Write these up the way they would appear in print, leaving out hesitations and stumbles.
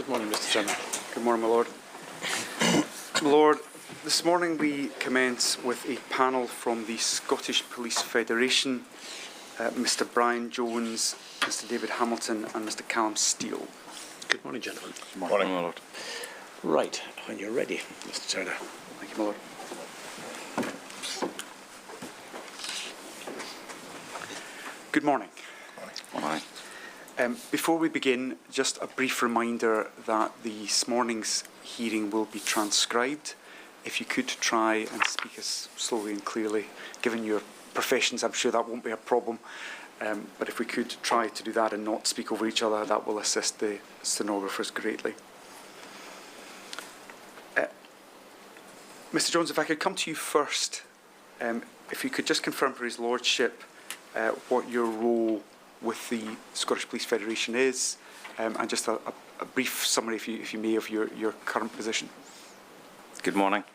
Good morning, Mr. Chairman. Good morning, my Lord. My Lord, this morning we commence with a panel from the Scottish Police Federation, Mr. Brian Jones, Mr. David Hamilton and Mr. Callum Steele. Good morning, gentlemen. Good morning, my Lord. Right, when you're ready, Mr. Turner. Thank you, my Lord. Good morning. Morning. Before we begin, just a brief reminder that this morning's hearing will be transcribed. If you could try and speak as slowly and clearly, given your professions, I'm sure that won't be a problem. But if we could try to do that and not speak over each other, that will assist the stenographers greatly. Mr. Jones, if I could come to you first, if you could just confirm for His Lordship what your role with the Scottish Police Federation is, and just a brief summary, if you may, of your current position. Good morning.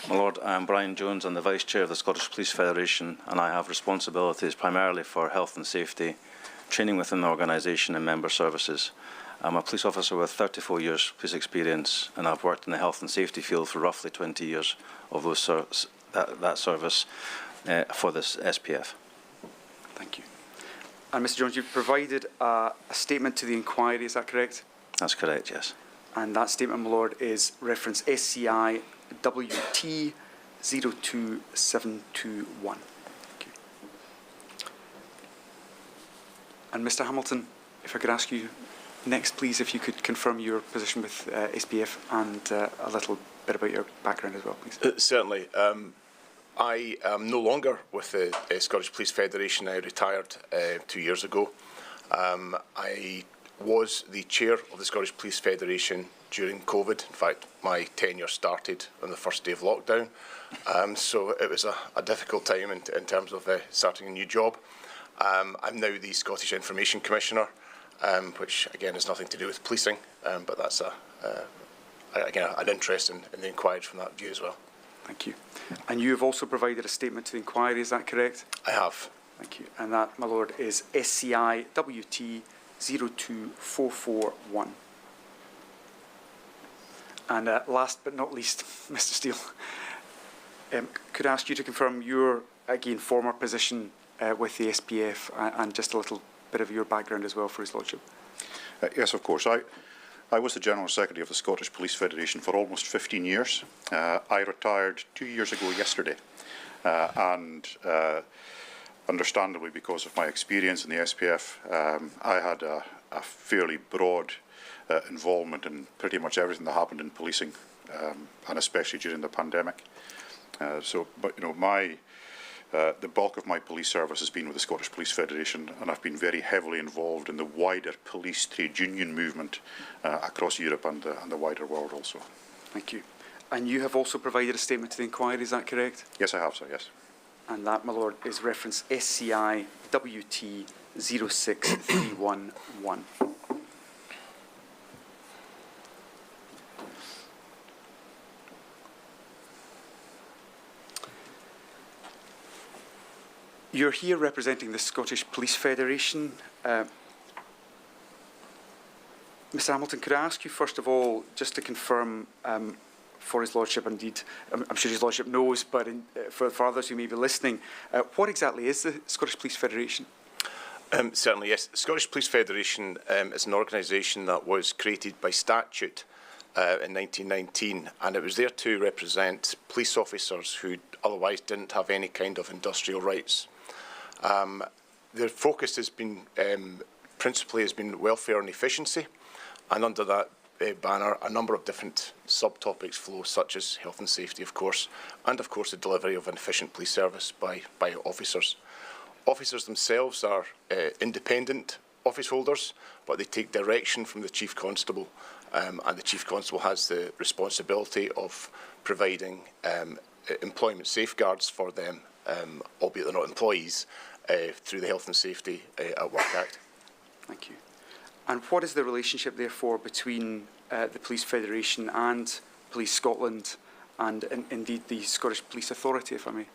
My Lord, I'm Brian Jones. I'm the Vice Chair of the Scottish Police Federation, and I have responsibilities primarily for health and safety, training within the organisation and member services. I'm a police officer with 34 years police experience, and I've worked in the health and safety field for roughly 20 years of that service for this SPF. Thank you. And Mr. Jones, you've provided a statement to the inquiry, is that correct? That's correct, yes. And that statement, my Lord, is reference SCI WT 02721. Thank you. And Mr. Hamilton, if I could ask you next, please, if you could confirm your position with SPF and a little bit about your background as well, please. Certainly. I am no longer with the Scottish Police Federation. I retired 2 years ago. I was the chair of the Scottish Police Federation during COVID. In fact, my tenure started on the first day of lockdown. So it was a difficult time in terms of starting a new job. I'm now the Scottish Information Commissioner, which again has nothing to do with policing, but that's again an interest in the inquiry from that view as well. Thank you. And you have also provided a statement to the inquiry, is that correct? I have. Thank you. And that, my Lord, is SCI WT 02441. And last but not least, Mr. Steele, could I ask you to confirm your, again, former position with the SPF and just a little bit of your background as well for His Lordship? Yes, of course. I was the General Secretary of the Scottish Police Federation for almost 15 years. I retired 2 years ago yesterday, and understandably because of my experience in the SPF, I had a fairly broad involvement in pretty much everything that happened in policing, and especially during the pandemic. But you know, the bulk of my police service has been with the Scottish Police Federation, and I've been very heavily involved in the wider police trade union movement across Europe and the wider world also. Thank you. And you have also provided a statement to the inquiry, is that correct? Yes, I have, sir, yes. And that, my Lord, is reference SCI WT 06311. You're here representing the Scottish Police Federation. Mr. Hamilton, could I ask you first of all, just to confirm for His Lordship, indeed, I'm sure His Lordship knows, but for others who may be listening, what exactly is the Scottish Police Federation? Certainly, yes. The Scottish Police Federation is an organisation that was created by statute in 1919, and it was there to represent police officers who otherwise didn't have any kind of industrial rights. Their focus has been principally welfare and efficiency, and under that banner a number of different subtopics flow, such as health and safety, of course, and of course the delivery of an efficient police service by officers. Officers themselves are independent office holders, but they take direction from the Chief Constable, and the Chief Constable has the responsibility of providing employment safeguards for them, albeit they're not employees, through the Health and Safety at Work Act. Thank you. And what is the relationship, therefore, between the Police Federation and Police Scotland and indeed the Scottish Police Authority, if I may?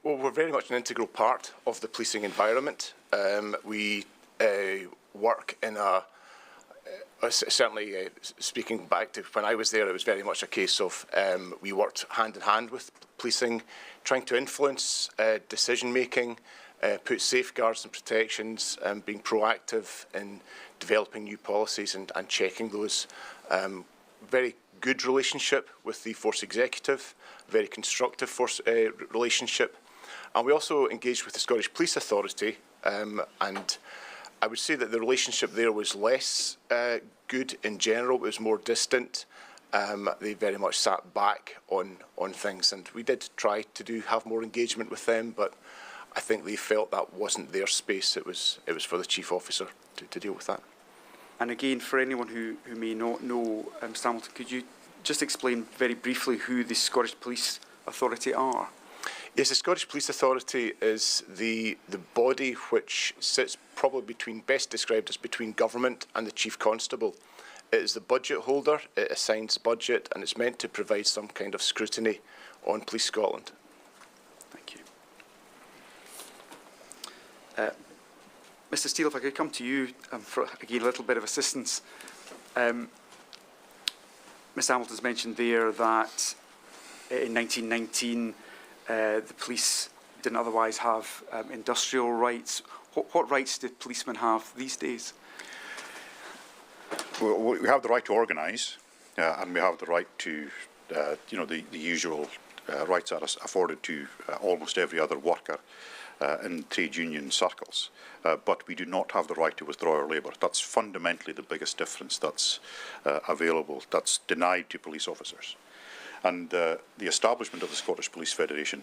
Well, we're very much an integral part of the policing environment. We work in a Certainly, speaking back to when I was there, it was very much a case of we worked hand in hand with policing, trying to influence decision-making, put safeguards and protections, being proactive in developing new policies and checking those. Very good relationship with the Force Executive, very constructive relationship. And we also engaged with the Scottish Police Authority, and I would say that the relationship there was less good in general. It was more distant. They very much sat back on things, and we did try to have more engagement with them, but I think they felt that wasn't their space. It was for the Chief Officer to deal with that. And again, for anyone who may not know, Mr Hamilton, could you just explain very briefly who the Scottish Police Authority are? Yes, the Scottish Police Authority is the body which sits probably best described as between government and the Chief Constable. It is the budget holder, it assigns budget, and it's meant to provide some kind of scrutiny on Police Scotland. Thank you. Mr Steele, if I could come to you for, again, a little bit of assistance. Ms Hamilton's mentioned there that in 1919 the police didn't otherwise have industrial rights. What rights do policemen have these days? Well, we have the right to organise, and we have the right to, the usual rights that are afforded to almost every other worker in trade union circles. But we do not have the right to withdraw our labour. That's fundamentally the biggest difference that's available, that's denied to police officers. And the establishment of the Scottish Police Federation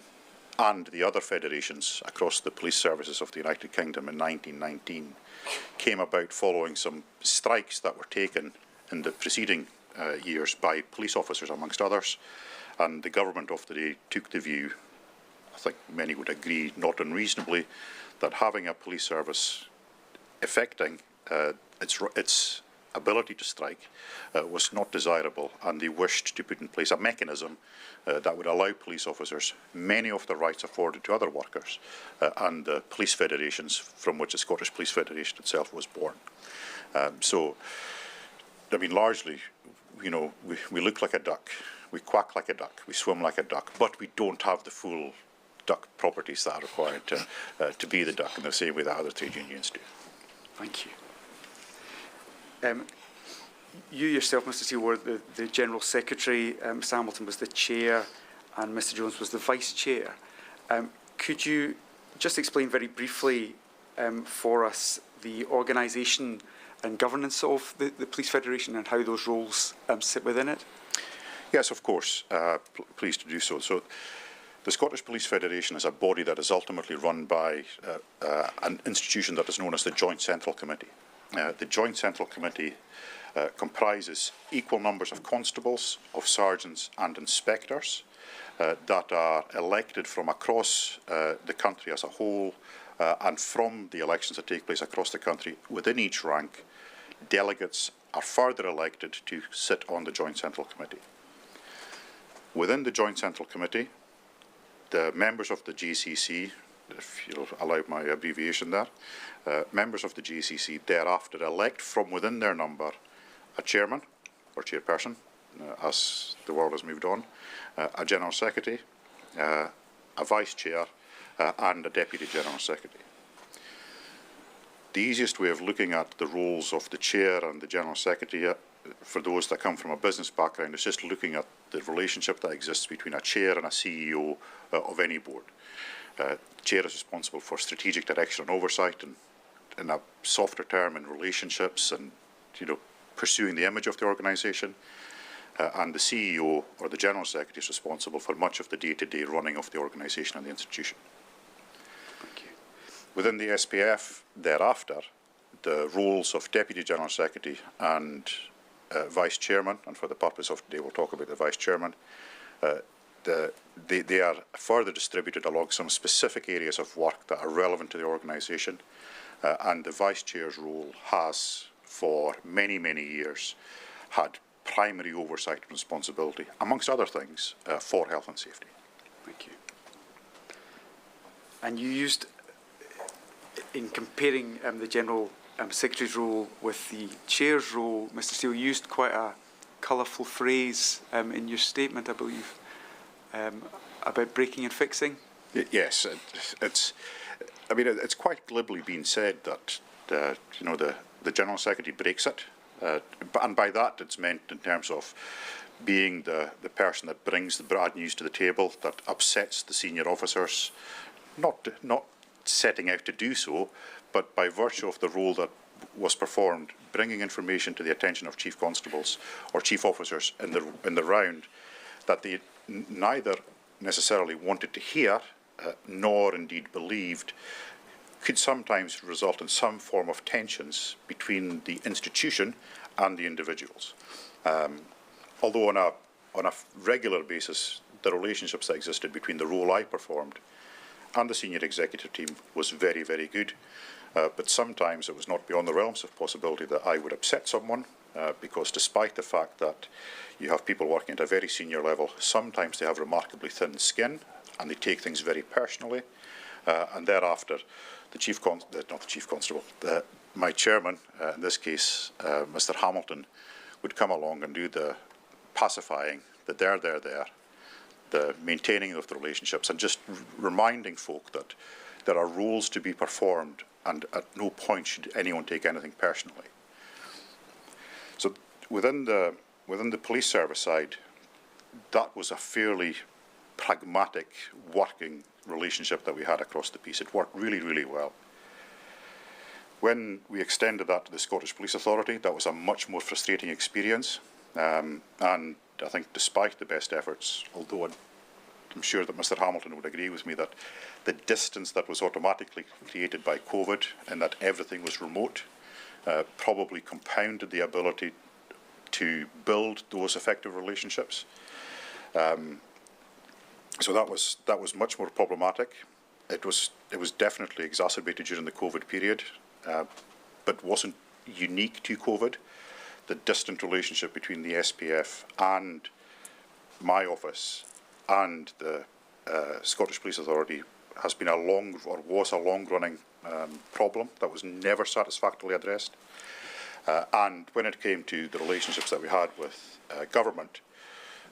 and the other federations across the police services of the United Kingdom in 1919 came about following some strikes that were taken in the preceding years by police officers, amongst others. And the government of the day took the view, I think many would agree, not unreasonably, that having a police service affecting its ability to strike was not desirable, and they wished to put in place a mechanism that would allow police officers many of the rights afforded to other workers and the police federations from which the Scottish Police Federation itself was born. So, I mean, largely, we look like a duck, we quack like a duck, we swim like a duck, but we don't have the full duck properties that are required to be the duck in the same way that other trade unions do. Thank you. You yourself, Mr Steele, were the General Secretary, Mr Hamilton was the Chair, and Mr Jones was the Vice Chair. Could you just explain very briefly for us the organisation and governance of the Police Federation and how those roles sit within it? Yes, of course. Pleased to do so. So, the Scottish Police Federation is a body that is ultimately run by an institution that is known as the Joint Central Committee. The Joint Central Committee comprises equal numbers of constables, of sergeants and inspectors that are elected from across the country as a whole, and from the elections that take place across the country. Within each rank, delegates are further elected to sit on the Joint Central Committee. Within the Joint Central Committee, the members of the GCC, if you'll allow my abbreviation there, members of the GCC thereafter elect from within their number a chairman or chairperson, as the world has moved on, a general secretary, a vice chair, and a deputy general secretary. The easiest way of looking at the roles of the chair and the general secretary, for those that come from a business background, is just looking at the relationship that exists between a chair and a CEO of any board. The chair is responsible for strategic direction and oversight, and in a softer term, in relationships and pursuing the image of the organisation. And the CEO or the general secretary is responsible for much of the day-to-day running of the organisation and the institution. Thank you. Within the SPF, thereafter, the roles of deputy general secretary and vice chairman, and for the purpose of today, we'll talk about the vice chairman. They are further distributed along some specific areas of work that are relevant to the organisation, and the vice chair's role has, for many, many years, had primary oversight and responsibility, amongst other things, for health and safety. Thank you. And you used in comparing the General Secretary's role with the Chair's role, Mr Steele used quite a colourful phrase in your statement, I believe, about breaking and fixing. Yes, I mean, it's quite glibly been said that you know, the General Secretary breaks it, and by that it's meant in terms of being the person that brings the bad news to the table, that upsets the senior officers, not setting out to do so, but by virtue of the role that was performed, bringing information to the attention of chief constables or chief officers in the round that they neither necessarily wanted to hear nor indeed believed, could sometimes result in some form of tensions between the institution and the individuals. Although on a regular basis, the relationships that existed between the role I performed and the senior executive team was very, very good. But sometimes it was not beyond the realms of possibility that I would upset someone, because despite the fact that you have people working at a very senior level, sometimes they have remarkably thin skin and they take things very personally. And thereafter, my chairman, in this case, Mr. Hamilton, would come along and do the pacifying, the there, the maintaining of the relationships, and just reminding folk that there are roles to be performed, and at no point should anyone take anything personally. So within the police service side, that was a fairly pragmatic working relationship that we had across the piece. It worked really, really well. When we extended that to the Scottish Police Authority, that was a much more frustrating experience. And I think despite the best efforts, although I'm sure that Mr. Hamilton would agree with me that the distance that was automatically created by COVID and that everything was remote probably compounded the ability to build those effective relationships. So that was much more problematic. It was definitely exacerbated during the COVID period, but wasn't unique to COVID. The distant relationship between the SPF and my office and the Scottish Police Authority has been was a long-running problem that was never satisfactorily addressed. And when it came to the relationships that we had with government,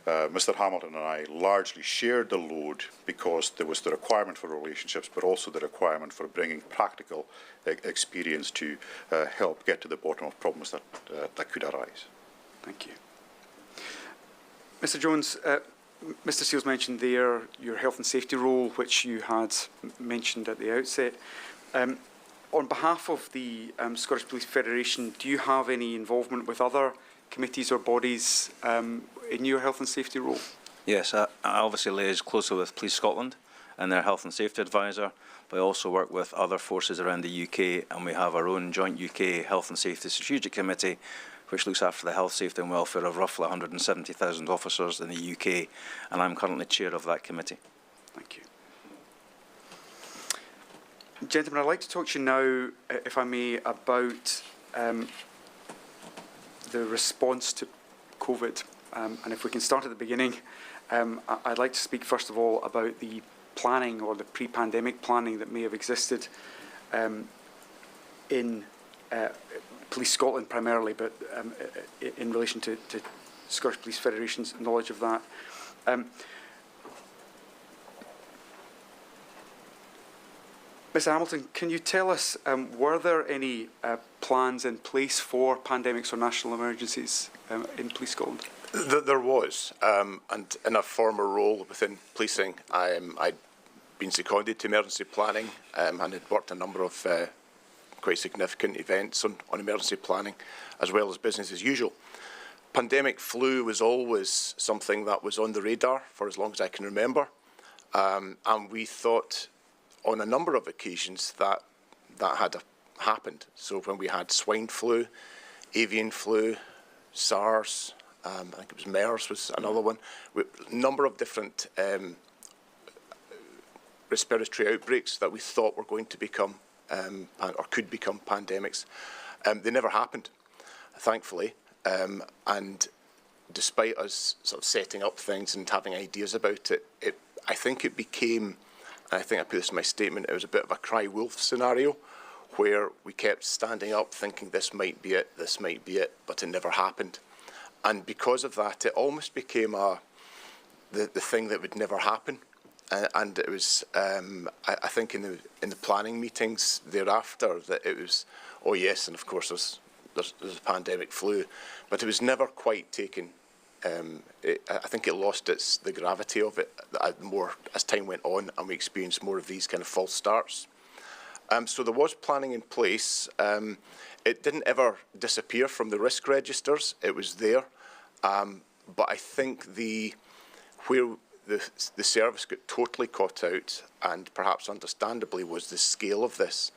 Mr. Hamilton and I largely shared the load because there was the requirement for relationships, but also the requirement for bringing practical experience to help get to the bottom of problems that could arise. Thank you. Mr. Jones, Mr. Seals mentioned there your health and safety role, which you had mentioned at the outset. On behalf of the Scottish Police Federation, do you have any involvement with other committees or bodies in your health and safety role? Yes, I obviously liaise closely with Police Scotland and their health and safety advisor, but I also work with other forces around the UK, and we have our own joint UK Health and Safety Strategic Committee, which looks after the health, safety and welfare of roughly 170,000 officers in the UK, and I'm currently chair of that committee. Thank you. Gentlemen, I'd like to talk to you now, if I may, about the response to COVID. And if we can start at the beginning, I'd like to speak first of all about the planning or the pre-pandemic planning that may have existed in Police Scotland primarily, but in relation to Scottish Police Federation's knowledge of that. Mr. Hamilton, can you tell us, were there any plans in place for pandemics or national emergencies in Police Scotland? There was, and in a former role within policing, I'd been seconded to emergency planning and had worked a number of quite significant events on emergency planning, as well as business as usual. Pandemic flu was always something that was on the radar for as long as I can remember, and we thought on a number of occasions that had happened. So when we had swine flu, avian flu, SARS, I think it was MERS was another one, a number of different respiratory outbreaks that we thought were going to become or could become pandemics. They never happened, thankfully, and despite us sort of setting up things and having ideas about it, I think it became, and I think I put this in my statement, it was a bit of a cry wolf scenario where we kept standing up thinking this might be it, but it never happened. And because of that, it almost became the thing that would never happen. And it was, I think, in the planning meetings thereafter, that it was, oh yes, and of course there's a pandemic flu, but it was never quite taken. I think it lost the gravity of it more as time went on, and we experienced more of these kind of false starts. So there was planning in place. It didn't ever disappear from the risk registers. It was there, but I think where the service got totally caught out, and perhaps understandably, was the scale of this.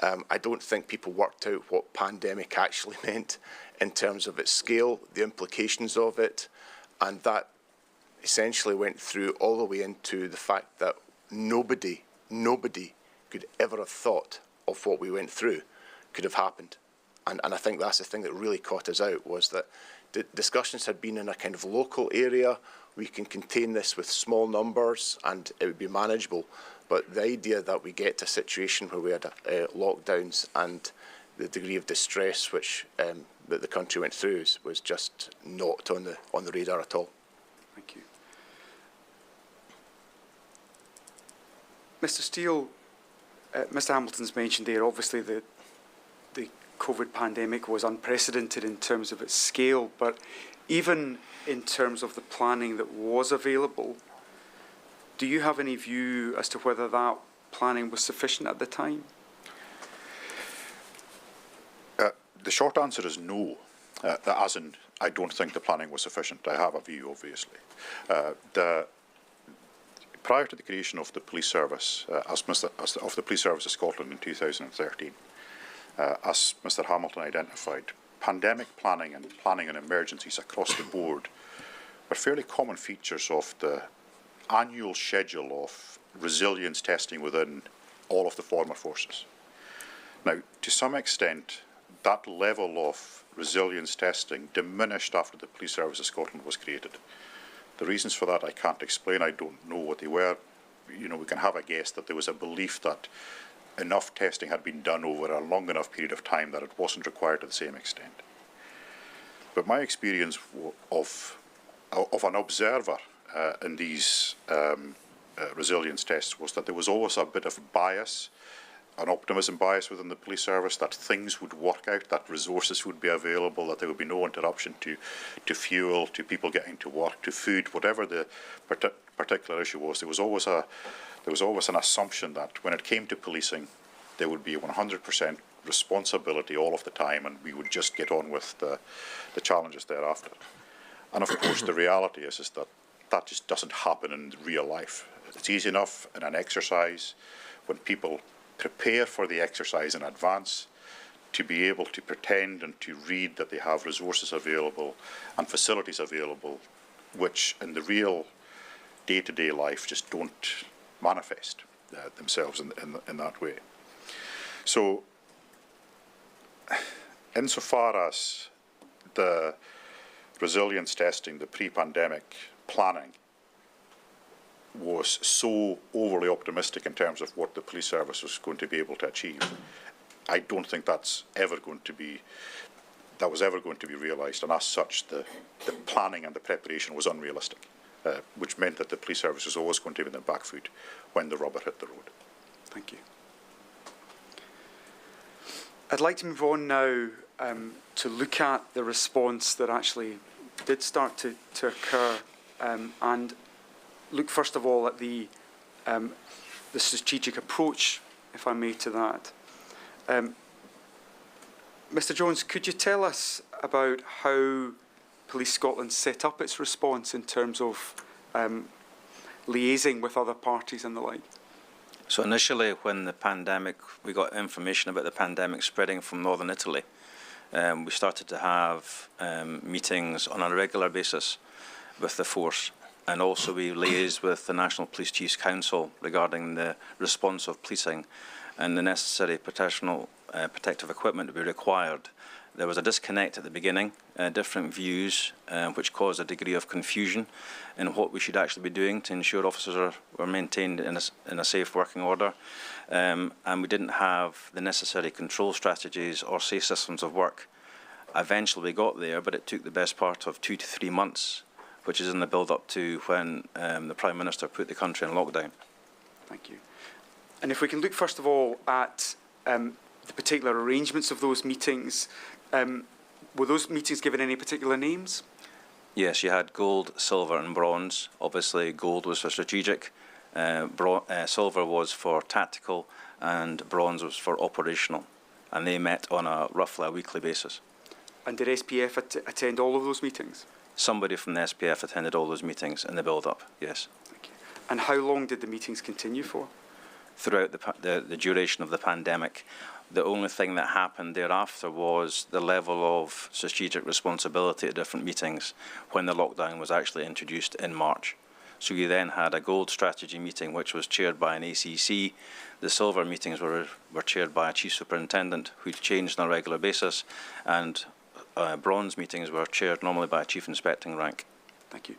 I don't think people worked out what pandemic actually meant in terms of its scale, the implications of it, and that essentially went through all the way into the fact that nobody could ever have thought of what we went through could have happened. And I think that's the thing that really caught us out, was that the discussions had been in a kind of local area. We can contain this with small numbers and it would be manageable. But the idea that we get to a situation where we had lockdowns and the degree of distress which that the country went through was just not on the radar at all. Thank you. Mr. Steele, Mr. Hamilton's mentioned there, obviously the COVID pandemic was unprecedented in terms of its scale, but even in terms of the planning that was available, do you have any view as to whether that planning was sufficient at the time? The short answer is no, as in I don't think the planning was sufficient. I have a view, obviously. Prior to the creation of the police service, of the police service of Scotland in 2013, as Mr. Hamilton identified, pandemic planning and planning in emergencies across the board were fairly common features of the annual schedule of resilience testing within all of the former forces. Now, to some extent, that level of resilience testing diminished after the Police Service of Scotland was created. The reasons for that I can't explain. I don't know what they were. You know, we can have a guess that there was a belief that enough testing had been done over a long enough period of time that it wasn't required to the same extent. But my experience of an observer in these resilience tests was that there was always a bit of bias, an optimism bias within the police service, that things would work out, that resources would be available, that there would be no interruption to fuel, to people getting to work, to food, whatever the particular issue was. There was always an assumption that when it came to policing, there would be 100% responsibility all of the time, and we would just get on with the challenges thereafter. And of course, the reality is that that just doesn't happen in real life. It's easy enough in an exercise when people prepare for the exercise in advance to be able to pretend and to read that they have resources available and facilities available, which in the real day-to-day life just don't manifest themselves in that way. So, insofar as the resilience testing, the pre-pandemic planning was so overly optimistic in terms of what the police service was going to be able to achieve, I don't think that was ever going to be realised, and as such the planning and the preparation was unrealistic, which meant that the police service was always going to be in the back foot when the rubber hit the road. Thank you. I'd like to move on now to look at the response that actually did start to occur, and look first of all at the strategic approach, if I may, to that. Mr. Jones, could you tell us about how Police Scotland set up its response in terms of liaising with other parties and the like? So initially, when we got information about the pandemic spreading from northern Italy, we started to have meetings on a regular basis with the force, and also we liaised with the National Police Chiefs Council regarding the response of policing and the necessary protective equipment to be required. There was a disconnect at the beginning, different views, which caused a degree of confusion in what we should actually be doing to ensure officers were maintained in a safe working order. And we didn't have the necessary control strategies or safe systems of work. Eventually we got there, but it took the best part of 2 to 3 months, which is in the build-up to when the Prime Minister put the country in lockdown. Thank you. And if we can look first of all at the particular arrangements of those meetings, were those meetings given any particular names? Yes, you had gold, silver and bronze. Obviously gold was for strategic, silver was for tactical and bronze was for operational. And they met on roughly a weekly basis. And did SPF attend all of those meetings? Somebody from the SPF attended all those meetings in the build-up, yes. Thank you. And how long did the meetings continue for? Throughout the duration of the pandemic. The only thing that happened thereafter was the level of strategic responsibility at different meetings when the lockdown was actually introduced in March. So we then had a gold strategy meeting which was chaired by an ACC. The silver meetings were chaired by a chief superintendent who changed on a regular basis, and bronze meetings were chaired normally by a chief inspecting rank. Thank you.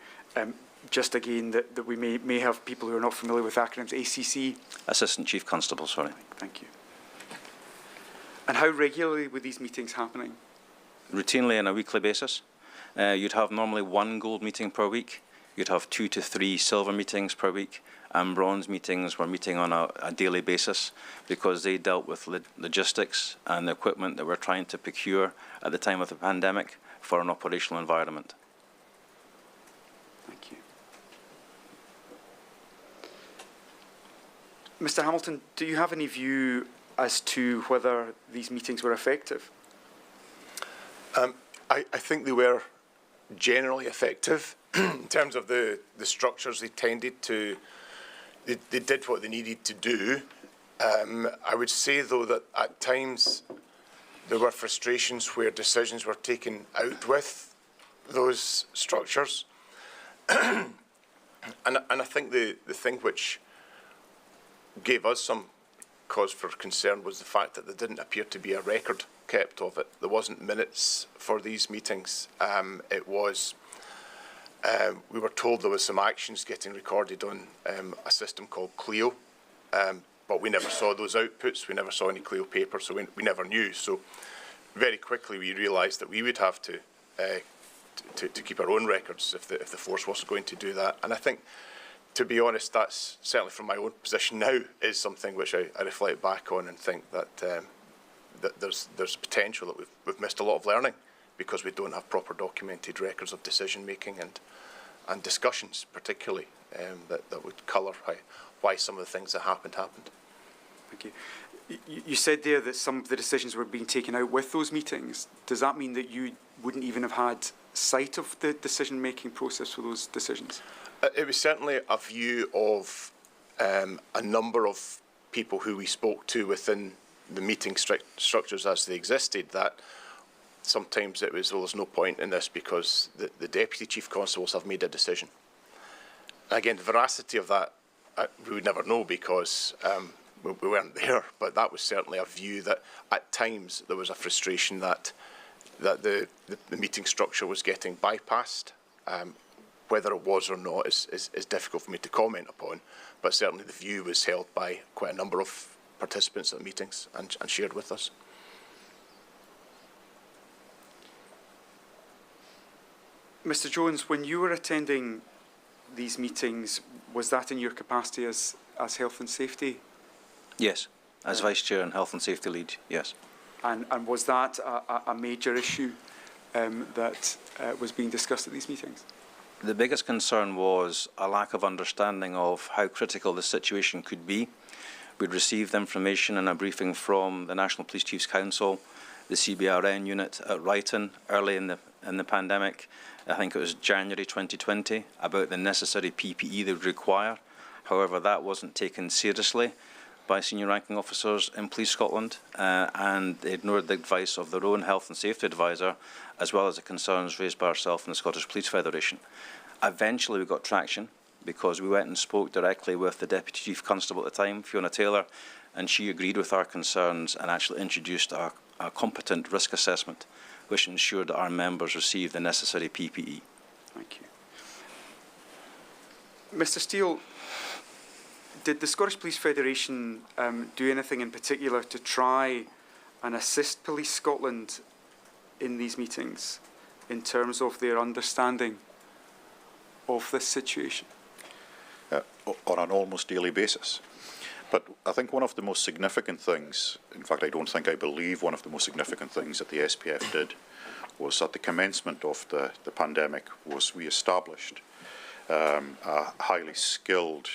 Just again, that we may have people who are not familiar with acronyms, ACC? Assistant Chief Constable, sorry. Thank you. And how regularly were these meetings happening? Routinely on a weekly basis. You'd have normally 1 gold meeting per week. You'd have 2 to 3 silver meetings per week, and bronze meetings were meeting on a daily basis because they dealt with logistics and the equipment that we're trying to procure at the time of the pandemic for an operational environment. Thank you. Mr. Hamilton, do you have any view as to whether these meetings were effective? I think they were generally effective in terms of the structures they tended to. They did what they needed to do. I would say, though, that at times there were frustrations where decisions were taken out with those structures. And I think the thing which gave us some cause for concern was the fact that there didn't appear to be a record kept of it. There wasn't minutes for these meetings. It was, we were told there was some actions getting recorded on a system called Clio, but we never saw those outputs. We never saw any Clio paper, so we never knew. So very quickly we realised that we would have to keep our own records if the force wasn't going to do that. And I think, to be honest, that's certainly from my own position now is something which I reflect back on and think that that there's potential that we've missed a lot of learning because we don't have proper documented records of decision making and discussions, particularly that would colour why some of the things that happened. Thank you. You said there that some of the decisions were being taken out with those meetings. Does that mean that you wouldn't even have had sight of the decision-making process for those decisions? It was certainly a view of a number of people who we spoke to within the meeting structures as they existed, that sometimes it was, well, there's no point in this because the Deputy Chief Constables have made a decision. Again, the veracity of that, we would never know because we weren't there, but that was certainly a view that at times there was a frustration that the meeting structure was getting bypassed. Whether it was or not is difficult for me to comment upon, but certainly the view was held by quite a number of participants at the meetings and shared with us. Mr. Jones, when you were attending these meetings, was that in your capacity as Health and Safety? Yes, as Vice Chair and Health and Safety Lead, yes. And was that a major issue that was being discussed at these meetings? The biggest concern was a lack of understanding of how critical the situation could be. We'd received information in a briefing from the National Police Chiefs Council, the CBRN unit at Ryton early in the pandemic. I think it was January 2020, about the necessary PPE they would require. However, that wasn't taken seriously by senior ranking officers in Police Scotland, and they ignored the advice of their own health and safety advisor, as well as the concerns raised by ourselves and the Scottish Police Federation. Eventually we got traction because we went and spoke directly with the Deputy Chief Constable at the time, Fiona Taylor, and she agreed with our concerns and actually introduced a competent risk assessment, which ensured that our members received the necessary PPE. Thank you. Mr. Steele, did the Scottish Police Federation do anything in particular to try and assist Police Scotland in these meetings in terms of their understanding of this situation? On an almost daily basis. But I think one of the most significant things, in fact I believe one of the most significant things that the SPF did was at the commencement of the pandemic was we established a highly skilled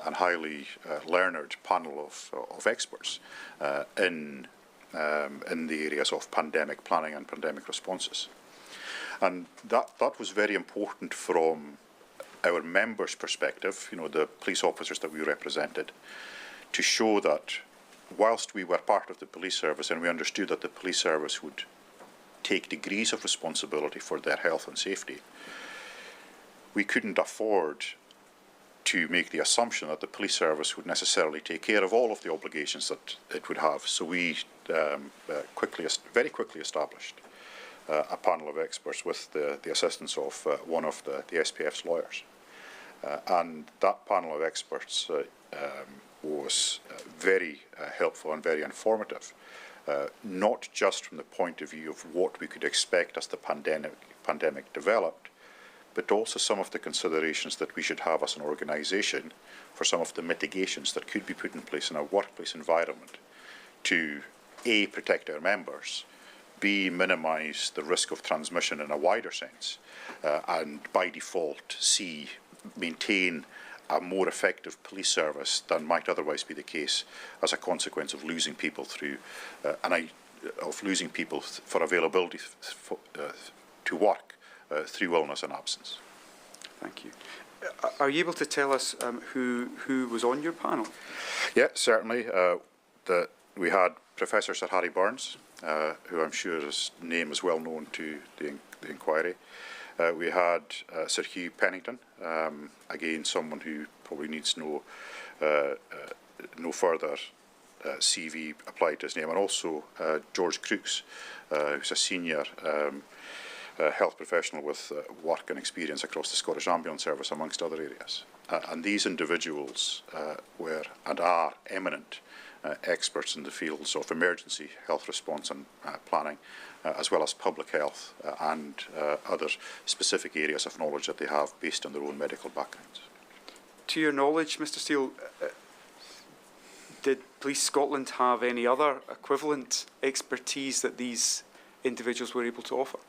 and highly learned panel of experts in the areas of pandemic planning and pandemic responses. And that was very important from our members' perspective, the police officers that we represented, to show that whilst we were part of the police service and we understood that the police service would take degrees of responsibility for their health and safety, we couldn't afford to make the assumption that the police service would necessarily take care of all of the obligations that it would have. So we very quickly established a panel of experts with the assistance of one of the SPF's lawyers. And that panel of experts was very helpful and very informative, not just from the point of view of what we could expect as the pandemic developed, but also some of the considerations that we should have as an organisation for some of the mitigations that could be put in place in a workplace environment to A, protect our members, B, minimise the risk of transmission in a wider sense, and by default, C, maintain a more effective police service than might otherwise be the case as a consequence of losing people through for availability to work through illness and absence. Thank you. Are you able to tell us who was on your panel? Yeah, certainly. We had Professor Sir Harry Burns, who I'm sure his name is well known to the inquiry. We had Sir Hugh Pennington, again someone who probably needs no further CV applied to his name, and also George Crooks, who's a senior health professional with work and experience across the Scottish Ambulance Service, amongst other areas. And these individuals were and are eminent experts in the fields of emergency health response and planning, as well as public health and other specific areas of knowledge that they have based on their own medical backgrounds. To your knowledge, Mr. Steele, did Police Scotland have any other equivalent expertise that these individuals were able to offer?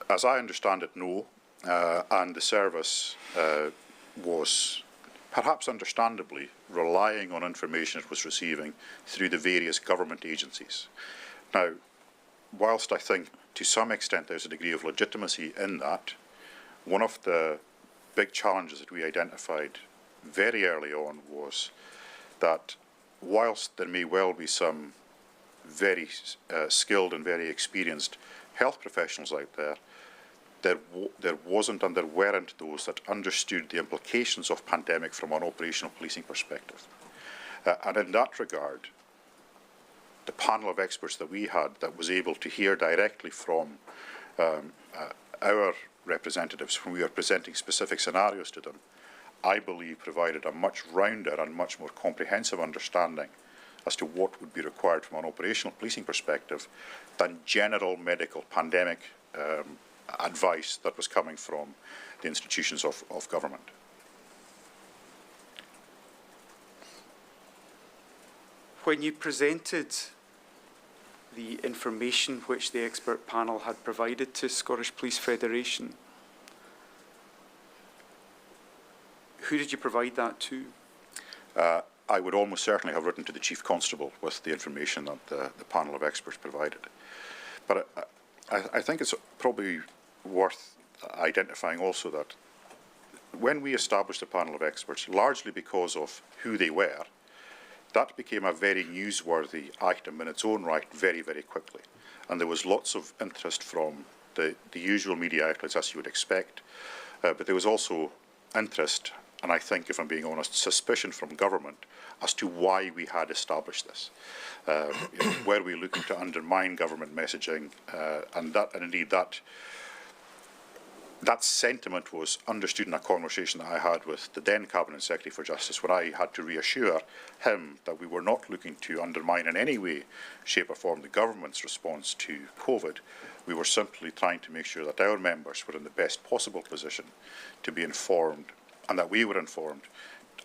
As I understand it, no. And the service was, perhaps understandably, relying on information it was receiving through the various government agencies. Now, whilst I think to some extent there's a degree of legitimacy in that, one of the big challenges that we identified very early on was that whilst there may well be some very skilled and very experienced health professionals out there, there wasn't and there weren't those that understood the implications of pandemic from an operational policing perspective. And in that regard, the panel of experts that we had that was able to hear directly from our representatives when we were presenting specific scenarios to them, I believe provided a much rounder and much more comprehensive understanding as to what would be required from an operational policing perspective than general medical pandemic advice that was coming from the institutions of government. When you presented the information which the expert panel had provided to Scottish Police Federation, who did you provide that to? I would almost certainly have written to the Chief Constable with the information that the panel of experts provided. But I think it's probably worth identifying also that when we established a panel of experts, largely because of who they were, that became a very newsworthy item in its own right very, very quickly. And there was lots of interest from the usual media outlets, as you would expect, but there was also interest and I think, if I'm being honest, suspicion from government as to why we had established this. Were we looking to undermine government messaging, and indeed that sentiment was understood in a conversation that I had with the then Cabinet Secretary for Justice, when I had to reassure him that we were not looking to undermine in any way, shape or form the government's response to COVID. We were simply trying to make sure that our members were in the best possible position to be informed, and that we were informed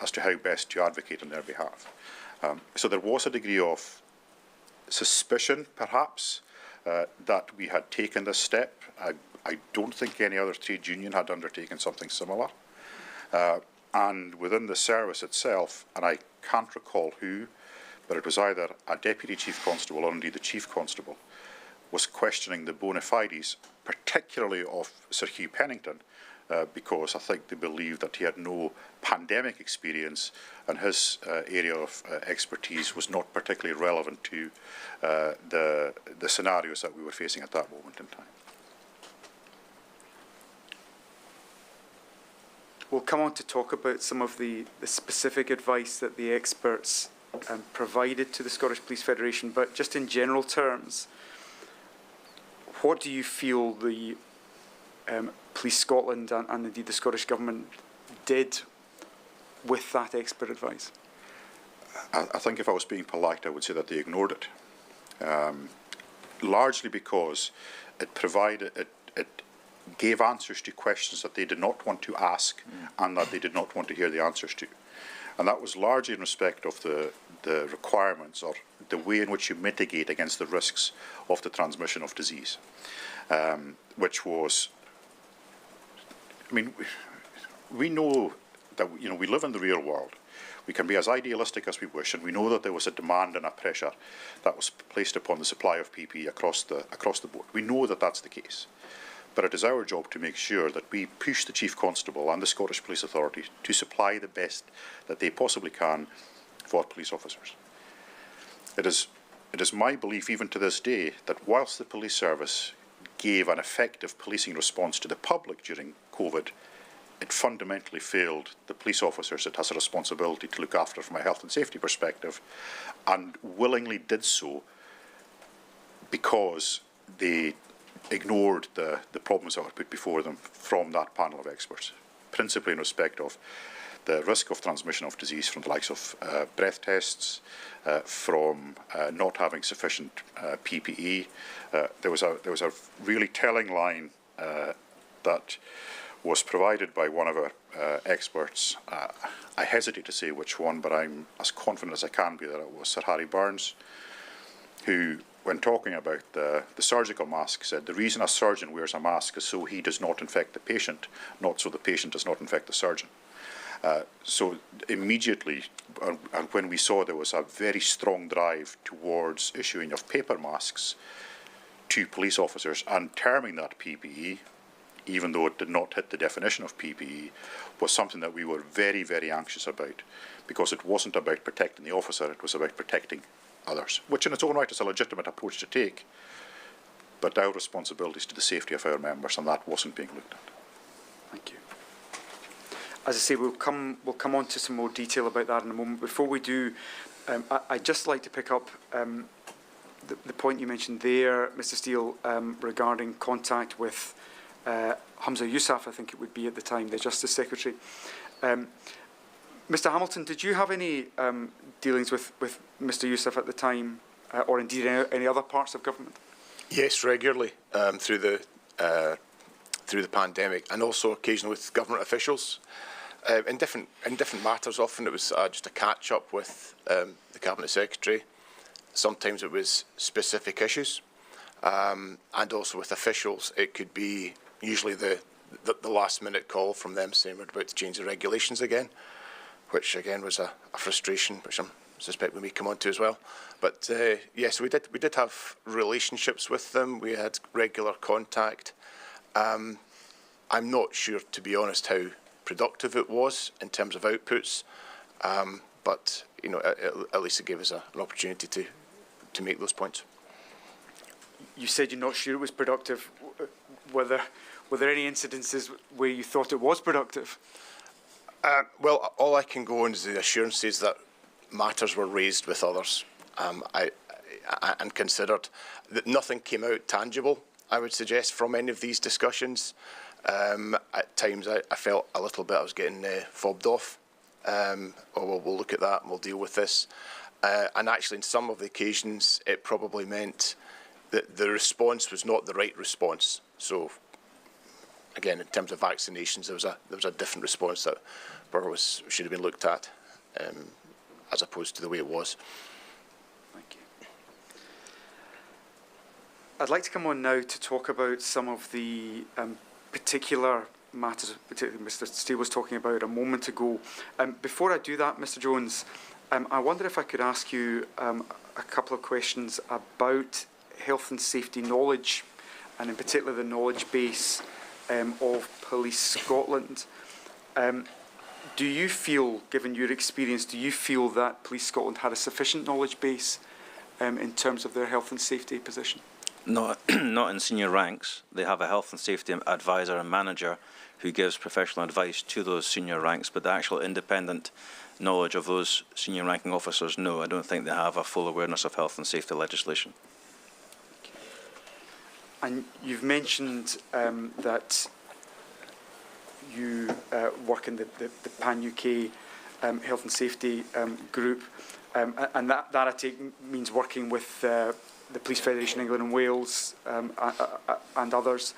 as to how best to advocate on their behalf. So there was a degree of suspicion, perhaps, that we had taken this step. I don't think any other trade union had undertaken something similar. And within the service itself, and I can't recall who, but it was either a Deputy Chief Constable or indeed the Chief Constable, was questioning the bona fides, particularly of Sir Hugh Pennington, because I think they believed that he had no pandemic experience and his area of expertise was not particularly relevant to the scenarios that we were facing at that moment in time. We'll come on to talk about some of the specific advice that the experts provided to the Scottish Police Federation, but just in general terms, what do you feel the Police Scotland and indeed the Scottish Government did with that expert advice? I think if I was being polite, I would say that they ignored it, largely because it gave answers to questions that they did not want to ask and that they did not want to hear the answers to. And that was largely in respect of the requirements or the way in which you mitigate against the risks of the transmission of disease, which was, I mean, we know that, you know, we live in the real world. We can be as idealistic as we wish, and we know that there was a demand and a pressure that was placed upon the supply of PPE across the board. We know that that's the case. But it is our job to make sure that we push the Chief Constable and the Scottish Police Authority to supply the best that they possibly can for police officers. It is my belief, even to this day, that whilst the police service gave an effective policing response to the public during COVID, it fundamentally failed the police officers it has a responsibility to look after from a health and safety perspective, and willingly did so because they ignored the problems that were put before them from that panel of experts, principally in respect of the risk of transmission of disease from the likes of breath tests, from not having sufficient PPE. There was a really telling line that was provided by one of our experts. I hesitate to say which one, but I'm as confident as I can be that it was Sir Harry Burns, who, when talking about the surgical mask, said the reason a surgeon wears a mask is so he does not infect the patient, not so the patient does not infect the surgeon. So immediately, when we saw there was a very strong drive towards issuing of paper masks to police officers and terming that PPE, even though it did not hit the definition of PPE, was something that we were very, very anxious about, because it wasn't about protecting the officer, it was about protecting others, which in its own right is a legitimate approach to take, but our responsibility is to the safety of our members, and that wasn't being looked at. Thank you. As I say, we'll come on to some more detail about that in a moment. Before we do, I'd just like to pick up the point you mentioned there, Mr. Steele, regarding contact with Hamza Yousaf, I think it would be at the time, the Justice Secretary. Mr. Hamilton, did you have any dealings with Mr. Yousaf at the time, or indeed any other parts of government? Yes, regularly through the pandemic, and also occasionally with government officials in different matters. Often it was just a catch up with the Cabinet Secretary. Sometimes it was specific issues, and also with officials. It could be usually the last minute call from them saying we're about to change the regulations again, which again was a frustration, which I suspect we may come on to as well. But yes, we did have relationships with them. We had regular contact. I'm not sure, to be honest, how productive it was in terms of outputs, but you know, at least it gave us an opportunity to make those points. You said you're not sure it was productive. Were there any incidences where you thought it was productive? Well, all I can go on is the assurances that matters were raised with others and considered. That nothing came out tangible, I would suggest, from any of these discussions. At times I felt a little bit I was getting fobbed off. We'll look at that and we'll deal with this. And actually, in some of the occasions, it probably meant that the response was not the right response. So, again, in terms of vaccinations, there was a different response that should have been looked at, as opposed to the way it was. Thank you. I'd like to come on now to talk about some of the particular matters, particularly Mr. Steele was talking about a moment ago. Before I do that, Mr. Jones, I wonder if I could ask you a couple of questions about health and safety knowledge, and in particular the knowledge base of Police Scotland. Do you feel, given your experience, do you feel that Police Scotland had a sufficient knowledge base in terms of their health and safety position? Not in senior ranks. They have a health and safety advisor and manager who gives professional advice to those senior ranks, but the actual independent knowledge of those senior ranking officers, no, I don't think they have a full awareness of health and safety legislation. And you've mentioned that you work in the Pan-UK Health and Safety group, and that I take means working with the Police Federation England and Wales and others.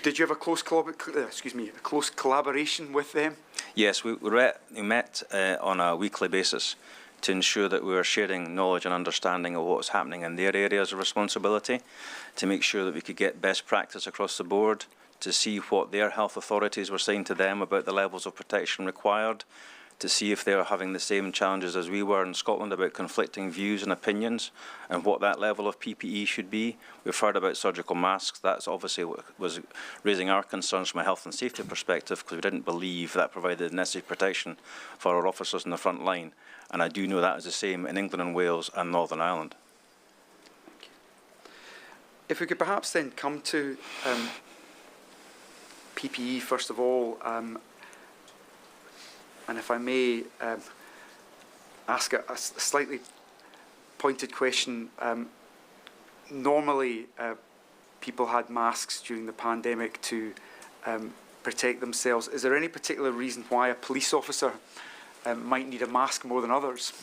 Did you have a close collaboration with them? Yes, we met on a weekly basis to ensure that we were sharing knowledge and understanding of what was happening in their areas of responsibility, to make sure that we could get best practice across the board, to see what their health authorities were saying to them about the levels of protection required, to see if they were having the same challenges as we were in Scotland about conflicting views and opinions and what that level of PPE should be. We've heard about surgical masks. That's obviously what was raising our concerns from a health and safety perspective, because we didn't believe that provided necessary protection for our officers in the front line. And I do know that is the same in England and Wales and Northern Ireland. If we could perhaps then come to PPE first of all, and if I may ask a slightly pointed question. Normally, people had masks during the pandemic to protect themselves. Is there any particular reason why a police officer might need a mask more than others?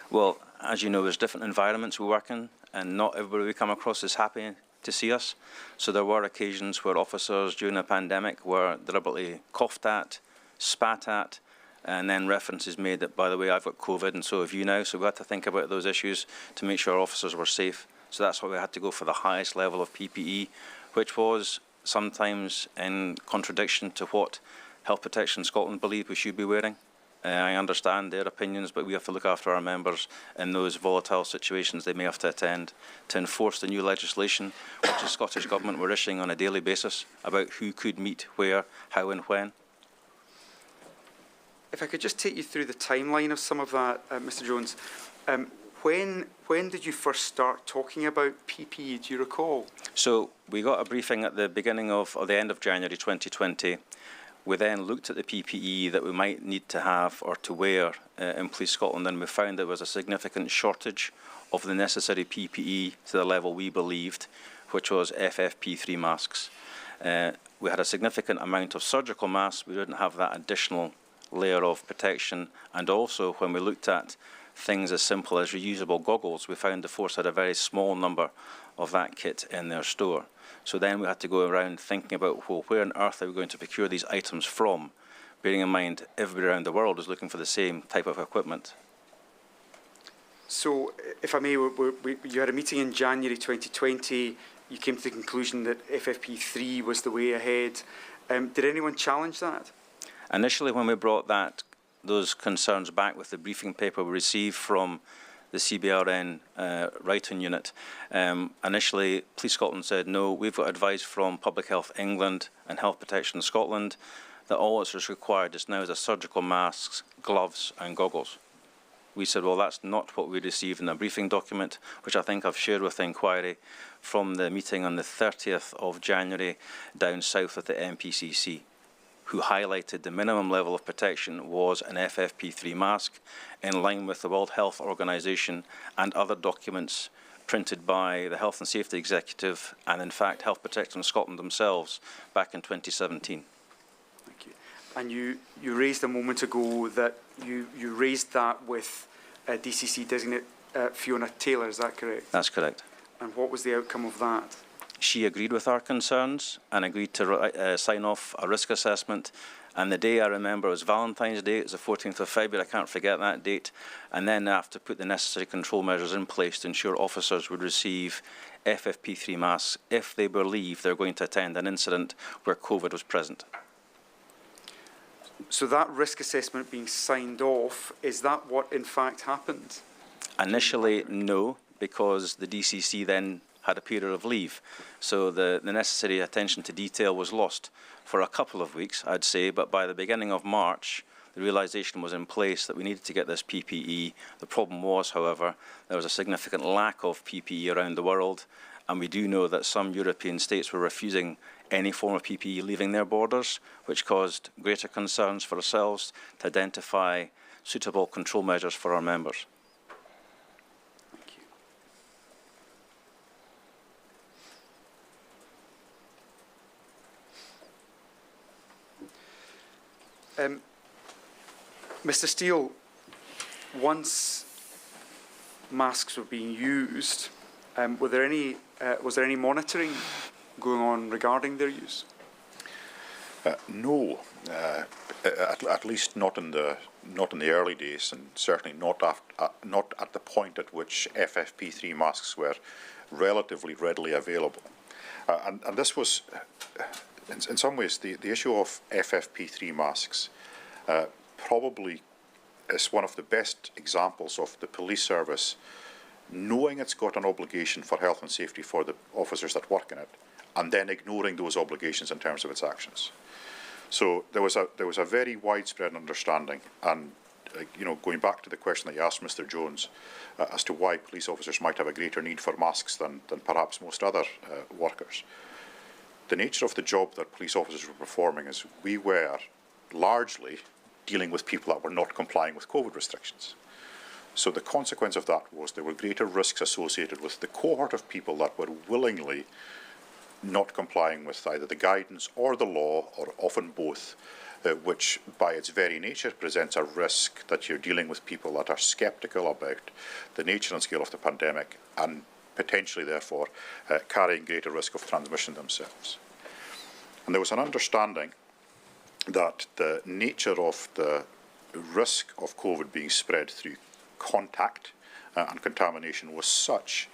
Well, as you know, there's different environments we work in, and not everybody we come across is happy to see us. So there were occasions where officers during the pandemic were deliberately coughed at, spat at, and then references made that, by the way, I've got COVID and so have you now. So we had to think about those issues to make sure our officers were safe. So that's why we had to go for the highest level of PPE, which was sometimes in contradiction to what Health Protection Scotland believed we should be wearing. I understand their opinions, but we have to look after our members in those volatile situations they may have to attend to enforce the new legislation which the Scottish Government were issuing on a daily basis about who could meet where, how and when. If I could just take you through the timeline of some of that, Mr. Jones. When did you first start talking about PPE, do you recall? So we got a briefing at the beginning of, or the end of January 2020. We then looked at the PPE that we might need to have or to wear in Police Scotland, and we found there was a significant shortage of the necessary PPE to the level we believed, which was FFP3 masks. We had a significant amount of surgical masks. We didn't have that additional layer of protection, and also when we looked at things as simple as reusable goggles, we found the force had a very small number of that kit in their store. So then we had to go around thinking about, well, where on earth are we going to procure these items from, bearing in mind everybody around the world is looking for the same type of equipment. So, if I may, you had a meeting in January 2020, you came to the conclusion that FFP3 was the way ahead. Did anyone challenge that? Initially, when we brought those concerns back with the briefing paper we received from the CBRN writing unit, initially Police Scotland said, no, we've got advice from Public Health England and Health Protection Scotland that all that's required just now is a surgical masks, gloves and goggles. We said, well, that's not what we received in the briefing document, which I think I've shared with the inquiry from the meeting on the 30th of January down south at the MPCC. who highlighted the minimum level of protection was an FFP3 mask, in line with the World Health Organization and other documents printed by the Health and Safety Executive and, in fact, Health Protection Scotland themselves back in 2017. Thank you. And you raised a moment ago that you raised that with DCC designate Fiona Taylor, is that correct? That's correct. And what was the outcome of that? She agreed with our concerns and agreed to sign off a risk assessment. And the day I remember was Valentine's Day. It was the 14th of February. I can't forget that date. And then I have to put the necessary control measures in place to ensure officers would receive FFP3 masks if they believe they're going to attend an incident where COVID was present. So that risk assessment being signed off, is that what in fact happened? Initially, no, because the DCC then had a period of leave. So the necessary attention to detail was lost for a couple of weeks, I'd say, but by the beginning of March, the realisation was in place that we needed to get this PPE. The problem was, however, there was a significant lack of PPE around the world, and we do know that some European states were refusing any form of PPE leaving their borders, which caused greater concerns for ourselves to identify suitable control measures for our members. Mr. Steele, once masks were being used, was there any monitoring going on regarding their use? No, at least not in the early days, and certainly not at the point at which FFP3 masks were relatively readily available. And this was, in some ways, the issue of FFP3 masks probably is one of the best examples of the police service knowing it's got an obligation for health and safety for the officers that work in it, and then ignoring those obligations in terms of its actions. So there was a very widespread understanding, and going back to the question that you asked Mr. Jones as to why police officers might have a greater need for masks than perhaps most other workers. The nature of the job that police officers were performing is we were largely dealing with people that were not complying with COVID restrictions. So the consequence of that was there were greater risks associated with the cohort of people that were willingly not complying with either the guidance or the law, or often both, which by its very nature presents a risk that you're dealing with people that are sceptical about the nature and scale of the pandemic and potentially, therefore, carrying greater risk of transmission themselves. And there was an understanding that the nature of the risk of COVID being spread through contact and contamination was such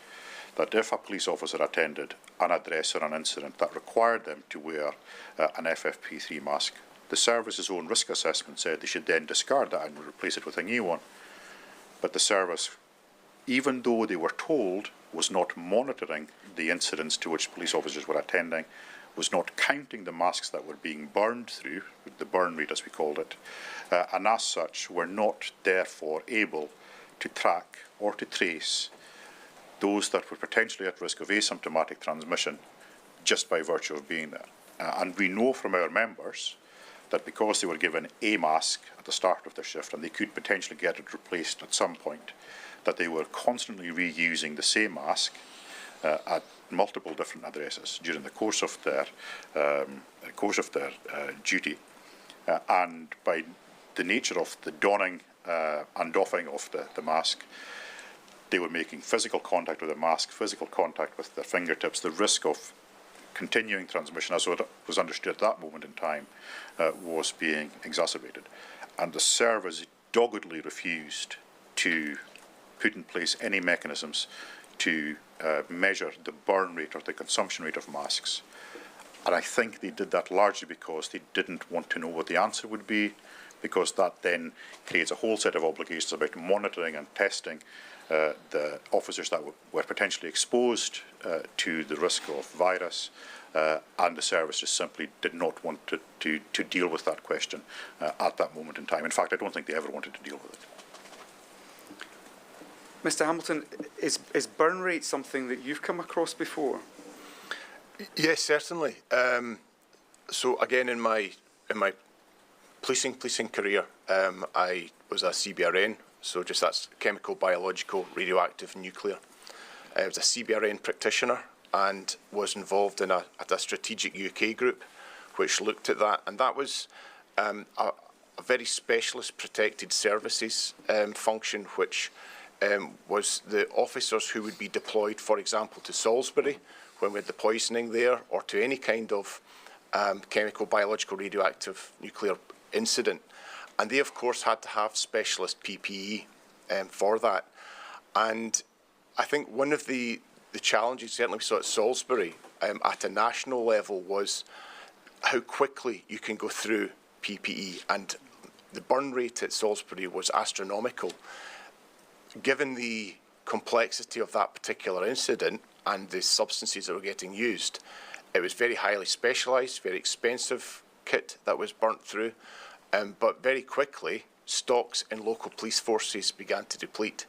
that if a police officer attended an address or an incident that required them to wear an FFP3 mask, the service's own risk assessment said they should then discard that and replace it with a new one. But the service, even though they were told, was not monitoring the incidents to which police officers were attending, was not counting the masks that were being burned through, the burn rate as we called it, and as such were not therefore able to track or to trace those that were potentially at risk of asymptomatic transmission just by virtue of being there. And we know from our members that because they were given a mask at the start of their shift and they could potentially get it replaced at some point, that they were constantly reusing the same mask at multiple different addresses during the course of their duty, and by the nature of the donning and doffing of the mask, they were making physical contact with the mask, physical contact with their fingertips. The risk of continuing transmission, as it was understood at that moment in time, was being exacerbated, and the service doggedly refused to put in place any mechanisms to measure the burn rate or the consumption rate of masks. And I think they did that largely because they didn't want to know what the answer would be, because that then creates a whole set of obligations about monitoring and testing the officers that were potentially exposed to the risk of virus, and the service just simply did not want to deal with that question at that moment in time. In fact, I don't think they ever wanted to deal with it. Mr. Hamilton, is burn rate something that you've come across before? Yes, certainly. So again, in my in my policing career, I was a CBRN, so just that's chemical, biological, radioactive, nuclear. I was a CBRN practitioner and was involved in a strategic UK group which looked at that, and that was a very specialist protected services function, which was the officers who would be deployed, for example, to Salisbury when we had the poisoning there, or to any kind of chemical, biological, radioactive, nuclear incident. And they, of course, had to have specialist PPE for that. And I think one of the challenges, certainly we saw at Salisbury, at a national level, was how quickly you can go through PPE. And the burn rate at Salisbury was astronomical. Given the complexity of that particular incident and the substances that were getting used, it was very highly specialised, very expensive kit that was burnt through. But very quickly, stocks in local police forces began to deplete.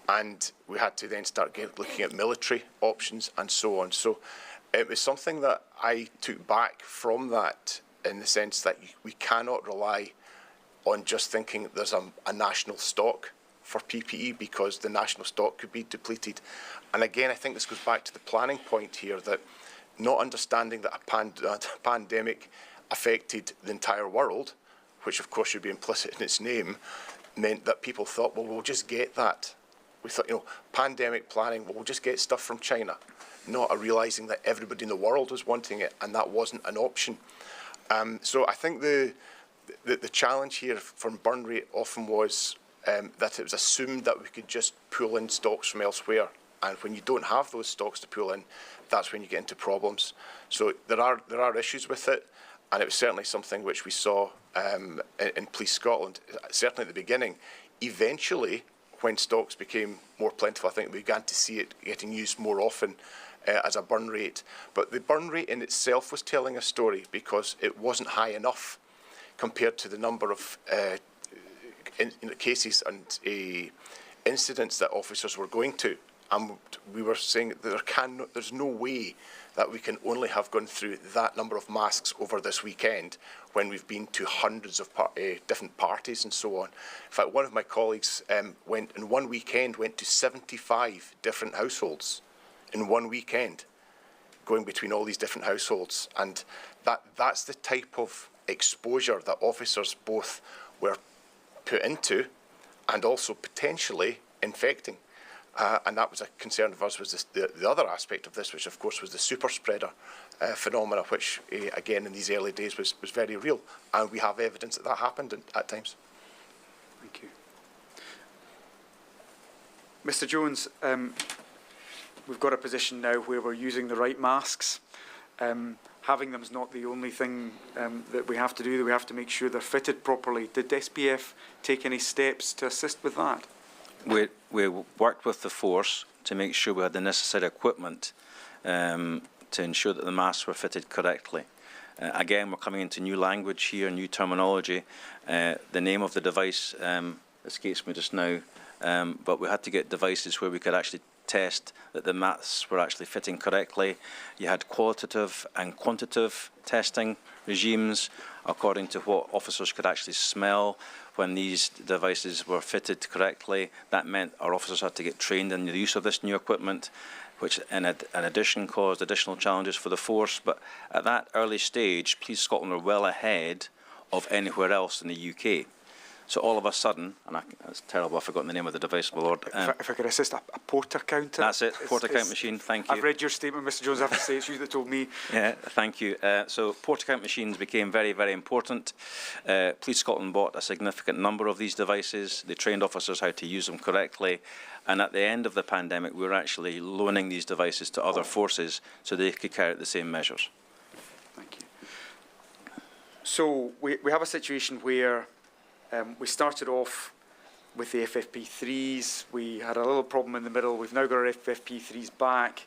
And we had to then start looking at military options and so on. So it was something that I took back from that, in the sense that we cannot rely on just thinking there's a national stock for PPE, because the national stock could be depleted. And again, I think this goes back to the planning point here, that not understanding that a pandemic affected the entire world, which of course should be implicit in its name, meant that people thought, well, we'll just get that. We thought, pandemic planning, well, we'll just get stuff from China, not realising that everybody in the world was wanting it, and that wasn't an option. So I think the challenge here from burn rate often was that it was assumed that we could just pull in stocks from elsewhere. And when you don't have those stocks to pull in, that's when you get into problems. So there are issues with it, and it was certainly something which we saw in Police Scotland, certainly at the beginning. Eventually, when stocks became more plentiful, I think we began to see it getting used more often as a burn rate. But the burn rate in itself was telling a story, because it wasn't high enough compared to the number of cases and incidents that officers were going to. And we were saying that there's no way that we can only have gone through that number of masks over this weekend when we've been to hundreds of different parties and so on. In fact, one of my colleagues went in one weekend, went to 75 different households in one weekend, going between all these different households. And that's the type of exposure that officers both were put into and also potentially infecting. And that was a concern of us, was the other aspect of this, which of course was the super spreader phenomena, which again in these early days was very real. And we have evidence that happened at times. Thank you. Mr. Jones, we've got a position now where we're using the right masks. Having them is not the only thing that we have to do. We have to make sure they're fitted properly. Did SPF take any steps to assist with that? We worked with the force to make sure we had the necessary equipment to ensure that the masks were fitted correctly. Again, we're coming into new language here, new terminology. The name of the device escapes me just now, but we had to get devices where we could actually test that the masks were actually fitting correctly. You had qualitative and quantitative testing regimes according to what officers could actually smell when these devices were fitted correctly. That meant our officers had to get trained in the use of this new equipment, which in addition caused additional challenges for the force. But at that early stage, Police Scotland were well ahead of anywhere else in the UK. So all of a sudden, and it's terrible, I've forgotten the name of the device, my lord. If I could assist, a porter counter. That's it, porter count machine, thank you. I've read your statement, Mr. Jones, I have to say, it's you that told me. Yeah, thank you. So porter count machines became very, very important. Police Scotland bought a significant number of these devices. They trained officers how to use them correctly. And at the end of the pandemic, we were actually loaning these devices to other forces so they could carry out the same measures. Thank you. So we have a situation where we started off with the FFP3s. We had a little problem in the middle. We've now got our FFP3s back.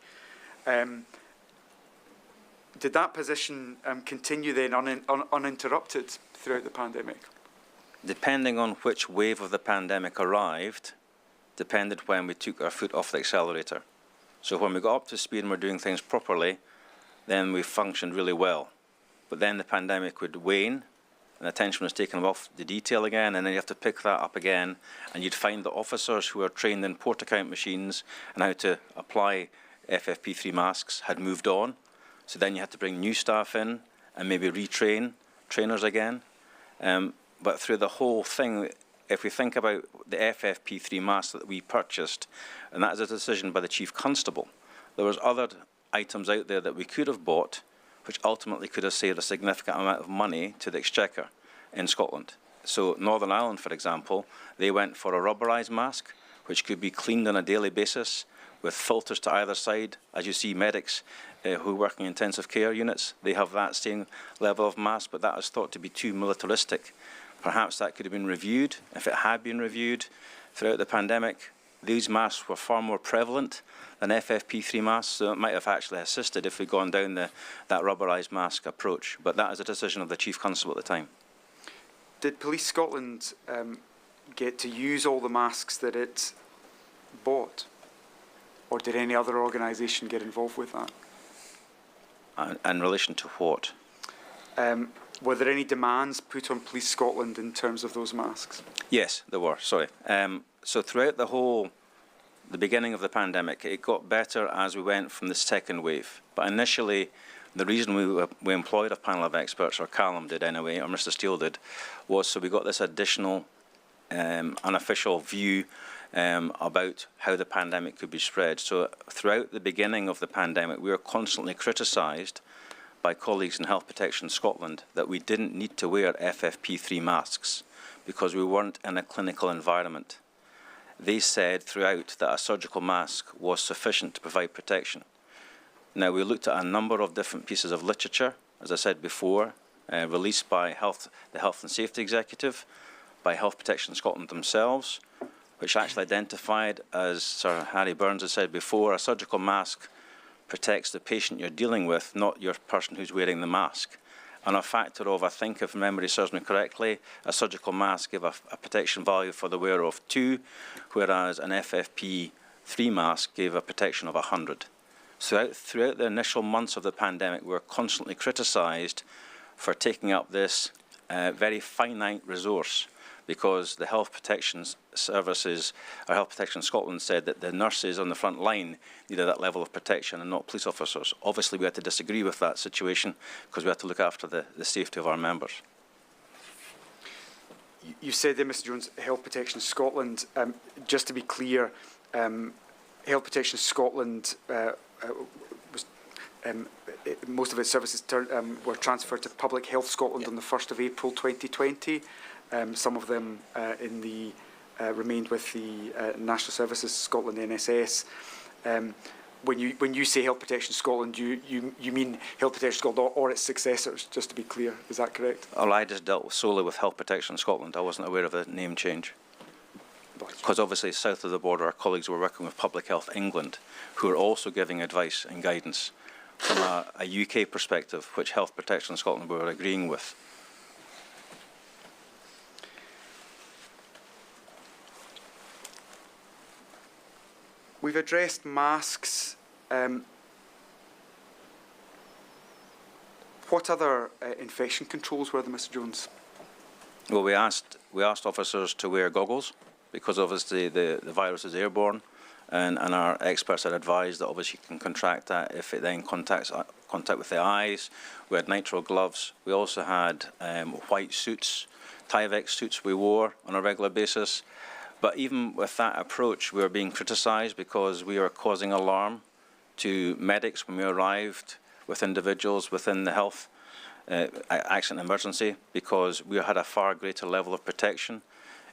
Did that position continue then uninterrupted throughout the pandemic? Depending on which wave of the pandemic arrived, depended when we took our foot off the accelerator. So when we got up to speed and were doing things properly, then we functioned really well. But then the pandemic would wane, and attention was taken off the detail again, and then you have to pick that up again, and you'd find the officers who are trained in port account machines and how to apply FFP3 masks had moved on. So then you had to bring new staff in and maybe retrain trainers again. But through the whole thing, if we think about the FFP3 mask that we purchased, and that is a decision by the Chief Constable, there was other items out there that we could have bought, which ultimately could have saved a significant amount of money to the Exchequer in Scotland. So Northern Ireland, for example, they went for a rubberised mask, which could be cleaned on a daily basis with filters to either side. As you see, medics who work in intensive care units, they have that same level of mask, but that is thought to be too militaristic. Perhaps that could have been reviewed. If it had been reviewed throughout the pandemic, these masks were far more prevalent than FFP3 masks, so it might have actually assisted if we'd gone down that rubberised mask approach. But that is a decision of the Chief Constable at the time. Did Police Scotland get to use all the masks that it bought? Or did any other organisation get involved with that? In relation to what? Were there any demands put on Police Scotland in terms of those masks? Yes, there were, sorry. So throughout the beginning of the pandemic, it got better as we went from the second wave. But initially, the reason we employed a panel of experts, or Callum did anyway, or Mr. Steele did, was so we got this additional unofficial view about how the pandemic could be spread. So throughout the beginning of the pandemic, we were constantly criticised by colleagues in Health Protection Scotland that we didn't need to wear FFP3 masks because we weren't in a clinical environment. They said throughout that a surgical mask was sufficient to provide protection. Now, we looked at a number of different pieces of literature, as I said before, released by the Health and Safety Executive, by Health Protection Scotland themselves, which actually identified, as Sir Harry Burns has said before, a surgical mask protects the patient you're dealing with, not your person who's wearing the mask. And a factor of, I think, if memory serves me correctly, a surgical mask gave a protection value for the wearer of 2, whereas an FFP3 mask gave a protection of 100. So throughout the initial months of the pandemic, we were constantly criticised for taking up this very finite resource, because the Health Protection Services, or Health Protection Scotland, said that the nurses on the front line needed that level of protection and not police officers. Obviously, we had to disagree with that situation because we had to look after the safety of our members. You said there, Mr. Jones, Health Protection Scotland. Just to be clear, Health Protection Scotland was most of its services were transferred to Public Health Scotland on the 1st of April 2020. Some of them remained with the National Services Scotland NSS. When you say Health Protection Scotland, you mean Health Protection Scotland or its successors, just to be clear, is that correct? Well, I just dealt solely with Health Protection Scotland. I wasn't aware of the name change. Because obviously south of the border, our colleagues were working with Public Health England, who are also giving advice and guidance from a UK perspective, which Health Protection Scotland were agreeing with. We've addressed masks. What other infection controls were there, Mr. Jones? Well, we asked officers to wear goggles because obviously the virus is airborne, and our experts had advised that obviously you can contract that if it then contact with the eyes. We had nitrile gloves. We also had white suits, Tyvek suits we wore on a regular basis. But even with that approach, we were being criticised because we were causing alarm to medics when we arrived with individuals within the health accident emergency, because we had a far greater level of protection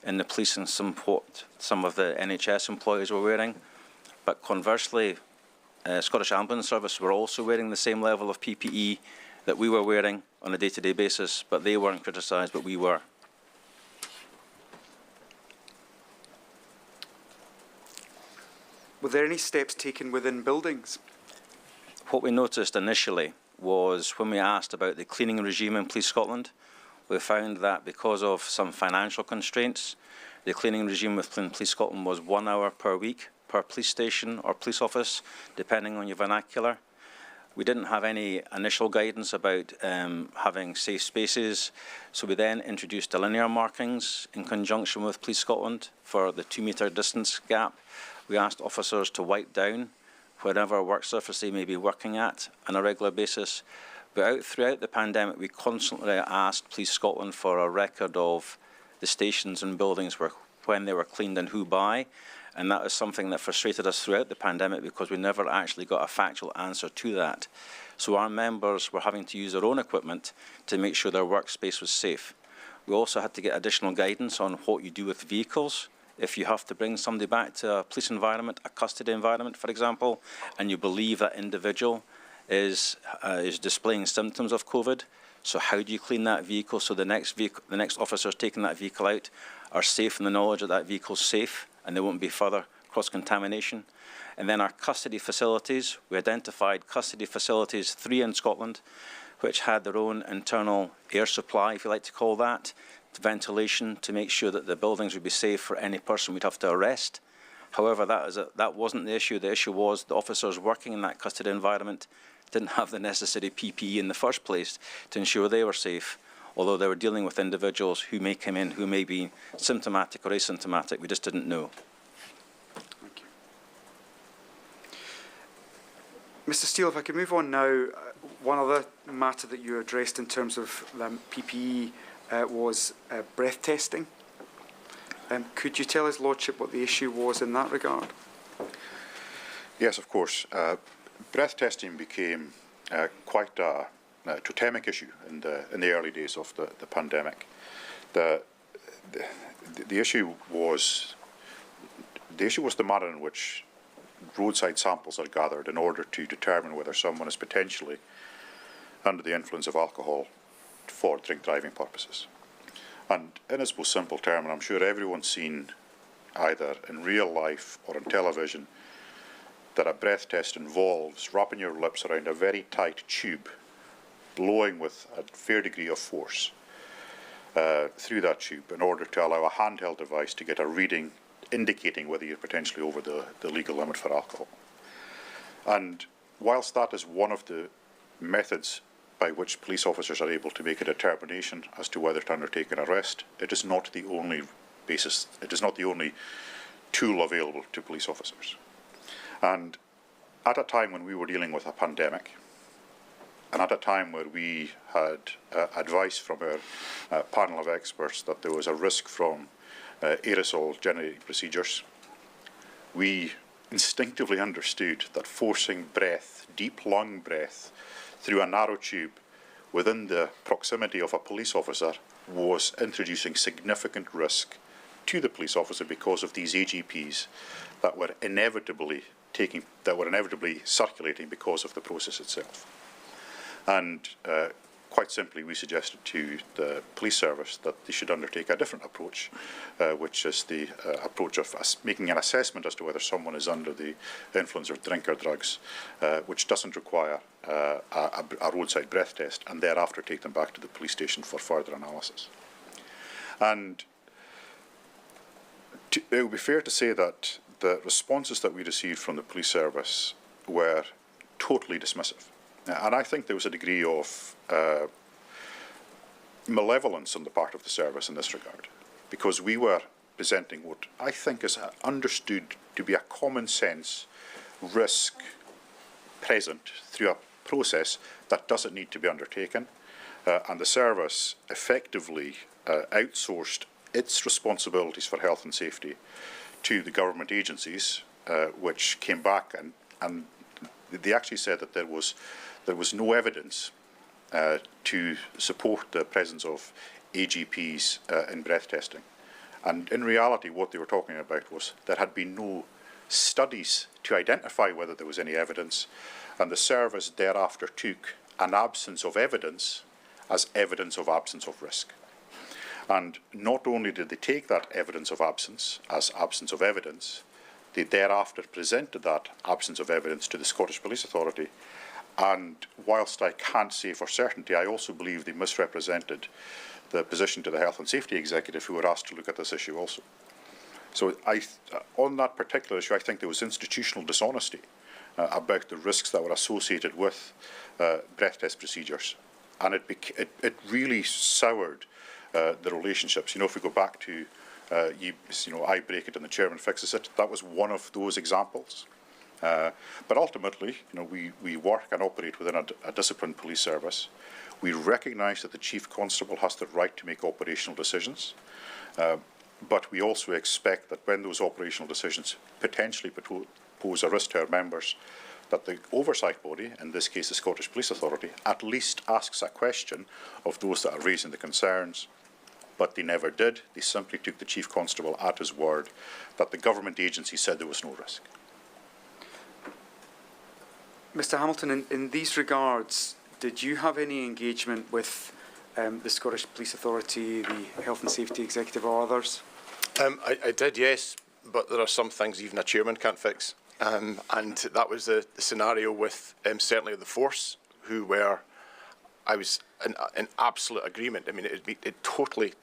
in the police and some of the NHS employees were wearing. But conversely, Scottish Ambulance Service were also wearing the same level of PPE that we were wearing on a day-to-day basis, but they weren't criticised, but we were. Were there any steps taken within buildings? What we noticed initially was when we asked about the cleaning regime in Police Scotland, we found that because of some financial constraints, the cleaning regime within Police Scotland was 1 hour per week per police station or police office, depending on your vernacular. We didn't have any initial guidance about having safe spaces, so we then introduced the linear markings in conjunction with Police Scotland for the 2-metre distance gap. We asked officers to wipe down whatever work surface they may be working at on a regular basis. But throughout the pandemic, we constantly asked Police Scotland for a record of the stations and buildings when they were cleaned and who by. And that is something that frustrated us throughout the pandemic because we never actually got a factual answer to that. So our members were having to use their own equipment to make sure their workspace was safe. We also had to get additional guidance on what you do with vehicles. If you have to bring somebody back to a police environment, a custody environment, for example, and you believe that individual is displaying symptoms of COVID, so how do you clean that vehicle so the next officers taking that vehicle out are safe in the knowledge that that vehicle is safe and there won't be further cross-contamination? And then our custody facilities, we identified custody facilities, 3 in Scotland, which had their own internal air supply, if you like to call that, ventilation to make sure that the buildings would be safe for any person we'd have to arrest. However, that wasn't the issue. The issue was the officers working in that custody environment didn't have the necessary PPE in the first place to ensure they were safe, although they were dealing with individuals who may come in who may be symptomatic or asymptomatic. We just didn't know. Thank you. Mr. Steele, if I could move on now, one other matter that you addressed in terms of PPE was breath testing. Could you tell his lordship what the issue was in that regard? Yes, of course. Breath testing became quite a totemic issue in the early days of the pandemic. The issue was the manner in which roadside samples are gathered in order to determine whether someone is potentially under the influence of alcohol for drink driving purposes. And in its most simple term, and I'm sure everyone's seen either in real life or on television, that a breath test involves wrapping your lips around a very tight tube, blowing with a fair degree of force through that tube in order to allow a handheld device to get a reading indicating whether you're potentially over the legal limit for alcohol. And whilst that is one of the methods by which police officers are able to make a determination as to whether to undertake an arrest, it is not the only basis, it is not the only tool available to police officers. And at a time when we were dealing with a pandemic, and at a time where we had advice from our panel of experts that there was a risk from aerosol generating procedures, we instinctively understood that forcing breath, deep lung breath, through a narrow tube within the proximity of a police officer was introducing significant risk to the police officer because of these AGPs that were inevitably circulating because of the process itself. And quite simply, we suggested to the police service that they should undertake a different approach, which is the approach of making an assessment as to whether someone is under the influence of drink or drugs, which doesn't require a roadside breath test, and thereafter take them back to the police station for further analysis. And it would be fair to say that the responses that we received from the police service were totally dismissive. And I think there was a degree of malevolence on the part of the service in this regard, because we were presenting what I think is understood to be a common sense risk present through a process that doesn't need to be undertaken. And the service effectively outsourced its responsibilities for health and safety to the government agencies, which came back and they actually said that there was no evidence to support the presence of AGPs in breath testing. And in reality, what they were talking about was there had been no studies to identify whether there was any evidence, and the service thereafter took an absence of evidence as evidence of absence of risk. And not only did they take that evidence of absence as absence of evidence, they thereafter presented that absence of evidence to the Scottish Police Authority. And whilst I can't say for certainty, I also believe they misrepresented the position to the Health and Safety Executive, who were asked to look at this issue also. So on that particular issue, I think there was institutional dishonesty about the risks that were associated with breath test procedures. And it really soured the relationships. If we go back to, I break it and the chairman fixes it, that was one of those examples. But ultimately, we work and operate within a disciplined police service. We recognise that the chief constable has the right to make operational decisions, but we also expect that when those operational decisions potentially pose a risk to our members, that the oversight body, in this case the Scottish Police Authority, at least asks a question of those that are raising the concerns. But they never did. They simply took the chief constable at his word that the government agency said there was no risk. Mr Hamilton, in these regards, did you have any engagement with the Scottish Police Authority, the Health and Safety Executive or others? I did, yes, but there are some things even a chairman can't fix. And that was the scenario with certainly the force, I was in absolute agreement. I mean, it totally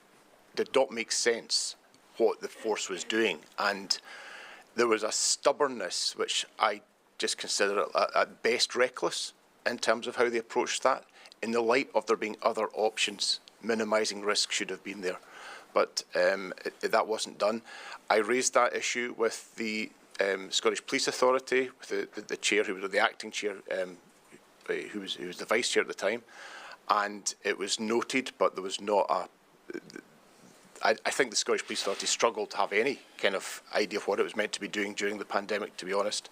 did not make sense what the force was doing. And there was a stubbornness which I just consider at best reckless in terms of how they approached that. In the light of there being other options, minimising risk should have been there. But that wasn't done. I raised that issue with the Scottish Police Authority, with the chair, who was the acting chair, who was the vice chair at the time, and it was noted, but there was not a. I think the Scottish Police Authority struggled to have any kind of idea of what it was meant to be doing during the pandemic, to be honest,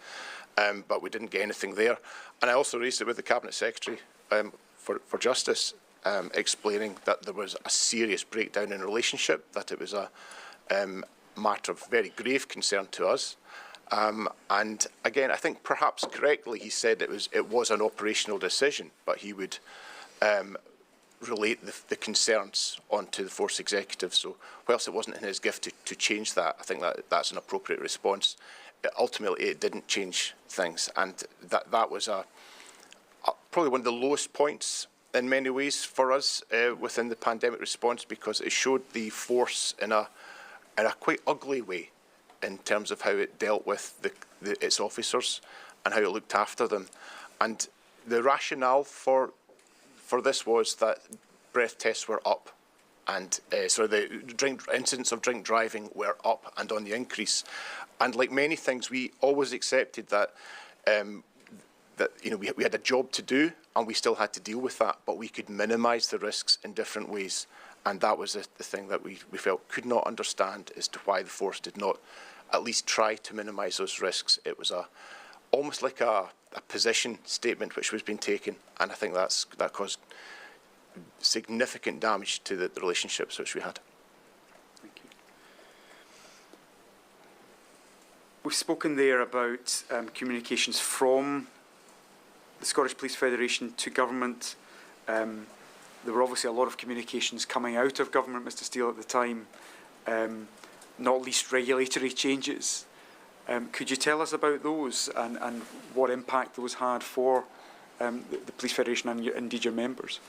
but we didn't get anything there. And I also raised it with the Cabinet Secretary for Justice, explaining that there was a serious breakdown in relationship, that it was a matter of very grave concern to us. And again, I think perhaps correctly he said it was an operational decision, but he would relate the concerns onto the force executive. So whilst it wasn't in his gift to change that, I think that's an appropriate response. Ultimately, it didn't change things, and that was probably one of the lowest points in many ways for us within the pandemic response, because it showed the force in a quite ugly way, in terms of how it dealt with its officers and how it looked after them. And the rationale for this was that breath tests were up, and the incidents of drink driving were up and on the increase. And like many things, we always accepted that we had a job to do, and we still had to deal with that, but we could minimise the risks in different ways. And that was the thing that we felt could not understand as to why the force did not at least try to minimise those risks. It was almost like a position statement which was being taken, and I think that caused significant damage to the relationships which we had. Thank you. We've spoken there about communications from the Scottish Police Federation to government. There were obviously a lot of communications coming out of government, Mr Steele, at the time, not least regulatory changes. Could you tell us about those and what impact those had for the Police Federation and indeed your members?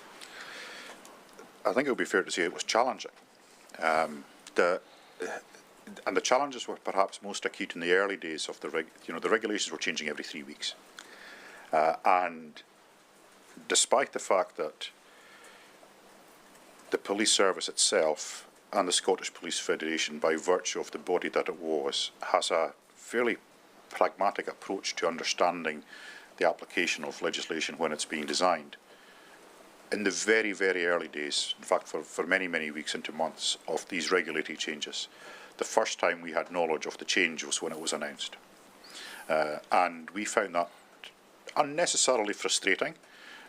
I think it would be fair to say it was challenging. And the challenges were perhaps most acute in the early days of the regulations were changing every 3 weeks. And despite the fact that the police service itself and the Scottish Police Federation, by virtue of the body that it was, has a fairly pragmatic approach to understanding the application of legislation when it's being designed. In the very, very early days, in fact for many, many weeks into months of these regulatory changes, the first time we had knowledge of the change was when it was announced. And we found that unnecessarily frustrating.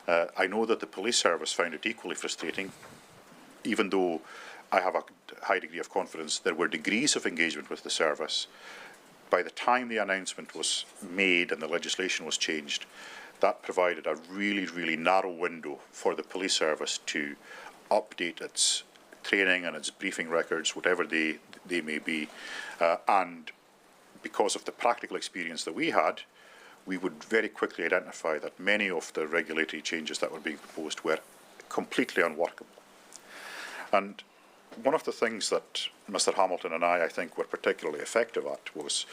I know that the police service found it equally frustrating, even though I have a high degree of confidence there were degrees of engagement with the service. By the time the announcement was made and the legislation was changed, that provided a really, really narrow window for the police service to update its training and its briefing records, whatever they may be. And because of the practical experience that we had, we would very quickly identify that many of the regulatory changes that were being proposed were completely unworkable. And one of the things that Mr Hamilton and I think, were particularly effective at was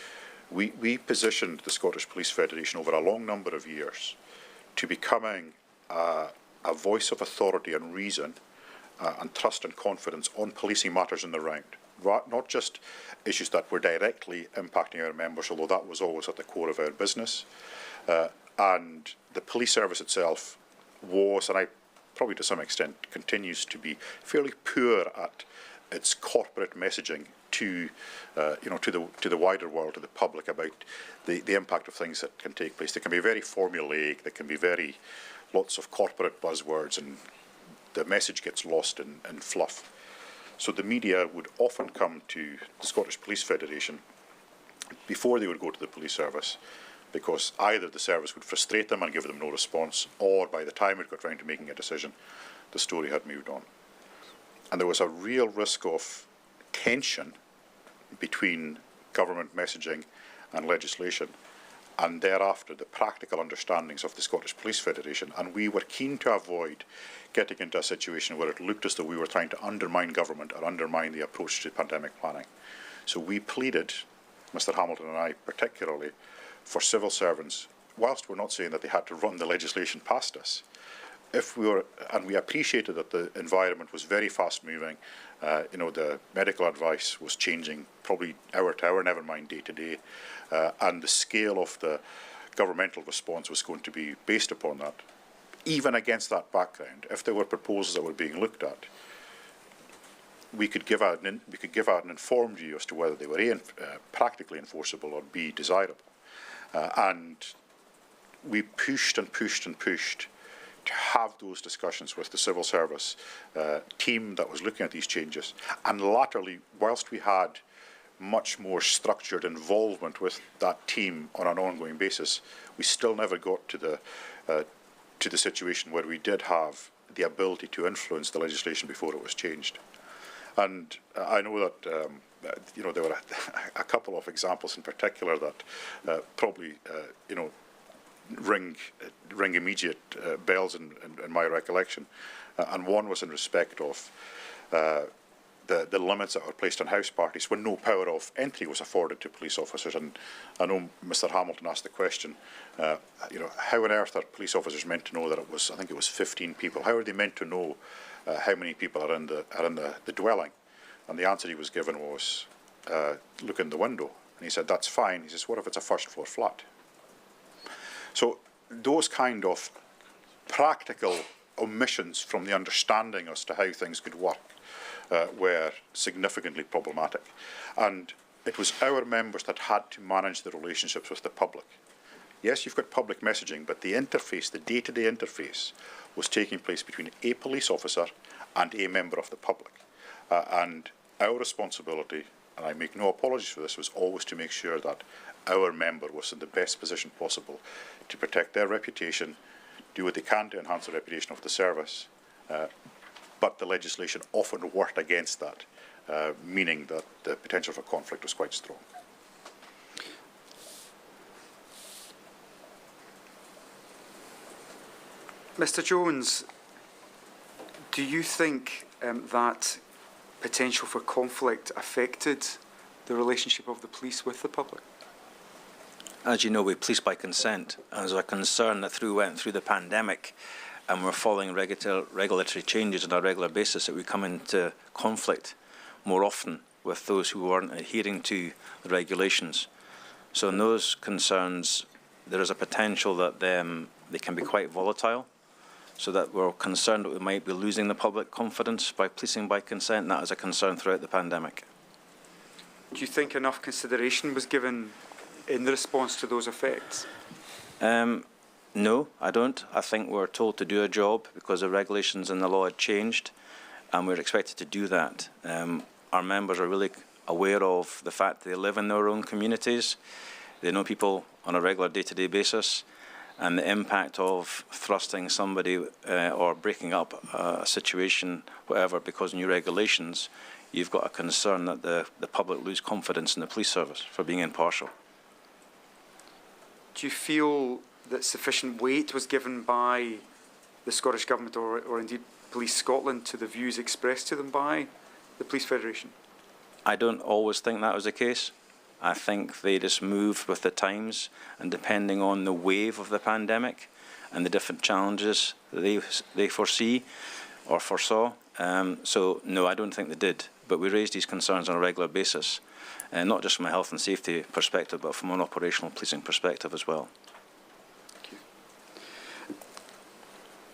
We positioned the Scottish Police Federation over a long number of years to becoming a voice of authority and reason and trust and confidence on policing matters in the round. Not just issues that were directly impacting our members, although that was always at the core of our business. And the police service itself was, and I probably to some extent continues to be, fairly poor at its corporate messaging to the wider world, to the public, about the impact of things that can take place. They can be very formulaic. They can be very lots of corporate buzzwords, and the message gets lost in fluff. So the media would often come to the Scottish Police Federation before they would go to the police service, because either the service would frustrate them and give them no response, or by the time it got round to making a decision, the story had moved on. And there was a real risk of tension between government messaging and legislation, and thereafter the practical understandings of the Scottish Police Federation. And we were keen to avoid getting into a situation where it looked as though we were trying to undermine government or undermine the approach to pandemic planning. So we pleaded, Mr Hamilton and I particularly, for civil servants, whilst we're not saying that they had to run the legislation past us, and we appreciated that the environment was very fast moving, the medical advice was changing probably hour to hour, never mind day to day, and the scale of the governmental response was going to be based upon that. Even against that background, if there were proposals that were being looked at, we could give out an informed view as to whether they were A, practically enforceable, or B, desirable. And we pushed and pushed and pushed to have those discussions with the civil service team that was looking at these changes. And latterly, whilst we had much more structured involvement with that team on an ongoing basis, we still never got to the situation where we did have the ability to influence the legislation before it was changed. And I know that there were a couple of examples in particular that probably ring immediate bells in my recollection, and one was in respect of the limits that were placed on house parties when no power of entry was afforded to police officers. And I know Mr Hamilton asked the question, how on earth are police officers meant to know that it was, I think it was 15 people? How are they meant to know how many people are in the dwelling? And the answer he was given was, look in the window. And he said, that's fine. He says, what if it's a first floor flat? So those kind of practical omissions from the understanding as to how things could work were significantly problematic. And it was our members that had to manage the relationships with the public. Yes, you've got public messaging, but the interface, the day-to-day interface, was taking place between a police officer and a member of the public. And our responsibility, and I make no apologies for this, was always to make sure that our member was in the best position possible to protect their reputation, do what they can to enhance the reputation of the service, but the legislation often worked against that, meaning that the potential for conflict was quite strong. Mr Jones, do you think that potential for conflict affected the relationship of the police with the public? As you know, we police by consent. And there's a concern that went through the pandemic, and we're following regulatory changes on a regular basis, that we come into conflict more often with those who aren't adhering to the regulations. So in those concerns, there is a potential that they can be quite volatile, so that we're concerned that we might be losing the public confidence by policing by consent, and that is a concern throughout the pandemic. Do you think enough consideration was given in response to those effects? No, I don't. I think we're told to do a job because the regulations and the law had changed, and we're expected to do that. Our members are really aware of the fact that they live in their own communities. They know people on a regular day-to-day basis, and the impact of thrusting somebody or breaking up a situation, whatever, because of new regulations, you've got a concern that the public lose confidence in the police service for being impartial. Do you feel that sufficient weight was given by the Scottish Government or indeed Police Scotland to the views expressed to them by the Police Federation? I don't always think that was the case. I think they just moved with the times, and depending on the wave of the pandemic and the different challenges that they foresee or foresaw. So no, I don't think they did. But we raise these concerns on a regular basis, not just from a health and safety perspective, but from an operational policing perspective as well.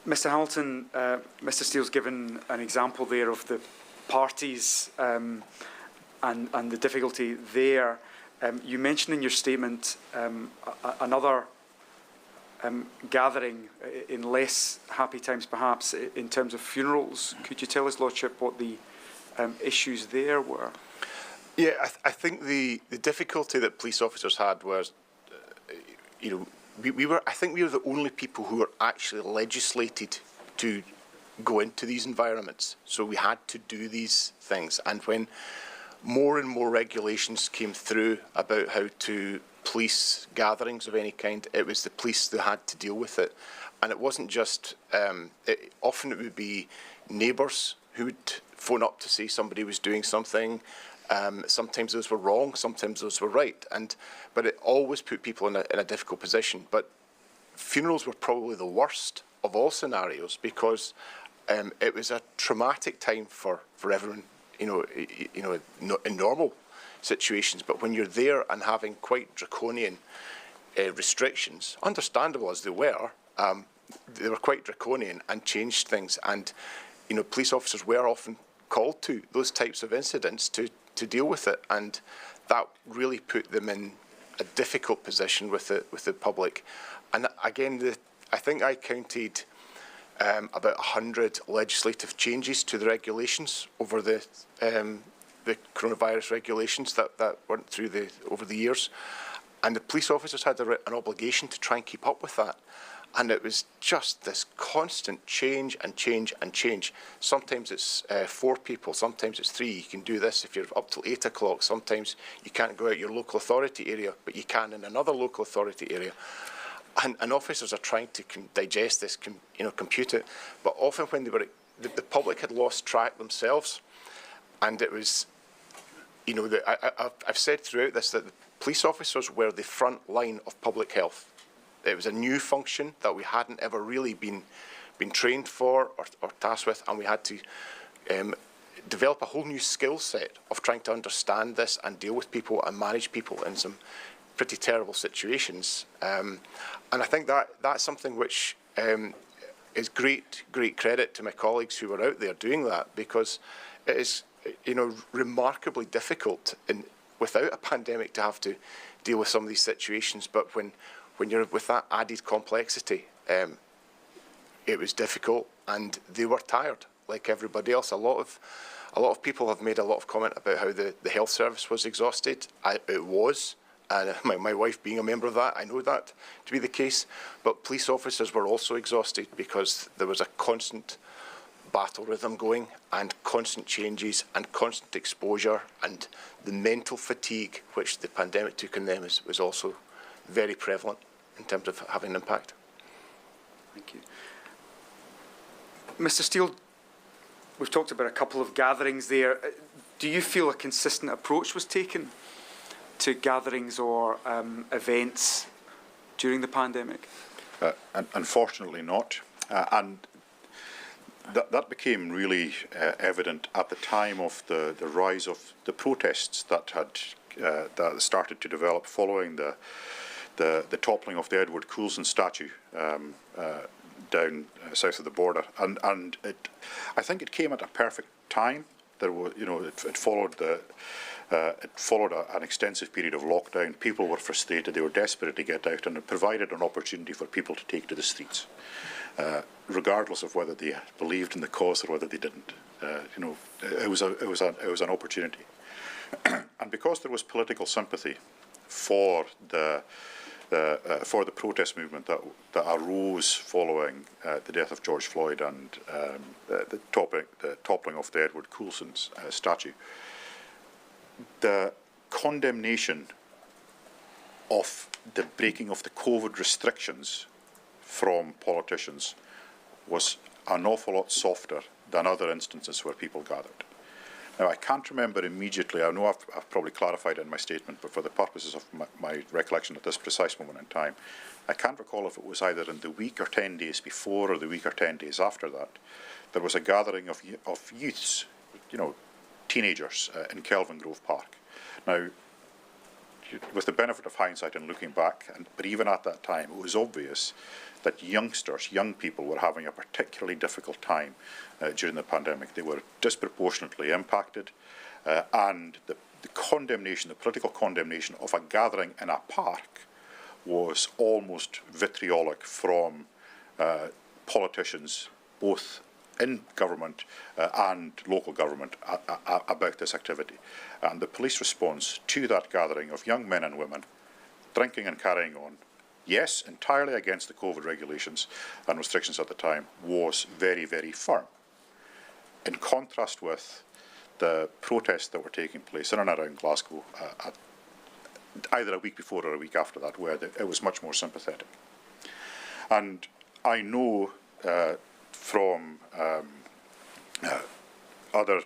Mr. Hamilton, Mr. Steele's given an example there of the parties and the difficulty there. You mentioned in your statement another gathering in less happy times, perhaps, in terms of funerals. Could you tell His Lordship what the issues there were? Yeah, I think the difficulty that police officers had was, I think we were the only people who were actually legislated to go into these environments. So we had to do these things. And when more and more regulations came through about how to police gatherings of any kind, it was the police that had to deal with it. And it wasn't just, often it would be neighbours who would phone up to say somebody was doing something. Sometimes those were wrong, sometimes those were right. But it always put people in a difficult position. But funerals were probably the worst of all scenarios, because it was a traumatic time for everyone, in normal situations. But when you're there and having quite draconian restrictions, understandable as they were quite draconian and changed things. And police officers were often called to those types of incidents to deal with it, and that really put them in a difficult position with the public. And again, I think I counted about 100 legislative changes to the regulations over the coronavirus regulations that went through over the years, and the police officers had an obligation to try and keep up with that. And it was just this constant change and change and change. Sometimes it's 4 people, sometimes it's 3. You can do this if you're up till 8 o'clock. Sometimes you can't go out your local authority area, but you can in another local authority area. And officers are trying to digest this, compute it. But often when the public had lost track themselves, and it was, I've said throughout this that the police officers were the front line of public health. It was a new function that we hadn't ever really been trained for or tasked with, and we had to develop a whole new skill set of trying to understand this and deal with people and manage people in some pretty terrible situations. And I think that's something which is great credit to my colleagues who were out there doing that, because it is remarkably difficult without a pandemic to have to deal with some of these situations. But when you're with that added complexity, it was difficult, and they were tired, like everybody else. A lot of people have made a lot of comment about how the health service was exhausted. It was, and my wife being a member of that, I know that to be the case. But police officers were also exhausted, because there was a constant battle rhythm going, and constant changes and constant exposure, and the mental fatigue which the pandemic took on them was also very prevalent in terms of having an impact. Thank you. Mr. Steele, we've talked about a couple of gatherings there. Do you feel a consistent approach was taken to gatherings or events during the pandemic? Unfortunately not. And that became really evident at the time of the rise of the protests that started to develop following the toppling of the Edward Coulson statue down south of the border, and I think it came at a perfect time. There was, it followed an extensive period of lockdown. People were frustrated; they were desperate to get out, and it provided an opportunity for people to take to the streets, regardless of whether they believed in the cause or whether they didn't. It was an opportunity, and because there was political sympathy for the protest movement that arose following the death of George Floyd and the toppling of the Edward Coulson's statue, the condemnation of the breaking of the COVID restrictions from politicians was an awful lot softer than other instances where people gathered. Now, I can't remember immediately, I know I've probably clarified it in my statement, but for the purposes of my recollection at this precise moment in time, I can't recall if it was either in the week or 10 days before or the week or 10 days after that, there was a gathering of youths, teenagers in Kelvin Grove Park. Now, with the benefit of hindsight and looking back, but even at that time, it was obvious that young people were having a particularly difficult time during the pandemic. They were disproportionately impacted, and the political condemnation of a gathering in a park was almost vitriolic from politicians, both in government and local government, about this activity. And the police response to that gathering of young men and women, drinking and carrying on, yes, entirely against the COVID regulations and restrictions at the time, was very, very firm. In contrast with the protests that were taking place in and around Glasgow, either a week before or a week after that, where it was much more sympathetic. And I know from other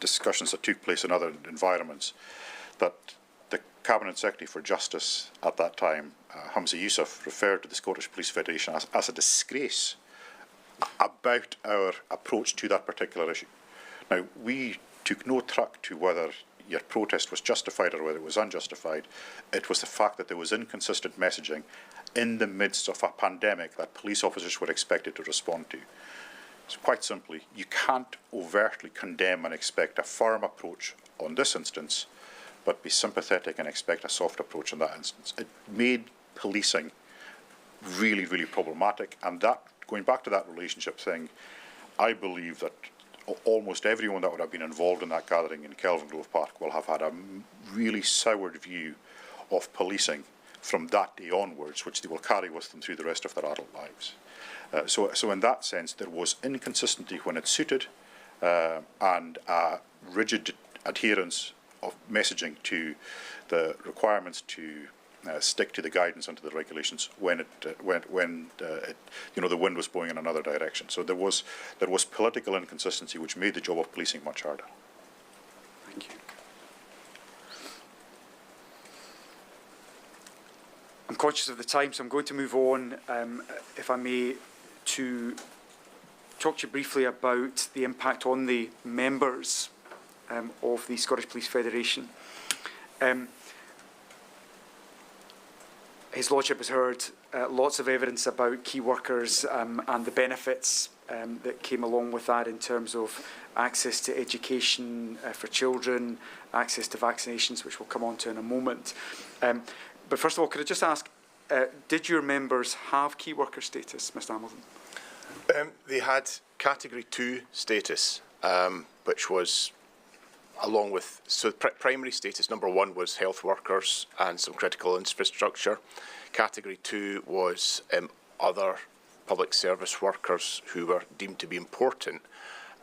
discussions that took place in other environments that the Cabinet Secretary for Justice at that time, Hamza Yousaf, referred to the Scottish Police Federation as a disgrace about our approach to that particular issue. Now, we took no truck to whether your protest was justified or whether it was unjustified. It was the fact that there was inconsistent messaging in the midst of a pandemic that police officers were expected to respond to. So quite simply, you can't overtly condemn and expect a firm approach on this instance, but be sympathetic and expect a soft approach in that instance. It made policing really, really problematic, and that, going back to that relationship thing, I believe that almost everyone that would have been involved in that gathering in Kelvin Grove Park will have had a really soured view of policing from that day onwards, which they will carry with them through the rest of their adult lives. So in that sense, there was inconsistency when it suited, and a rigid adherence of messaging to the requirements to stick to the guidance and to the regulations when the wind was blowing in another direction. So there was political inconsistency, which made the job of policing much harder. Thank you. I'm conscious of the time, so I'm going to move on, if I may, to talk to you briefly about the impact on the members of the Scottish Police Federation. His Lordship has heard lots of evidence about key workers and the benefits that came along with that in terms of access to education for children, access to vaccinations, which we'll come on to in a moment. But first of all, could I just ask, did your members have key worker status, Mr Hamilton? They had Category 2 status, which was along with, so primary status number 1 was health workers and some critical infrastructure. Category 2 was other public service workers who were deemed to be important,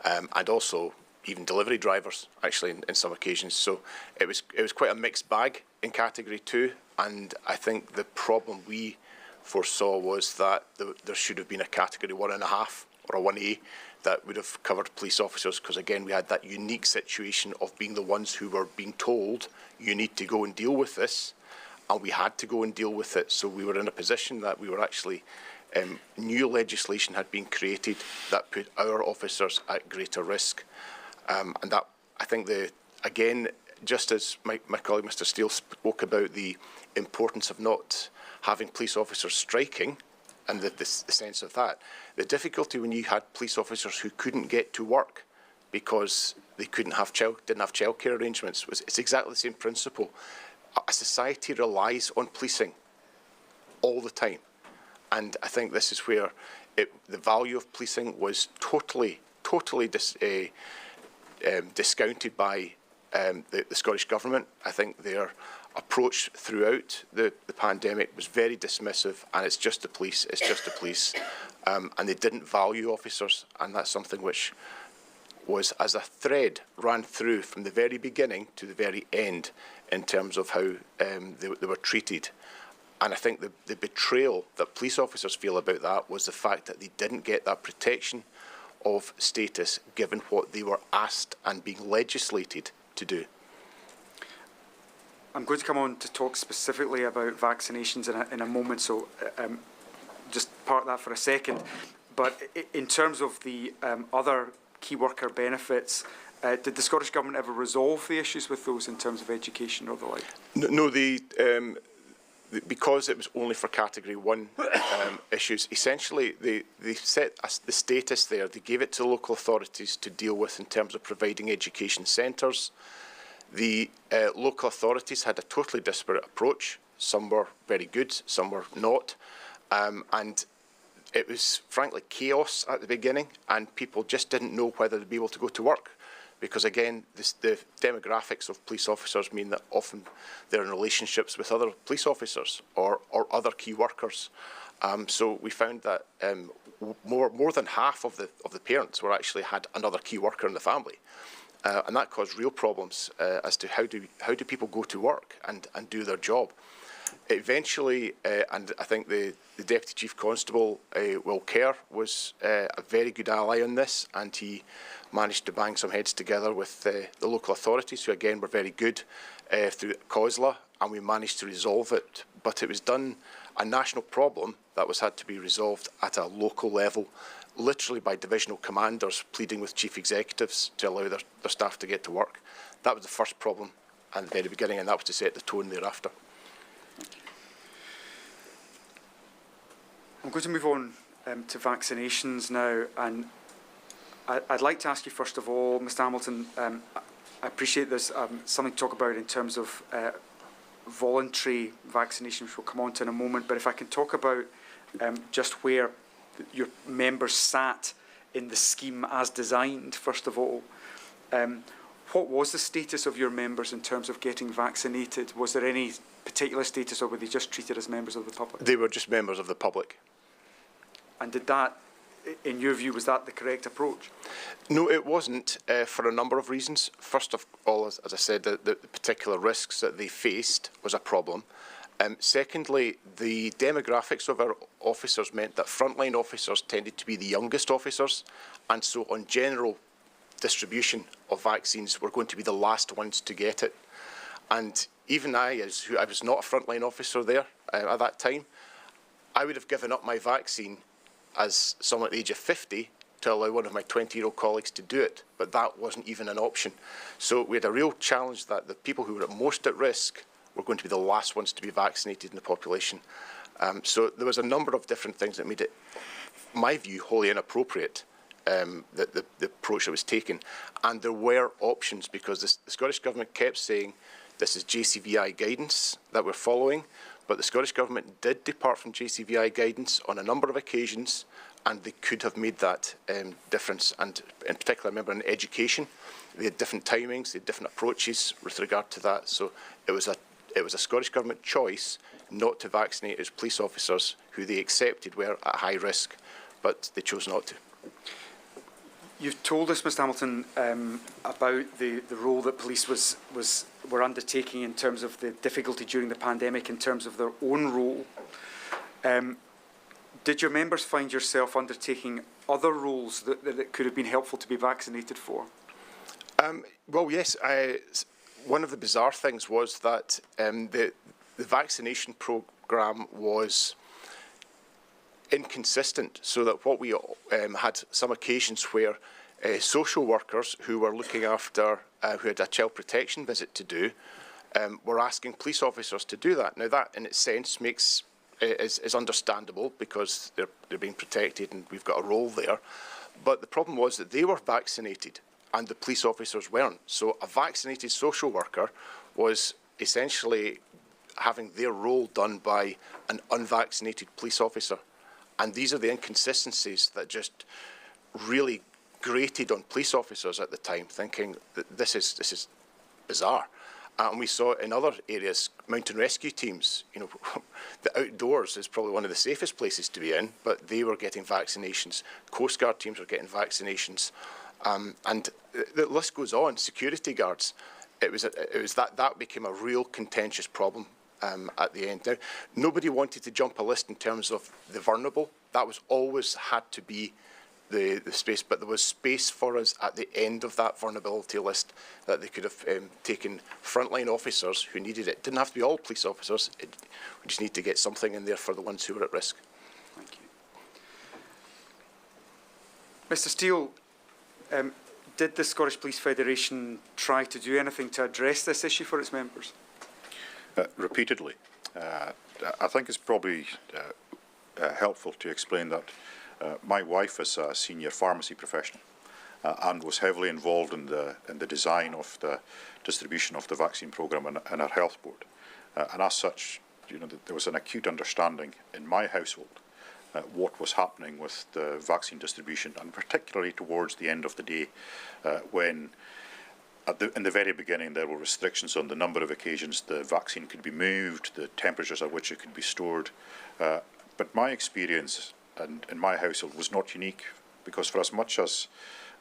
and also even delivery drivers, actually, in some occasions. So it was quite a mixed bag in Category 2, and I think the problem we foresaw was that there should have been a Category 1.5 or a 1A that would have covered police officers, because again we had that unique situation of being the ones who were being told you need to go and deal with this, and we had to go and deal with it. So we were in a position that we were actually, new legislation had been created that put our officers at greater risk, and that, I think, again, just as my colleague Mr Steele spoke about the importance of not having police officers striking, and the sense of that, the difficulty when you had police officers who couldn't get to work because they didn't have childcare arrangements, it's exactly the same principle. A society relies on policing all the time, and I think this is where the value of policing was totally discounted by the Scottish Government. I think their approach throughout the pandemic was very dismissive, and it's just the police, and they didn't value officers, and that's something which was, as a thread, ran through from the very beginning to the very end in terms of how they were treated. And I think the betrayal that police officers feel about that was the fact that they didn't get that protection of status given what they were asked and being legislated to do. I'm going to come on to talk specifically about vaccinations in a moment, so just park that for a second. But in terms of the other key worker benefits, did the Scottish Government ever resolve the issues with those in terms of education or the like? No, because it was only for Category 1 issues, essentially they set the status there. They gave it to local authorities to deal with in terms of providing education centres. The local authorities had a totally disparate approach. Some were very good, some were not. And it was, frankly, chaos at the beginning, and people just didn't know whether they'd be able to go to work. Because, again, the demographics of police officers mean that often they're in relationships with other police officers or other key workers. So we found that more than half of the parents were actually had another key worker in the family. And that caused real problems as to how do people go to work and do their job. Eventually, and I think the Deputy Chief Constable, Will Kerr, was a very good ally on this, and he managed to bang some heads together with the local authorities, who again were very good through COSLA, and we managed to resolve it. But it was done a national problem that had to be resolved at a local level, literally by divisional commanders pleading with chief executives to allow their staff to get to work. That was the first problem at the very beginning, and that was to set the tone thereafter. I'm going to move on to vaccinations now, and I'd like to ask you first of all, Mr Hamilton, I appreciate there's something to talk about in terms of voluntary vaccination, which we'll come on to in a moment, but if I can talk about just where your members sat in the scheme as designed, first of all. What was the status of your members in terms of getting vaccinated? Was there any particular status, or were they just treated as members of the public? They were just members of the public. And did that, in your view, was that the correct approach? No, it wasn't, for a number of reasons. First of all, as I said, the particular risks that they faced was a problem. Secondly, the demographics of our officers meant that frontline officers tended to be the youngest officers, and so on general distribution of vaccines were going to be the last ones to get it. And even I was not a frontline officer there at that time, I would have given up my vaccine as someone at the age of 50 to allow one of my 20-year-old colleagues to do it, but that wasn't even an option. So we had a real challenge that the people who were most at risk were going to be the last ones to be vaccinated in the population. So there was a number of different things that made it, in my view, wholly inappropriate, the approach that was taken. And there were options, because the Scottish Government kept saying this is JCVI guidance that we're following, but the Scottish Government did depart from JCVI guidance on a number of occasions, and they could have made that difference. And in particular, I remember in education, they had different timings, they had different approaches with regard to that. So it was a Scottish Government choice not to vaccinate its police officers who they accepted were at high risk, but they chose not to. You've told us, Mr Hamilton, about the role that police were undertaking in terms of the difficulty during the pandemic in terms of their own role. Did your members find yourself undertaking other roles that could have been helpful to be vaccinated for? Well, yes. One of the bizarre things was that the vaccination programme was inconsistent, so that what we had some occasions where social workers who were looking after, who had a child protection visit to do, were asking police officers to do that. Now that in its sense is understandable, because they're being protected and we've got a role there. But the problem was that they were vaccinated and the police officers weren't. So a vaccinated social worker was essentially having their role done by an unvaccinated police officer. And these are the inconsistencies that just really grated on police officers at the time, thinking that this is bizarre. And we saw in other areas, mountain rescue teams, you know, the outdoors is probably one of the safest places to be in, but they were getting vaccinations. Coast Guard teams were getting vaccinations. And the list goes on. Security guards, it was that became a real contentious problem at the end. Now, nobody wanted to jump a list in terms of the vulnerable. That was always had to be the space, but there was space for us at the end of that vulnerability list that they could have taken frontline officers who needed it. Didn't have to be all police officers. We just need to get something in there for the ones who are at risk. Thank you. Mr. Steele, did the Scottish Police Federation try to do anything to address this issue for its members? Repeatedly. I think it's probably helpful to explain that my wife is a senior pharmacy professional and was heavily involved in the design of the distribution of the vaccine programme in our health board. And as such, there was an acute understanding in my household what was happening with the vaccine distribution, and particularly towards the end of the day when in the very beginning there were restrictions on the number of occasions the vaccine could be moved, the temperatures at which it could be stored. But my experience in my household was not unique, because for as much as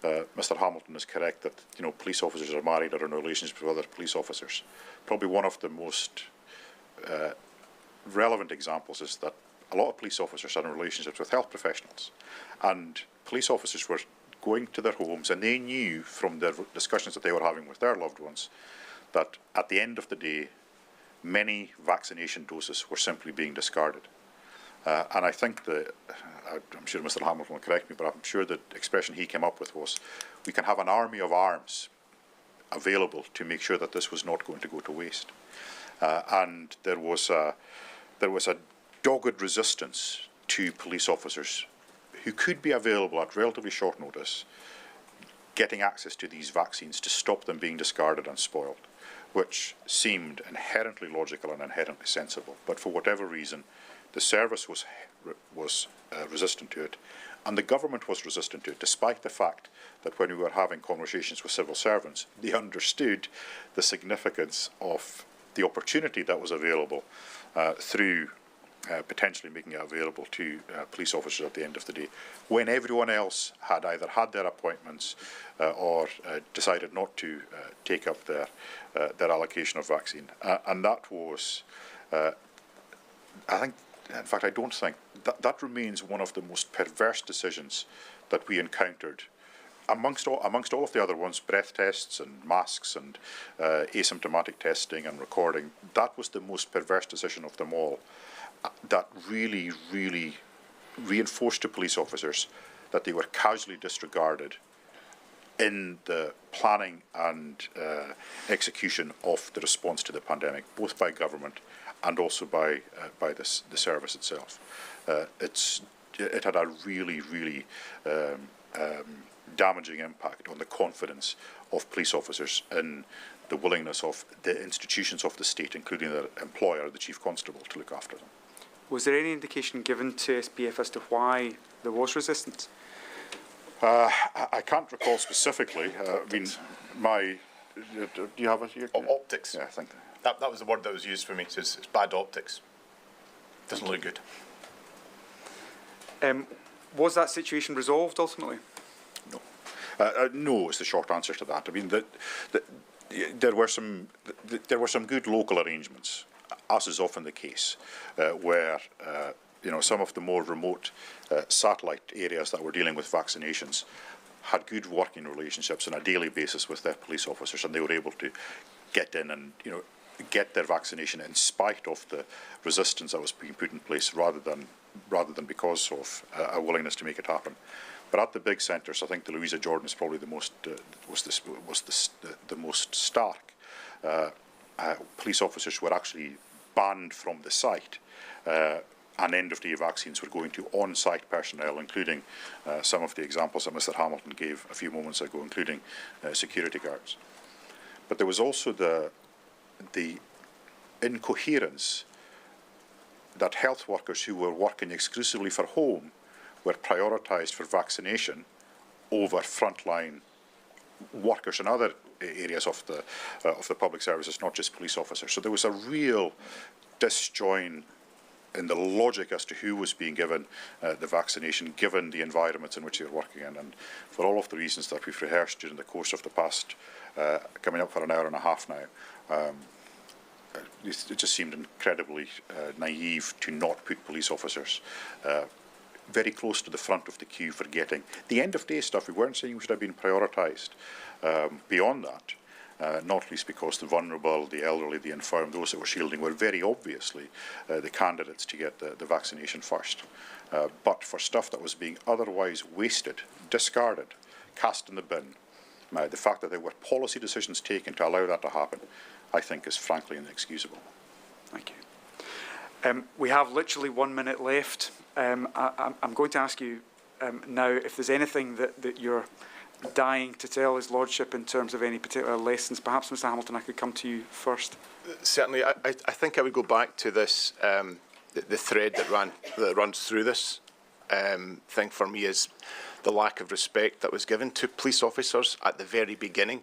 Mr. Hamilton is correct that police officers are married or in relationships with other police officers, probably one of the most relevant examples is that a lot of police officers are in relationships with health professionals, and police officers were going to their homes and they knew from their discussions that they were having with their loved ones that at the end of the day many vaccination doses were simply being discarded. And I think I'm sure Mr. Hamilton will correct me, but I'm sure the expression he came up with was, we can have an army of arms available to make sure that this was not going to go to waste. And there was a dogged resistance to police officers who could be available at relatively short notice, getting access to these vaccines to stop them being discarded and spoiled, which seemed inherently logical and inherently sensible. But for whatever reason, the service was resistant to it, and the government was resistant to it, despite the fact that when we were having conversations with civil servants, they understood the significance of the opportunity that was available through potentially making it available to police officers at the end of the day, when everyone else had either had their appointments or decided not to take up their allocation of vaccine. And that was, I think, in fact, I don't think, that remains one of the most perverse decisions that we encountered amongst all of the other ones, breath tests and masks and asymptomatic testing and recording. That was the most perverse decision of them all. That really, really reinforced to police officers that they were casually disregarded in the planning and execution of the response to the pandemic, both by government and also by the service itself. It had a really, really damaging impact on the confidence of police officers in the willingness of the institutions of the state, including their employer, the Chief Constable, to look after them. Was there any indication given to SPF as to why there was resistance? I can't recall specifically. Do you have it here? Optics. Yeah, I think that was the word that was used for me. It's bad optics. Doesn't look good. Was that situation resolved ultimately? No. No is the short answer to that. I mean, there were some good local arrangements, as is often the case, where some of the more remote satellite areas that were dealing with vaccinations had good working relationships on a daily basis with their police officers, and they were able to get in and get their vaccination in spite of the resistance that was being put in place, rather than because of a willingness to make it happen. But at the big centres, I think the Louisa Jordan is probably the most the most stark. Police officers were actually banned from the site, and end-of-day vaccines were going to on-site personnel, including some of the examples that Mr. Hamilton gave a few moments ago, including security guards. But there was also the incoherence that health workers who were working exclusively for home were prioritised for vaccination over frontline workers in other areas of the public services, not just police officers. So there was a real disjoin in the logic as to who was being given the vaccination, given the environments in which they were working in. And for all of the reasons that we've rehearsed during the course of the past, coming up for an hour and a half now, it just seemed incredibly naive to not put police officers very close to the front of the queue for getting the end-of-day stuff. We weren't saying we should have been prioritised beyond that, not least because the vulnerable, the elderly, the infirm, those that were shielding were very obviously the candidates to get the vaccination first. But for stuff that was being otherwise wasted, discarded, cast in the bin, the fact that there were policy decisions taken to allow that to happen, I think is frankly inexcusable. Thank you. We have literally 1 minute left. I'm going to ask you now if there's anything that you're dying to tell His Lordship in terms of any particular lessons. Perhaps, Mr Hamilton, I could come to you first. Certainly, I think I would go back to this, the thread that runs through this thing for me is the lack of respect that was given to police officers at the very beginning.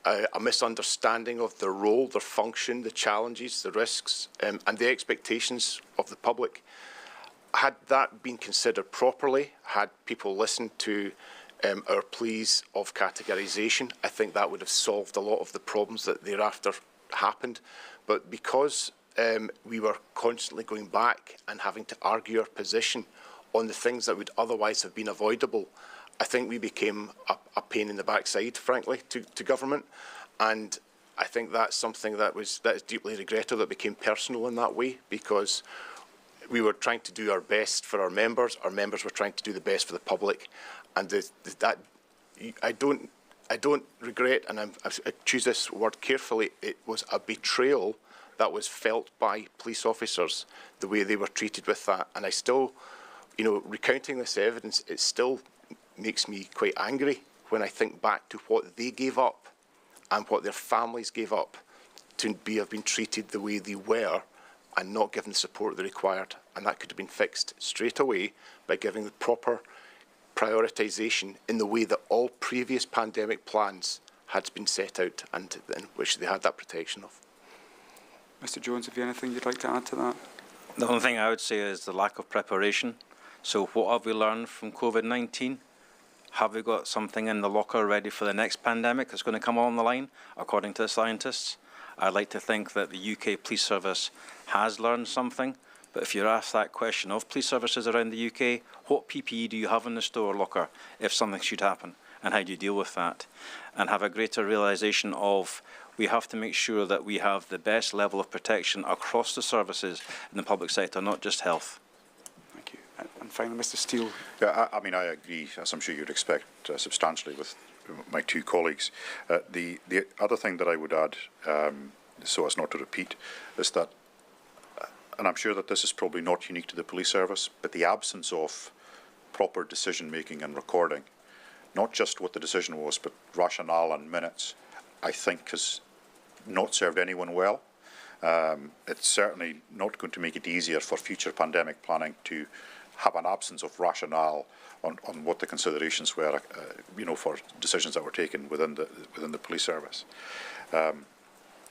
A misunderstanding of their role, their function, the challenges, the risks, and the expectations of the public. Had that been considered properly, had people listened to our pleas of categorisation, I think that would have solved a lot of the problems that thereafter happened. But because we were constantly going back and having to argue our position on the things that would otherwise have been avoidable, I think we became a pain in the backside, frankly, to government. And I think that's something that is deeply regrettable, that became personal in that way, because we were trying to do our best for our members were trying to do the best for the public. And I don't regret, and I choose this word carefully, it was a betrayal that was felt by police officers, the way they were treated with that. And I still, recounting this evidence, it still makes me quite angry when I think back to what they gave up and what their families gave up to have been treated the way they were and not given the support they required. And that could have been fixed straight away by giving the proper prioritisation in the way that all previous pandemic plans had been set out and in which they had that protection of. Mr Jones, have you anything you'd like to add to that? The only thing I would say is the lack of preparation. So what have we learned from COVID-19? Have we got something in the locker ready for the next pandemic that's going to come on the line, according to the scientists? I'd like to think that the UK Police Service has learned something, but if you're asked that question of police services around the UK, what PPE do you have in the store locker if something should happen, and how do you deal with that? And have a greater realisation of we have to make sure that we have the best level of protection across the services in the public sector, not just health. Thank you. And finally, Mr Steele. Yeah, I mean, I agree, as I'm sure you'd expect, substantially with my two colleagues. The other thing that I would add, so as not to repeat, is that, and I'm sure that this is probably not unique to the police service, but the absence of proper decision-making and recording, not just what the decision was, but rationale and minutes, I think has not served anyone well. It's certainly not going to make it easier for future pandemic planning to have an absence of rationale on what the considerations were, for decisions that were taken within the police service. And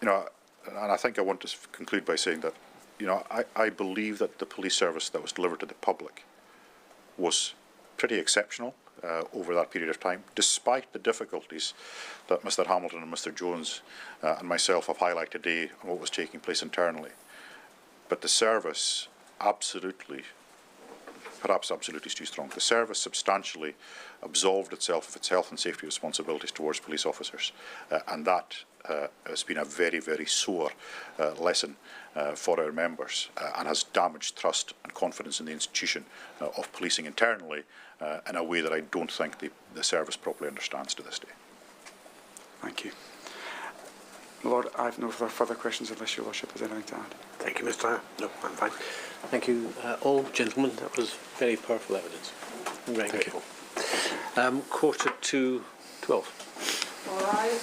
I think I want to conclude by saying that, I believe that the police service that was delivered to the public was pretty exceptional over that period of time, despite the difficulties that Mr Hamilton and Mr Jones and myself have highlighted today on what was taking place internally. But the service absolutely, perhaps absolutely is too strong, the service substantially absolved itself of its health and safety responsibilities towards police officers, and that has been a very, very sore lesson for our members and has damaged trust and confidence in the institution of policing internally in a way that I don't think the service properly understands to this day. Thank you. Lord, I have no further questions unless your Lordship has anything to add. Thank you, Mr. No, I'm fine. Thank you, all gentlemen. That was very powerful evidence. I'm very grateful. 11:45. All right.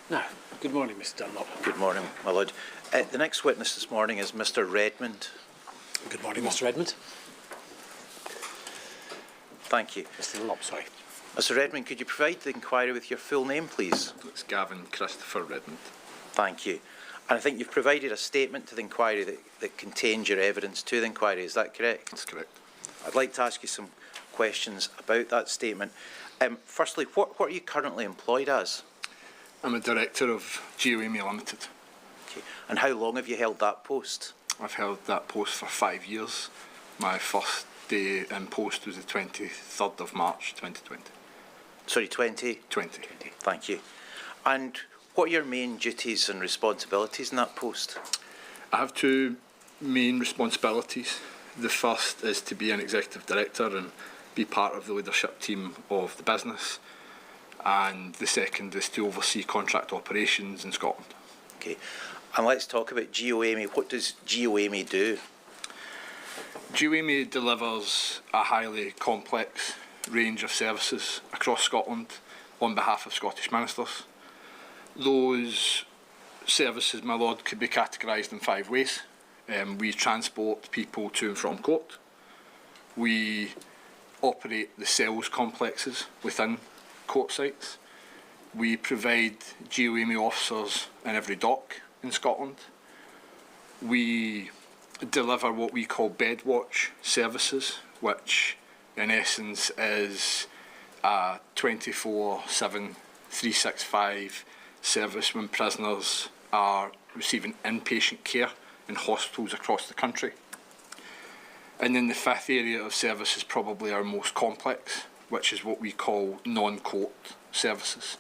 Now, good morning, Mr Dunlop. Good morning, my lord. The next witness this morning is Mr Redmond. Good morning, Mr Redmond. Thank you. Mr Dunlop, sorry. Mr Redmond, could you provide the inquiry with your full name, please? It's Gavin Christopher Redmond. Thank you. And I think you've provided a statement to the inquiry that contains your evidence to the inquiry. Is that correct? That's correct. I'd like to ask you some questions about that statement. Firstly, what are you currently employed as? I'm a director of GEOAmey Limited. Okay. And how long have you held that post? I've held that post for 5 years. My first day in post was the 23rd of March 2020. Sorry, 20? 20. Thank you. And what are your main duties and responsibilities in that post? I have two main responsibilities. The first is to be an executive director and be part of the leadership team of the business. And the second is to oversee contract operations in Scotland. Okay. And let's talk about GEOAmey. What does GEOAmey do? GEOAmey delivers a highly complex range of services across Scotland on behalf of Scottish ministers. Those services, my lord, could be categorised in 5 ways. We transport people to and from court. We operate the sales complexes within court sites. We provide GEOAmey officers in every dock in Scotland. We deliver what we call bedwatch services, which in essence is a 24/7, 365 service when prisoners are receiving inpatient care in hospitals across the country. And then the fifth area of service is probably our most complex, which is what we call non-court services.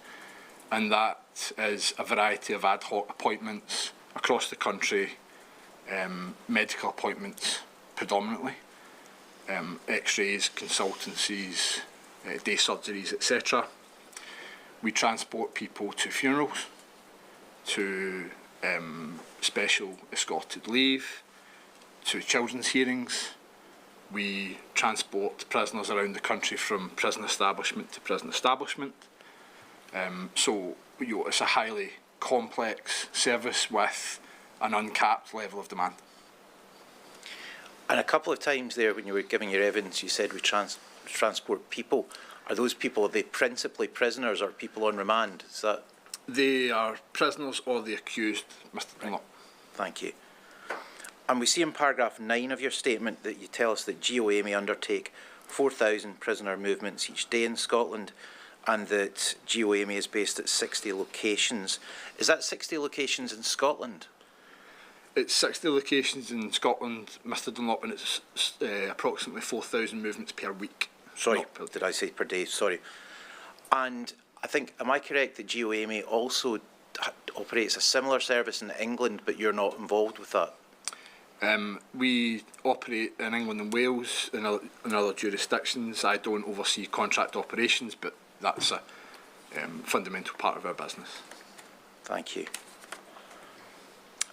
And that is a variety of ad hoc appointments across the country, medical appointments predominantly, x-rays, consultancies, day surgeries, etc. We transport people to funerals, to special escorted leave, to children's hearings. We transport prisoners around the country from prison establishment to prison establishment. So it's a highly complex service with an uncapped level of demand. And a couple of times there when you were giving your evidence, you said we transport people. Are those people, are they principally prisoners or people on remand? Is that? They are prisoners or the accused, Mr. Dunlop. Thank you. And we see in paragraph 9 of your statement that you tell us that GEOAmey undertake 4,000 prisoner movements each day in Scotland and that GEOAmey is based at 60 locations. Is that 60 locations in Scotland? It's 60 locations in Scotland, Mr. Dunlop, and it's approximately 4,000 movements per week. Sorry, did I say per day? Sorry. And I think, am I correct that GEOAmey also operates a similar service in England, but you're not involved with that? We operate in England and Wales and in other jurisdictions. I don't oversee contract operations, but that's a fundamental part of our business. Thank you.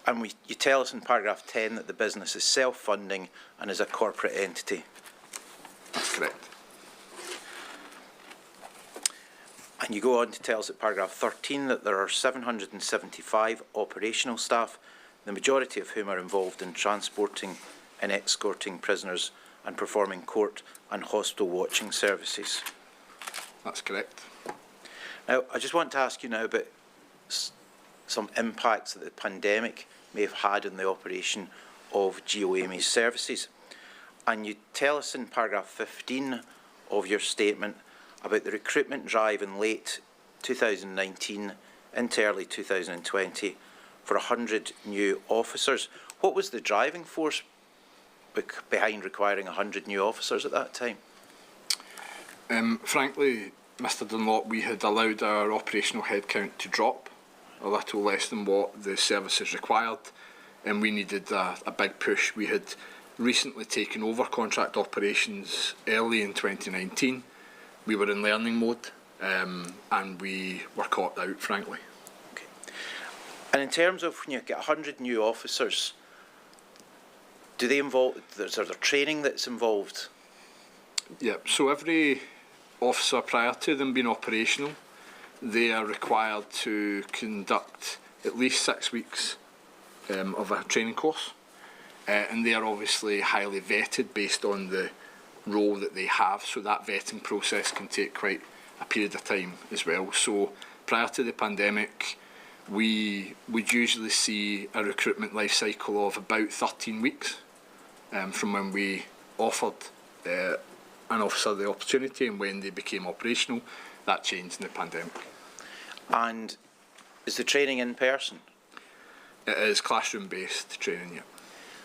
And you tell us in paragraph 10 that the business is self-funding and is a corporate entity. That's correct. And you go on to tell us at paragraph 13 that there are 775 operational staff, the majority of whom are involved in transporting and escorting prisoners and performing court and hospital watching services. That's correct. Now, I just want to ask you now about some impacts that the pandemic may have had on the operation of GEOAmey's services. And you tell us in paragraph 15 of your statement about the recruitment drive in late 2019 into early 2020 for 100 new officers. What was the driving force behind requiring 100 new officers at that time? Frankly, Mr. Dunlop, we had allowed our operational headcount to drop a little less than what the services required, and we needed a big push. We had recently taken over contract operations early in 2019. We were in learning mode, and we were caught out, frankly. Okay. And in terms of when you get 100 new officers, do they involve, is there training that's involved? Yeah, so every officer prior to them being operational they are required to conduct at least 6 weeks of a training course, and they are obviously highly vetted based on the role that they have, so that vetting process can take quite a period of time as well. So prior to the pandemic, we would usually see a recruitment life cycle of about 13 weeks from when we offered an officer the opportunity and when they became operational. That changed in the pandemic. And is the training in person? It is classroom-based training, yeah.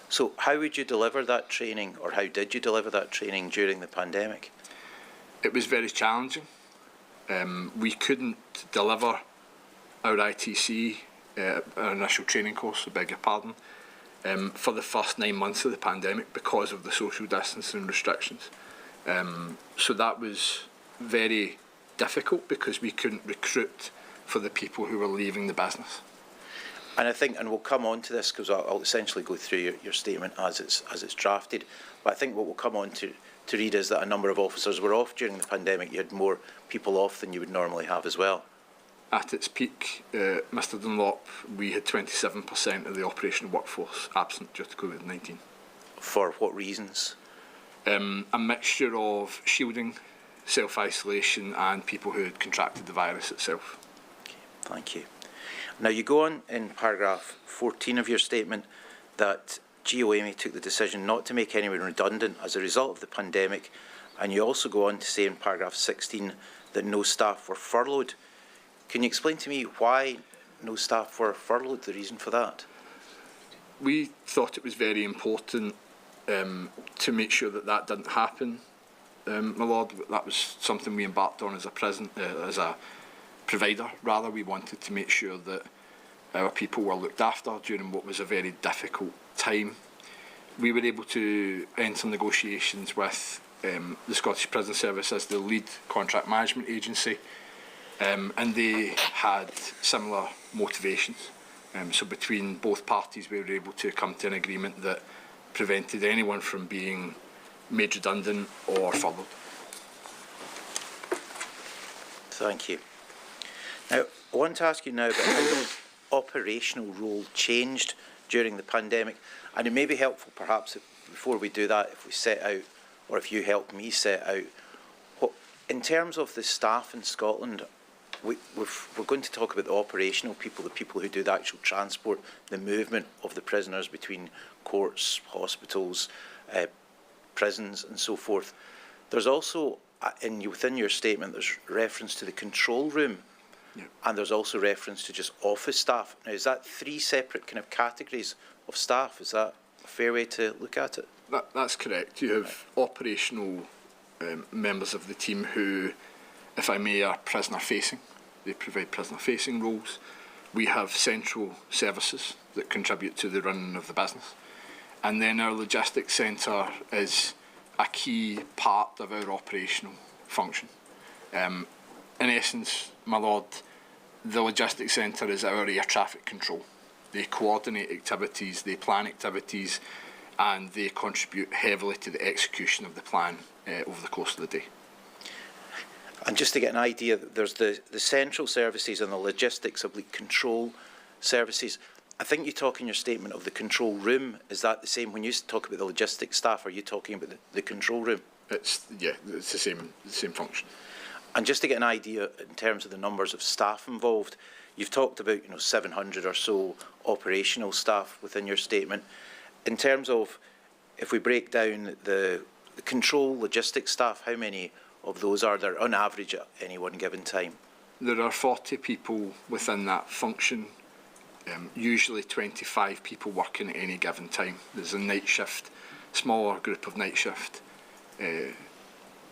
So how would you deliver that training, or how did you deliver that training during the pandemic? It was very challenging. We couldn't deliver our ITC, our initial training course, I beg your pardon, for the first 9 months of the pandemic because of the social distancing restrictions. So that was very difficult because we couldn't recruit for the people who were leaving the business. And I think, and we'll come on to this because I'll essentially go through your statement as it's drafted, but I think what we'll come on to read is that a number of officers were off during the pandemic. You had more people off than you would normally have as well. At its peak, Mr Dunlop, we had 27% of the operational workforce absent due to COVID-19. For what reasons? A mixture of shielding, self-isolation and people who had contracted the virus itself. Okay, thank you. Now you go on in paragraph 14 of your statement that GEOAmey took the decision not to make anyone redundant as a result of the pandemic, and you also go on to say in paragraph 16 that no staff were furloughed. Can you explain to me why no staff were furloughed, the reason for that? We thought it was very important to make sure that that didn't happen, my Lord. That was something we embarked on as a provider. Rather, we wanted to make sure that our people were looked after during what was a very difficult time. We were able to enter negotiations with the Scottish Prison Service as the lead contract management agency, and they had similar motivations. So between both parties we were able to come to an agreement that prevented anyone from being made redundant or furloughed. Thank you. Now, I want to ask you now about how the operational role changed during the pandemic, and it may be helpful perhaps before we do that if we set out, or if you help me set out, what, in terms of the staff in Scotland, we're going to talk about the operational people, the people who do the actual transport, the movement of the prisoners between courts, hospitals, prisons and so forth. There's also, within your statement, there's reference to the control room. Yeah. And there's also reference to just office staff. Now, is that three separate kind of categories of staff? Is that a fair way to look at it? That's correct. You have operational members of the team who, if I may, are prisoner-facing. They provide prisoner-facing roles. We have central services that contribute to the running of the business. And then our logistics centre is a key part of our operational function. In essence, my Lord, the logistics centre is our air traffic control. They coordinate activities, they plan activities, and they contribute heavily to the execution of the plan over the course of the day. And just to get an idea, there's the central services and the logistics control services. I think you talk in your statement of the control room. Is that the same when you talk about the logistics staff? Are you talking about the control room? It's the same function. And just to get an idea in terms of the numbers of staff involved, you've talked about 700 or so operational staff within your statement. In terms of, if we break down the control logistics staff, how many of those are there on average at any one given time? There are 40 people within that function. Usually 25 people working at any given time. There's a night shift, smaller group of night shift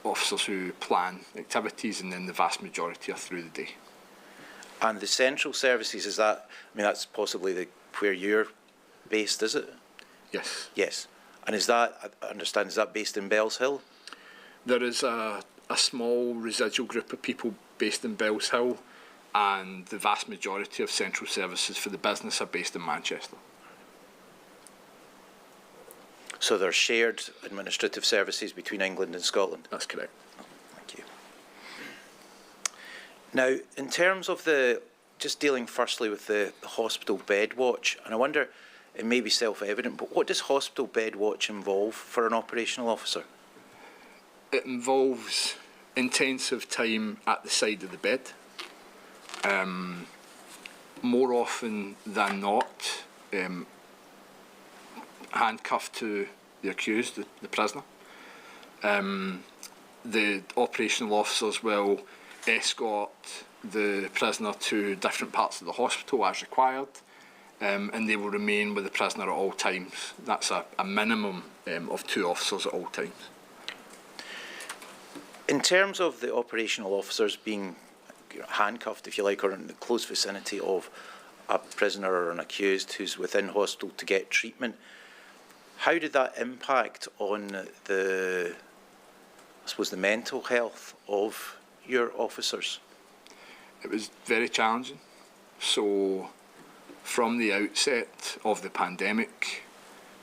officers who plan activities, and then the vast majority are through the day. And the central services, is that, that's possibly where you're based, is it? Yes. Yes. And is that, I understand, is that based in Bells Hill? There is a small residual group of people based in Bells Hill, and the vast majority of central services for the business are based in Manchester. So there are shared administrative services between England and Scotland? That's correct. Thank you. Now, in terms of just dealing firstly with the hospital bed watch, and I wonder, it may be self-evident, but what does hospital bed watch involve for an operational officer? It involves intensive time at the side of the bed. More often than not, handcuffed to the accused, the prisoner. The operational officers will escort the prisoner to different parts of the hospital as required, and they will remain with the prisoner at all times. That's a minimum of 2 officers at all times. In terms of the operational officers being handcuffed, if you like, or in the close vicinity of a prisoner or an accused who's within hospital to get treatment, how did that impact on the mental health of your officers? It was very challenging. So from the outset of the pandemic,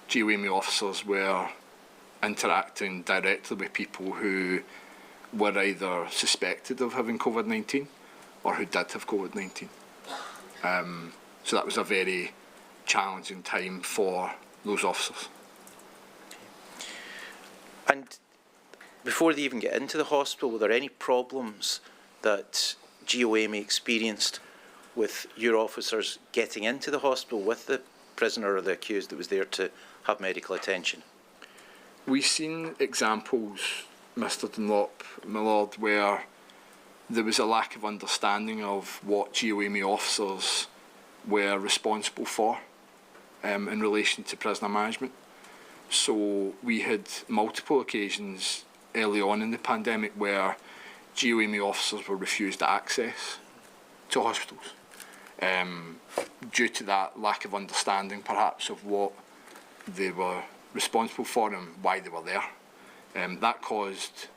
GEOAmey officers were interacting directly with people who were either suspected of having COVID-19 or who did have COVID-19. So that was a very challenging time for those officers. And before they even get into the hospital, were there any problems that GEOAmey experienced with your officers getting into the hospital with the prisoner or the accused that was there to have medical attention? We've seen examples, Mr Dunlop, my lord, where there was a lack of understanding of what GEOAmey officers were responsible for in relation to prisoner management. So we had multiple occasions early on in the pandemic where GEOAmey officers were refused access to hospitals due to that lack of understanding perhaps of what they were responsible for and why they were there. That caused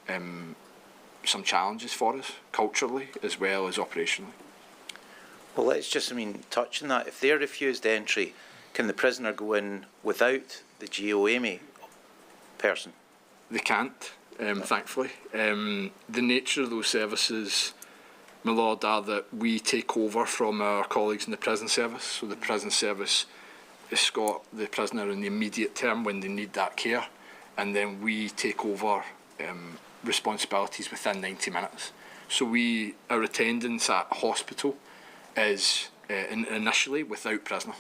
some challenges for us culturally as well as operationally. Well, let's just, touch on that. If they're refused entry, can the prisoner go in without the GEOAmey person? They can't, thankfully. The nature of those services, my lord, are that we take over from our colleagues in the prison service. So the prison service escort the prisoner in the immediate term when they need that care, and then we take over responsibilities within 90 minutes. So our attendance at hospital is initially without prisoner.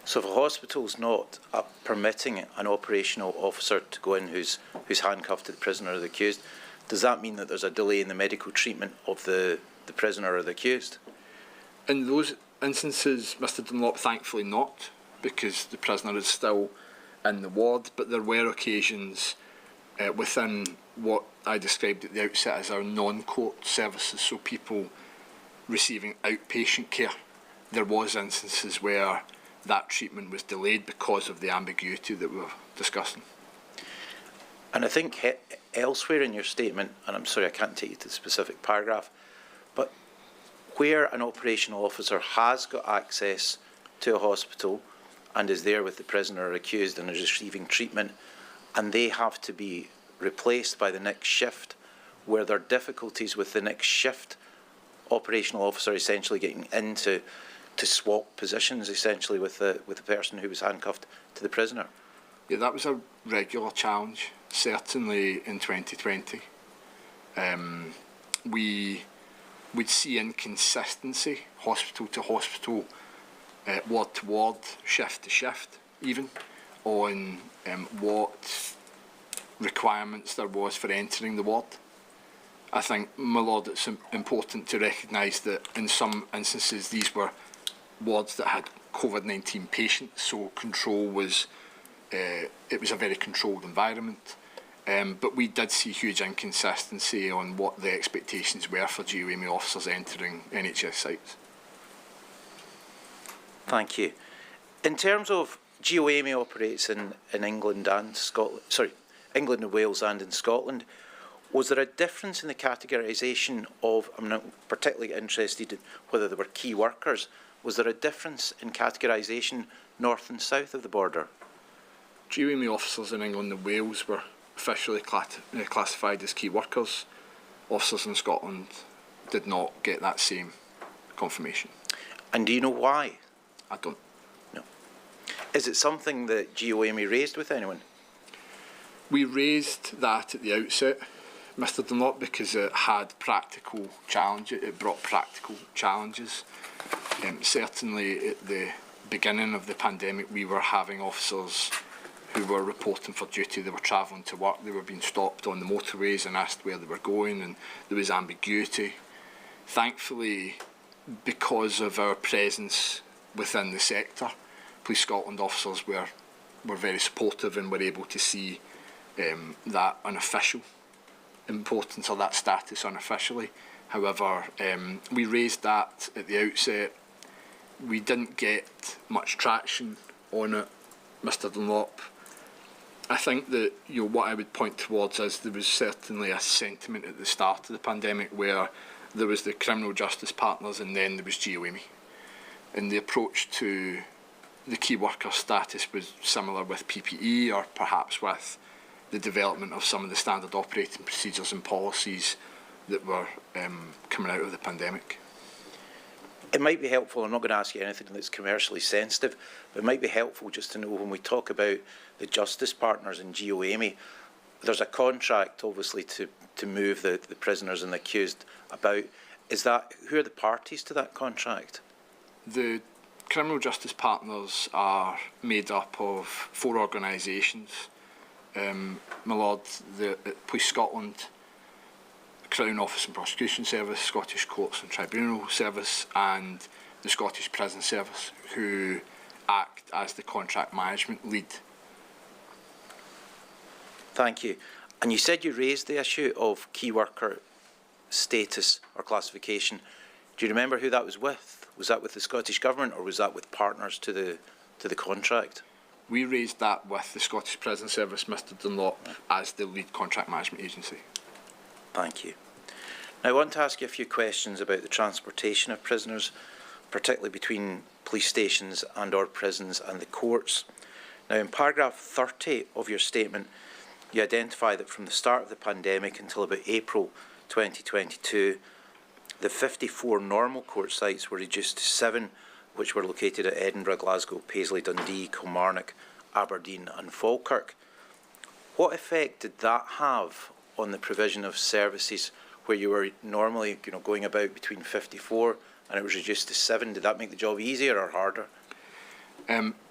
So if a hospital's not permitting an operational officer to go in who's handcuffed to the prisoner or the accused, does that mean that there's a delay in the medical treatment of the prisoner or the accused? In those instances, Mr Dunlop, thankfully not, because the prisoner is still in the ward, but there were occasions within what I described at the outset as our non-court services, so people receiving outpatient care. There was instances where that treatment was delayed because of the ambiguity that we were discussing. And I think elsewhere in your statement, and I'm sorry I can't take you to the specific paragraph, but where an operational officer has got access to a hospital and is there with the prisoner or accused and is receiving treatment, and they have to be replaced by the next shift, were there difficulties with the next shift operational officer essentially getting into to swap positions essentially with the person who was handcuffed to the prisoner? Yeah, that was a regular challenge, certainly in 2020. We would see inconsistency, hospital to hospital, ward to ward, shift to shift, even, on what requirements there was for entering the ward. I think, my lord, it's important to recognise that in some instances these were wards that had COVID-19 patients, so control was, it was a very controlled environment. But we did see huge inconsistency on what the expectations were for GEOAmey officers entering NHS sites. Thank you. In terms of GEOAmey operates in England and Scotland, England and Wales and in Scotland, was there a difference in the categorisation of, I'm not particularly interested in whether there were key workers, was there a difference in categorisation north and south of the border? GEOAmey officers in England and Wales were officially classified as key workers. Officers in Scotland did not get that same confirmation. And do you know why? I don't. No. Is it something that GEOAmey raised with anyone? We raised that at the outset, Mr Dunlop, because it had practical challenges. It brought practical challenges. Certainly at the beginning of the pandemic, we were having officers who were reporting for duty. They were travelling to work. They were being stopped on the motorways and asked where they were going, and there was ambiguity. Thankfully, because of our presence within the sector, Police Scotland officers were very supportive and were able to see that unofficial importance of that status unofficially. However, we raised that at the outset. We didn't get much traction on it, Mr Dunlop. I think that what I would point towards is there was certainly a sentiment at the start of the pandemic where there was the criminal justice partners and then there was GEOAmey. And the approach to the key worker status was similar with PPE, or perhaps with the development of some of the standard operating procedures and policies that were coming out of the pandemic. It might be helpful, I'm not going to ask you anything that's commercially sensitive, but it might be helpful just to know when we talk about the justice partners in GEOAmey, there's a contract obviously to move the prisoners and the accused about. Who are the parties to that contract? The criminal justice partners are made up of 4 organisations. My Lord, the Police Scotland, Crown Office and Prosecution Service, Scottish Courts and Tribunal Service, and the Scottish Prison Service, who act as the contract management lead. Thank you. And you said you raised the issue of key worker status or classification. Do you remember who that was with? Was that with the Scottish Government, or was that with partners to the contract? We raised that with the Scottish Prison Service, Mr Dunlop, as the lead contract management agency. Thank you. Now I want to ask you a few questions about the transportation of prisoners, particularly between police stations and or prisons and the courts. Now in paragraph 30 of your statement, you identify that from the start of the pandemic until about April 2022, the 54 normal court sites were reduced to 7, which were located at Edinburgh, Glasgow, Paisley, Dundee, Kilmarnock, Aberdeen and Falkirk. What effect did that have on the provision of services where you were normally going about between 54 and it was reduced to 7? Did that make the job easier or harder?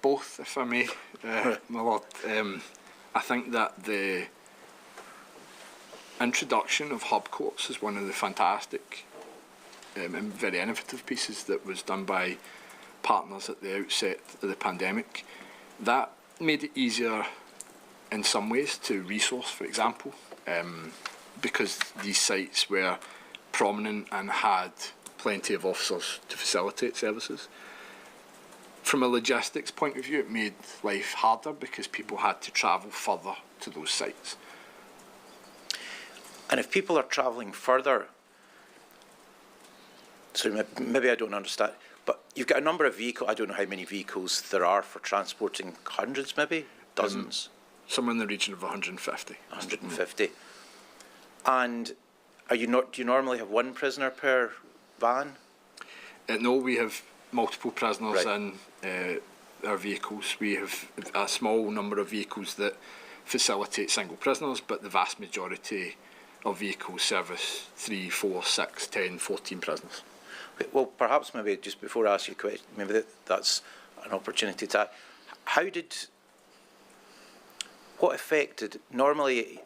Both, if I may, my Lord. I think that the introduction of hub courts is one of the fantastic and very innovative pieces that was done by partners at the outset of the pandemic. That made it easier in some ways to resource, for example, because these sites were prominent and had plenty of officers to facilitate services. From a logistics point of view, it made life harder because people had to travel further to those sites. And if people are travelling further, so maybe I don't understand, but you've got a number of vehicles, I don't know how many vehicles there are for transporting, hundreds maybe, dozens? Somewhere in the region of 150. 150. And do you normally have one prisoner per van? No, we have multiple prisoners Right. in our vehicles. We have a small number of vehicles that facilitate single prisoners, but the vast majority of vehicles service 3, 4, 6, 10, 14 prisoners. Well, perhaps maybe just before I ask you a question, maybe that's an opportunity to ask. What effect did, normally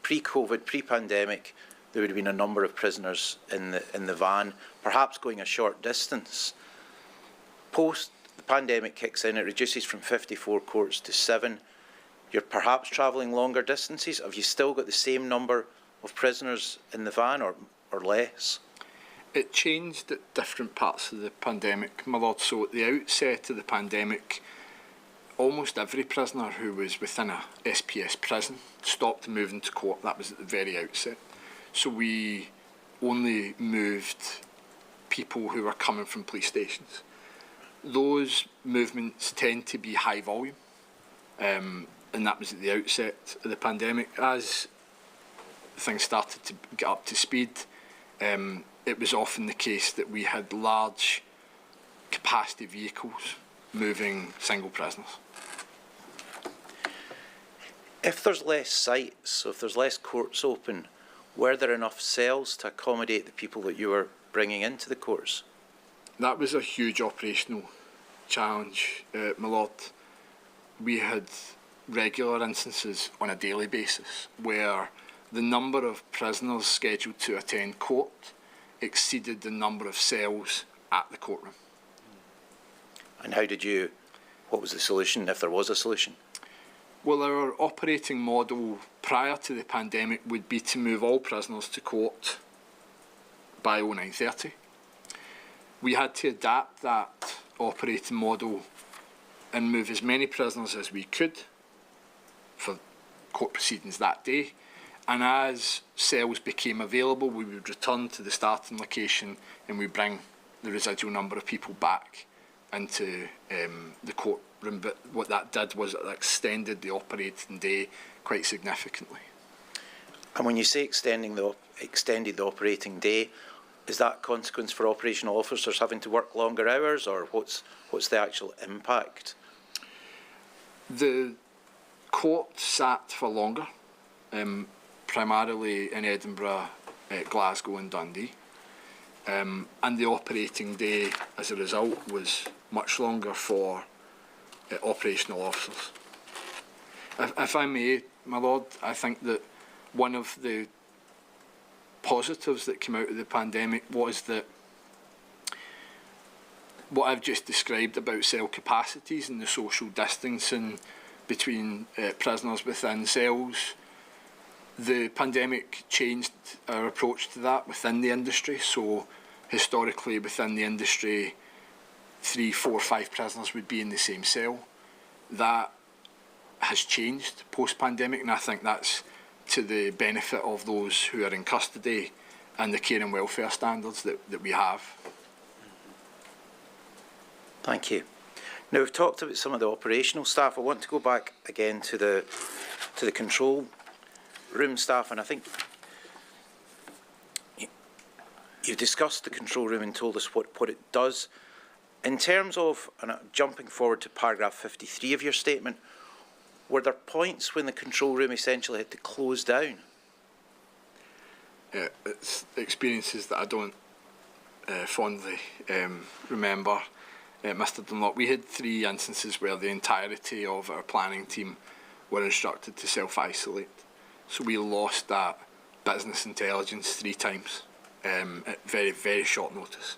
pre-COVID, pre-pandemic, there would have been a number of prisoners in the van, perhaps going a short distance. Post the pandemic kicks in, it reduces from 54 courts to 7. You're perhaps travelling longer distances. Have you still got the same number of prisoners in the van or less? It changed at different parts of the pandemic, my Lord. So at the outset of the pandemic, almost every prisoner who was within a SPS prison stopped moving to court. That was at the very outset. So we only moved people who were coming from police stations. Those movements tend to be high volume, and that was at the outset of the pandemic. As things started to get up to speed, it was often the case that we had large capacity vehicles moving single prisoners. If there's less sites, so if there's less courts open, were there enough cells to accommodate the people that you were bringing into the courts? That was a huge operational challenge, my lord. We had regular instances on a daily basis where the number of prisoners scheduled to attend court exceeded the number of cells at the courtroom. And what was the solution, if there was a solution? Well, our operating model prior to the pandemic would be to move all prisoners to court by 09:30. We had to adapt that operating model and move as many prisoners as we could for court proceedings that day. And as cells became available, we would return to the starting location and we bring the residual number of people back into the courtroom. But what that did was it extended the operating day quite significantly. And when you say extended the operating day, is that consequence for operational officers having to work longer hours, or what's the actual impact? The court sat for longer, primarily in Edinburgh, Glasgow and Dundee. And the operating day, as a result, was much longer for operational officers. If I may, my lord, I think that one of the positives that came out of the pandemic was that what I've just described about cell capacities and the social distancing between prisoners within cells, the pandemic changed our approach to that within the industry. So historically within the industry, 3, 4, 5 prisoners would be in the same cell. That has changed post-pandemic, and I think that's to the benefit of those who are in custody and the care and welfare standards that we have. Thank you. Now, we've talked about some of the operational staff. I want to go back again to the control room staff, and I think you've discussed the control room and told us what it does. In terms of, and jumping forward to paragraph 53 of your statement, were there points when the control room essentially had to close down? It's experiences that I don't fondly remember. Mr. Dunlop, we had 3 instances where the entirety of our planning team were instructed to self-isolate. So we lost that business intelligence 3 times at very, very short notice.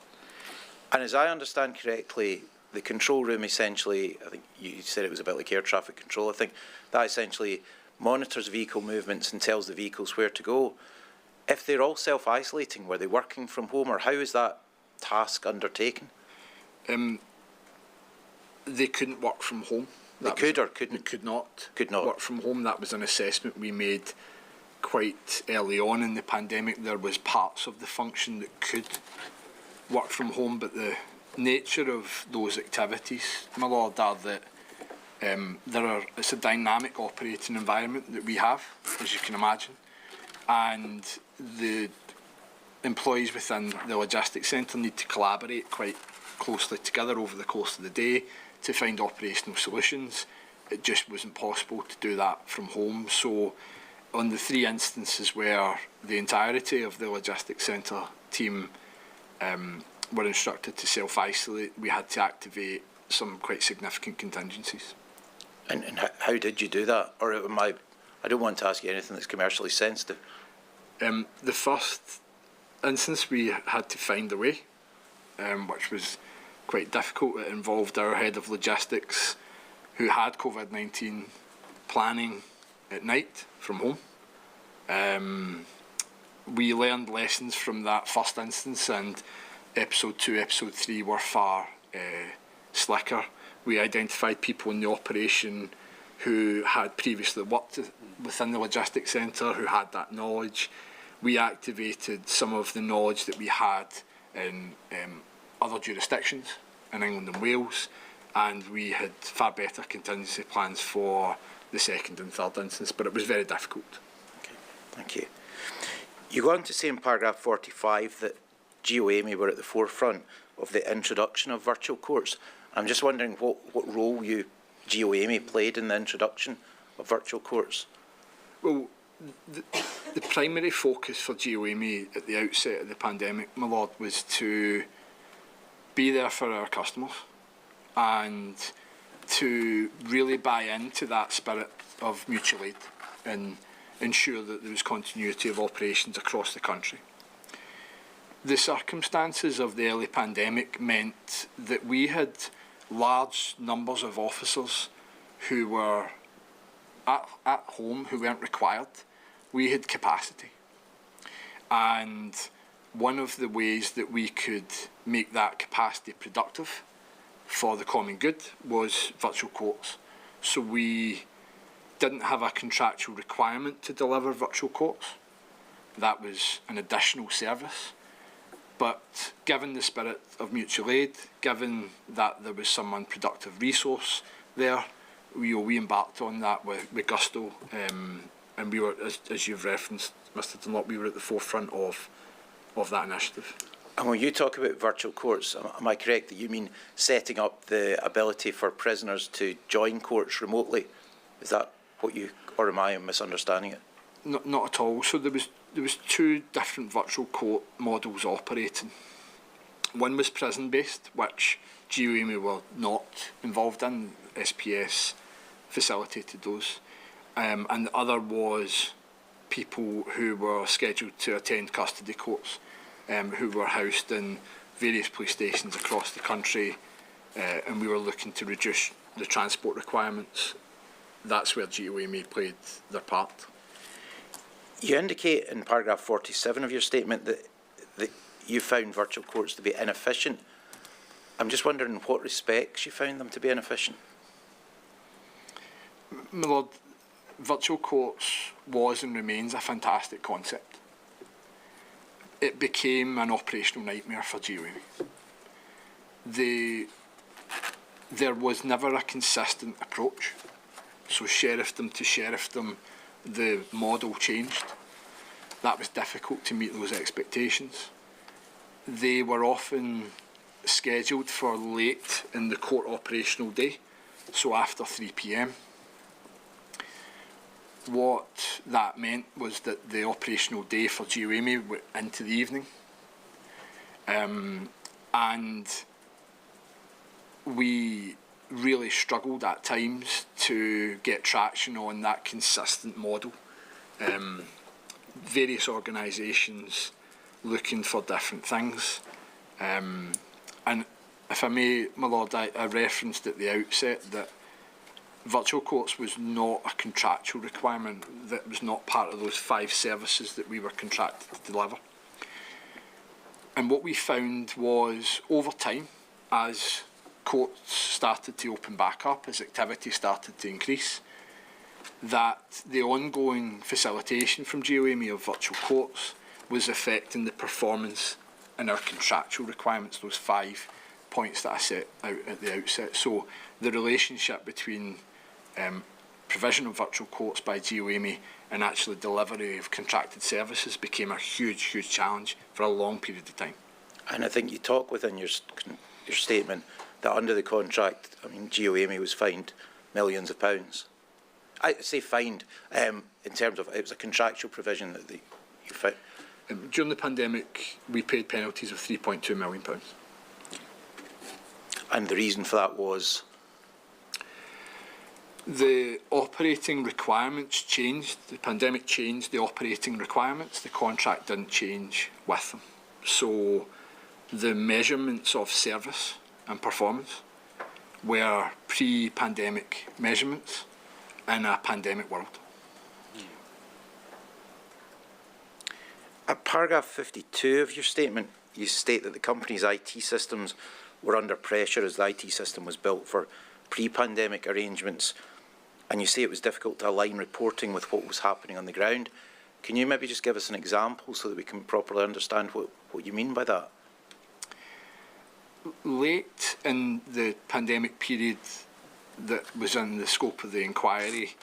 And as I understand correctly, the control room essentially, I think you said it was a bit like air traffic control, I think that essentially monitors vehicle movements and tells the vehicles where to go. If they're all self-isolating, were they working from home, or how is that task undertaken? They couldn't work from home. They could or couldn't? They could not. Could not work from home. That was an assessment we made quite early on in the pandemic. There was parts of the function that could work from home, but the nature of those activities, my lord, are that it's a dynamic operating environment that we have, as you can imagine, and the employees within the logistics centre need to collaborate quite closely together over the course of the day to find operational solutions. It just wasn't possible to do that from home. So on the 3 instances where the entirety of the logistics centre team were instructed to self-isolate, we had to activate some quite significant contingencies. And how did you do that? Or I don't want to ask you anything that's commercially sensitive. The first instance we had to find a way, which was quite difficult. It involved our head of logistics who had COVID-19 planning at night from home. We learned lessons from that first instance, and episode 2, episode 3 were far slicker. We identified people in the operation who had previously worked within the logistics centre, who had that knowledge. We activated some of the knowledge that we had in other jurisdictions in England and Wales, and we had far better contingency plans for the second and third instance, but it was very difficult. Okay, thank you. You go on to say in paragraph 45 that GEOAmey were at the forefront of the introduction of virtual courts. I'm just wondering what role GEOAmey played in the introduction of virtual courts. Well, the primary focus for GEOAmey at the outset of the pandemic, my lord, was to be there for our customers and to really buy into that spirit of mutual aid and ensure that there was continuity of operations across the country. The circumstances of the early pandemic meant that we had large numbers of officers who were at home, who weren't required. We had capacity. And one of the ways that we could make that capacity productive for the common good was virtual courts. So we didn't have a contractual requirement to deliver virtual courts. That was an additional service. But given the spirit of mutual aid, given that there was some unproductive resource there, we embarked on that with gusto, and we were, as you've referenced, Mr. Dunlop, we were at the forefront of that initiative. And when you talk about virtual courts, am I correct that you mean setting up the ability for prisoners to join courts remotely? Is that what you, or am I misunderstanding it? Not at all. So there was two different virtual court models operating. One was prison-based, which GEOAmey were not involved in. SPS facilitated those. And the other was people who were scheduled to attend custody courts, who were housed in various police stations across the country, and we were looking to reduce the transport requirements. That's where GEOAmey played their part. You indicate in paragraph 47 of your statement that you found virtual courts to be inefficient. I'm just wondering in what respects you found them to be inefficient. My lord, virtual courts was and remains a fantastic concept. It became an operational nightmare for GEOAmey. There was never a consistent approach. So sheriffdom to sheriffdom, the model changed. That was difficult to meet those expectations. They were often scheduled for late in the court operational day, so after 3 p.m. What that meant was that the operational day for GEOAmey went into the evening. And we really struggled at times to get traction on that consistent model. Various organisations looking for different things. And if I may, my lord, I referenced at the outset that virtual courts was not a contractual requirement, that was not part of those 5 services that we were contracted to deliver. And what we found was, over time, as courts started to open back up, as activity started to increase, that the ongoing facilitation from GEOAmey of virtual courts was affecting the performance and our contractual requirements, those 5 points that I set out at the outset. So the relationship between provision of virtual courts by GEOAmey and actually delivery of contracted services became a huge, huge challenge for a long period of time. And I think you talk within your statement that under the contract, I mean, GEOAmey was fined millions of pounds. I say fined in terms of it was a contractual provision that you found. During the pandemic, we paid penalties of £3.2 million. And the reason for that was? The operating requirements changed. The pandemic changed the operating requirements. The contract didn't change with them. So the measurements of service and performance were pre-pandemic measurements in a pandemic world. At paragraph 52 of your statement, you state that the company's IT systems were under pressure as the IT system was built for pre-pandemic arrangements, and you say it was difficult to align reporting with what was happening on the ground. Can you maybe just give us an example so that we can properly understand what you mean by that? Late in the pandemic period that was in the scope of the inquiry,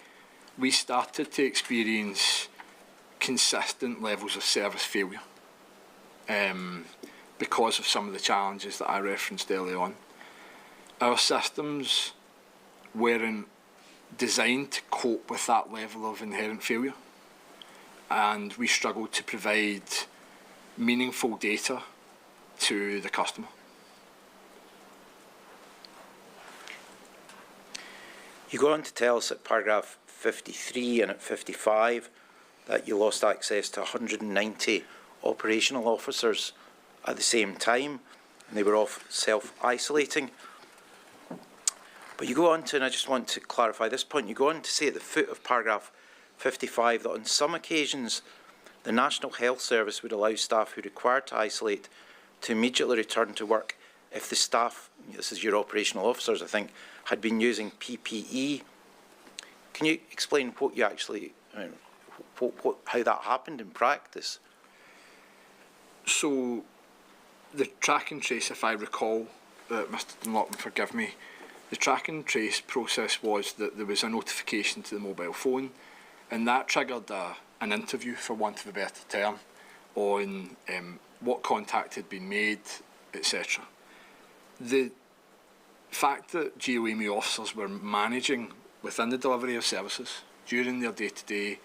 we started to experience consistent levels of service failure. because of some of the challenges that I referenced early on. Our systems weren't designed to cope with that level of inherent failure, and we struggled to provide meaningful data to the customer. You go on to tell us at paragraph 53 and at 55 that you lost access to 190 operational officers at the same time, and they were all self-isolating. But you go on to, and I just want to clarify this point, you go on to say at the foot of paragraph 55 that on some occasions the National Health Service would allow staff who required to isolate to immediately return to work if the staff, this is your operational officers I think, had been using PPE. Can you explain what you actually, how that happened in practice? So the track and trace, if I recall, Mr Dunlop, forgive me, the track and trace process was that there was a notification to the mobile phone, and that triggered an interview, for want of a better term, on what contact had been made, etc. The fact that GEOAmey officers were managing within the delivery of services during their day-to-day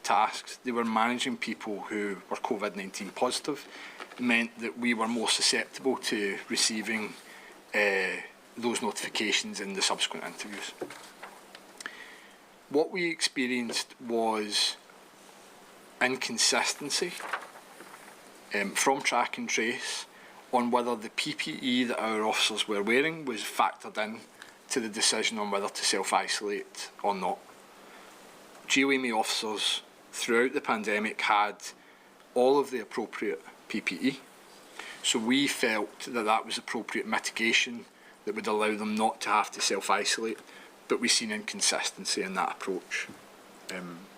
tasks, they were managing people who were COVID-19 positive, meant that we were more susceptible to receiving those notifications in the subsequent interviews. What we experienced was inconsistency from track and trace on whether the PPE that our officers were wearing was factored in to the decision on whether to self-isolate or not. GEOAmey officers throughout the pandemic had all of the appropriate PPE, so we felt that that was appropriate mitigation that would allow them not to have to self-isolate, but we've seen inconsistency in that approach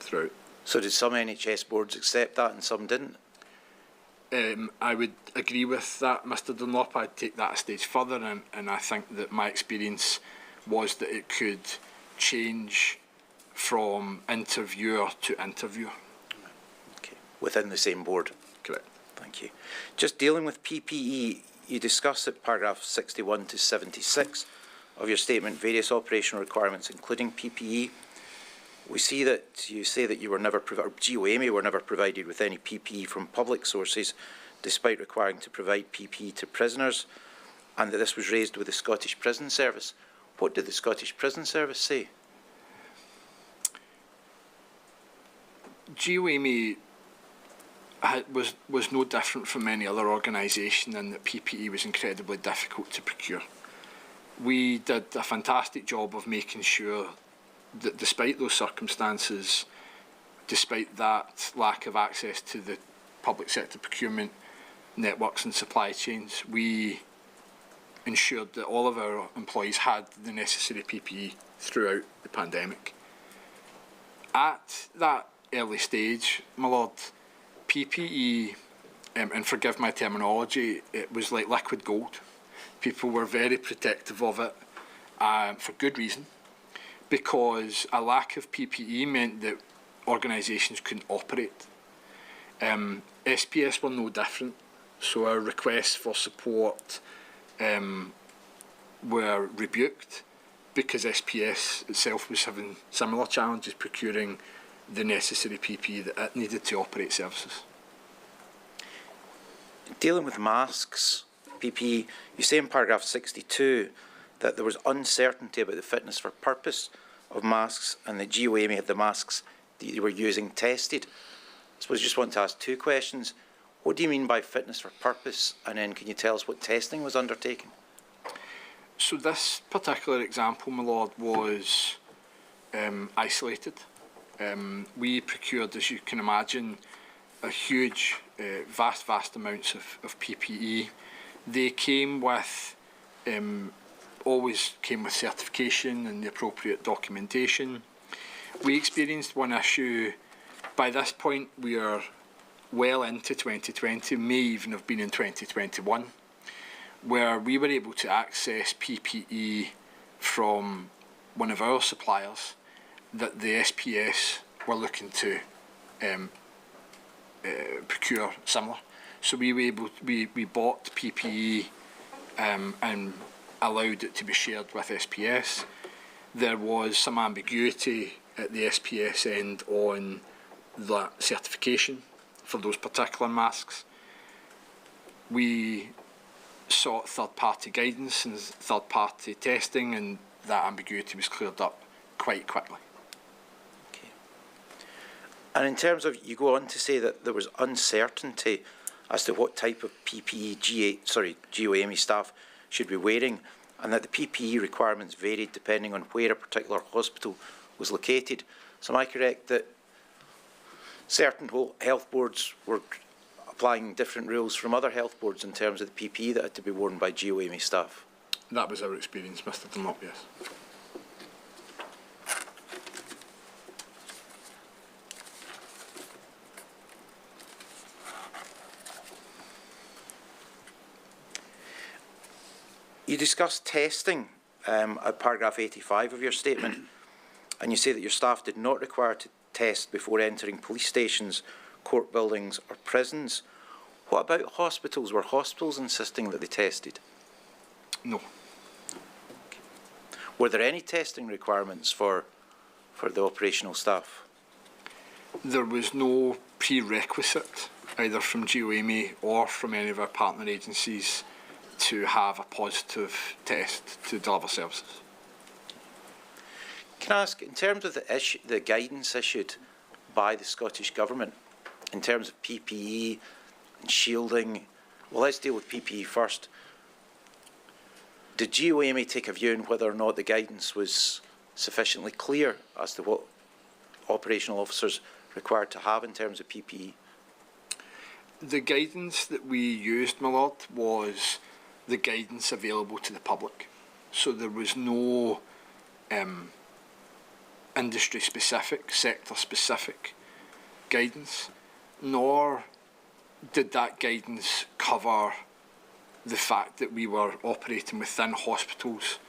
throughout. So did some NHS boards accept that and some didn't? I would agree with that, Mr Dunlop. I'd take that a stage further, and I think that my experience was that it could change from interviewer to interviewer. Okay. Within the same board? Correct. Thank you. Just dealing with PPE, you discuss at paragraph 61 to 76 of your statement various operational requirements including PPE. We see that you say that you were never GEOAmey were never provided with any PPE from public sources despite requiring to provide PPE to prisoners, and that this was raised with the Scottish Prison Service. What did the Scottish Prison Service say? GEOAmey was no different from any other organisation in that PPE was incredibly difficult to procure. We did a fantastic job of making sure that despite those circumstances, despite that lack of access to the public sector procurement networks and supply chains, we ensured that all of our employees had the necessary PPE throughout the pandemic. At that early stage, my lord, PPE, and forgive my terminology, it was like liquid gold. People were very protective of it for good reason, because a lack of PPE meant that organisations couldn't operate. SPS were no different, so our requests for support were rebuked because SPS itself was having similar challenges procuring the necessary PPE that it needed to operate services. Dealing with masks, PPE, you say in paragraph 62 that there was uncertainty about the fitness for purpose of masks and that GEOAmey had the masks that you were using tested. I suppose I just want to ask two questions. What do you mean by fitness for purpose, and then can you tell us what testing was undertaken? So this particular example, my lord, was isolated. We procured, as you can imagine, a huge, vast amounts of PPE. They came with, always came with certification and the appropriate documentation. We experienced one issue. By this point, we are well into 2020, may even have been in 2021, where we were able to access PPE from one of our suppliers that the SPS were looking to procure similar. So we were able, we bought PPE and allowed it to be shared with SPS. There was some ambiguity at the SPS end on that certification for those particular masks. We sought third-party guidance and third-party testing, and that ambiguity was cleared up quite quickly. Okay. And in terms of, you go on to say that there was uncertainty as to what type of PPE GEOAmey staff should be wearing, and that the PPE requirements varied depending on where a particular hospital was located. So am I correct that certain health boards were applying different rules from other health boards in terms of the PPE that had to be worn by GEOAmey staff? That was our experience, Mr. Dunlop, yes. You discussed testing at paragraph 85 of your statement, and you say that your staff did not require to test before entering police stations, court buildings or prisons. What about hospitals? Were hospitals insisting that they tested? No. Okay. Were there any testing requirements for the operational staff? There was no prerequisite, either from GEOAmey or from any of our partner agencies, to have a positive test to deliver services. Can I ask, in terms of the guidance issued by the Scottish Government, in terms of PPE and shielding, well, let's deal with PPE first. Did GEOAmey take a view on whether or not the guidance was sufficiently clear as to what operational officers required to have in terms of PPE? The guidance that we used, my lord, was the guidance available to the public. So there was no industry-specific, sector-specific guidance, nor did that guidance cover the fact that we were operating within hospitals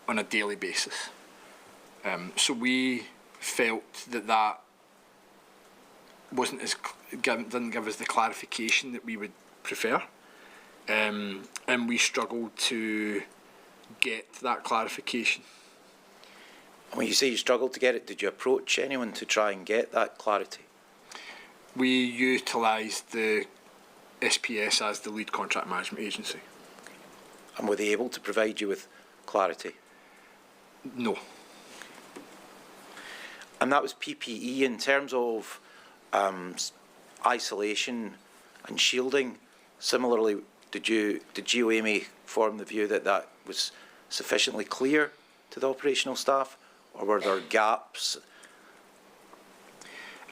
on a daily basis. So we felt that that wasn't as didn't give us the clarification that we would prefer, and we struggled to get that clarification. When you say you struggled to get it, did you approach anyone to try and get that clarity? We utilised the SPS as the lead contract management agency. And were they able to provide you with clarity? No. And that was PPE. In terms of isolation and shielding, similarly, did GEOAmey form the view that that was sufficiently clear to the operational staff, or were there gaps?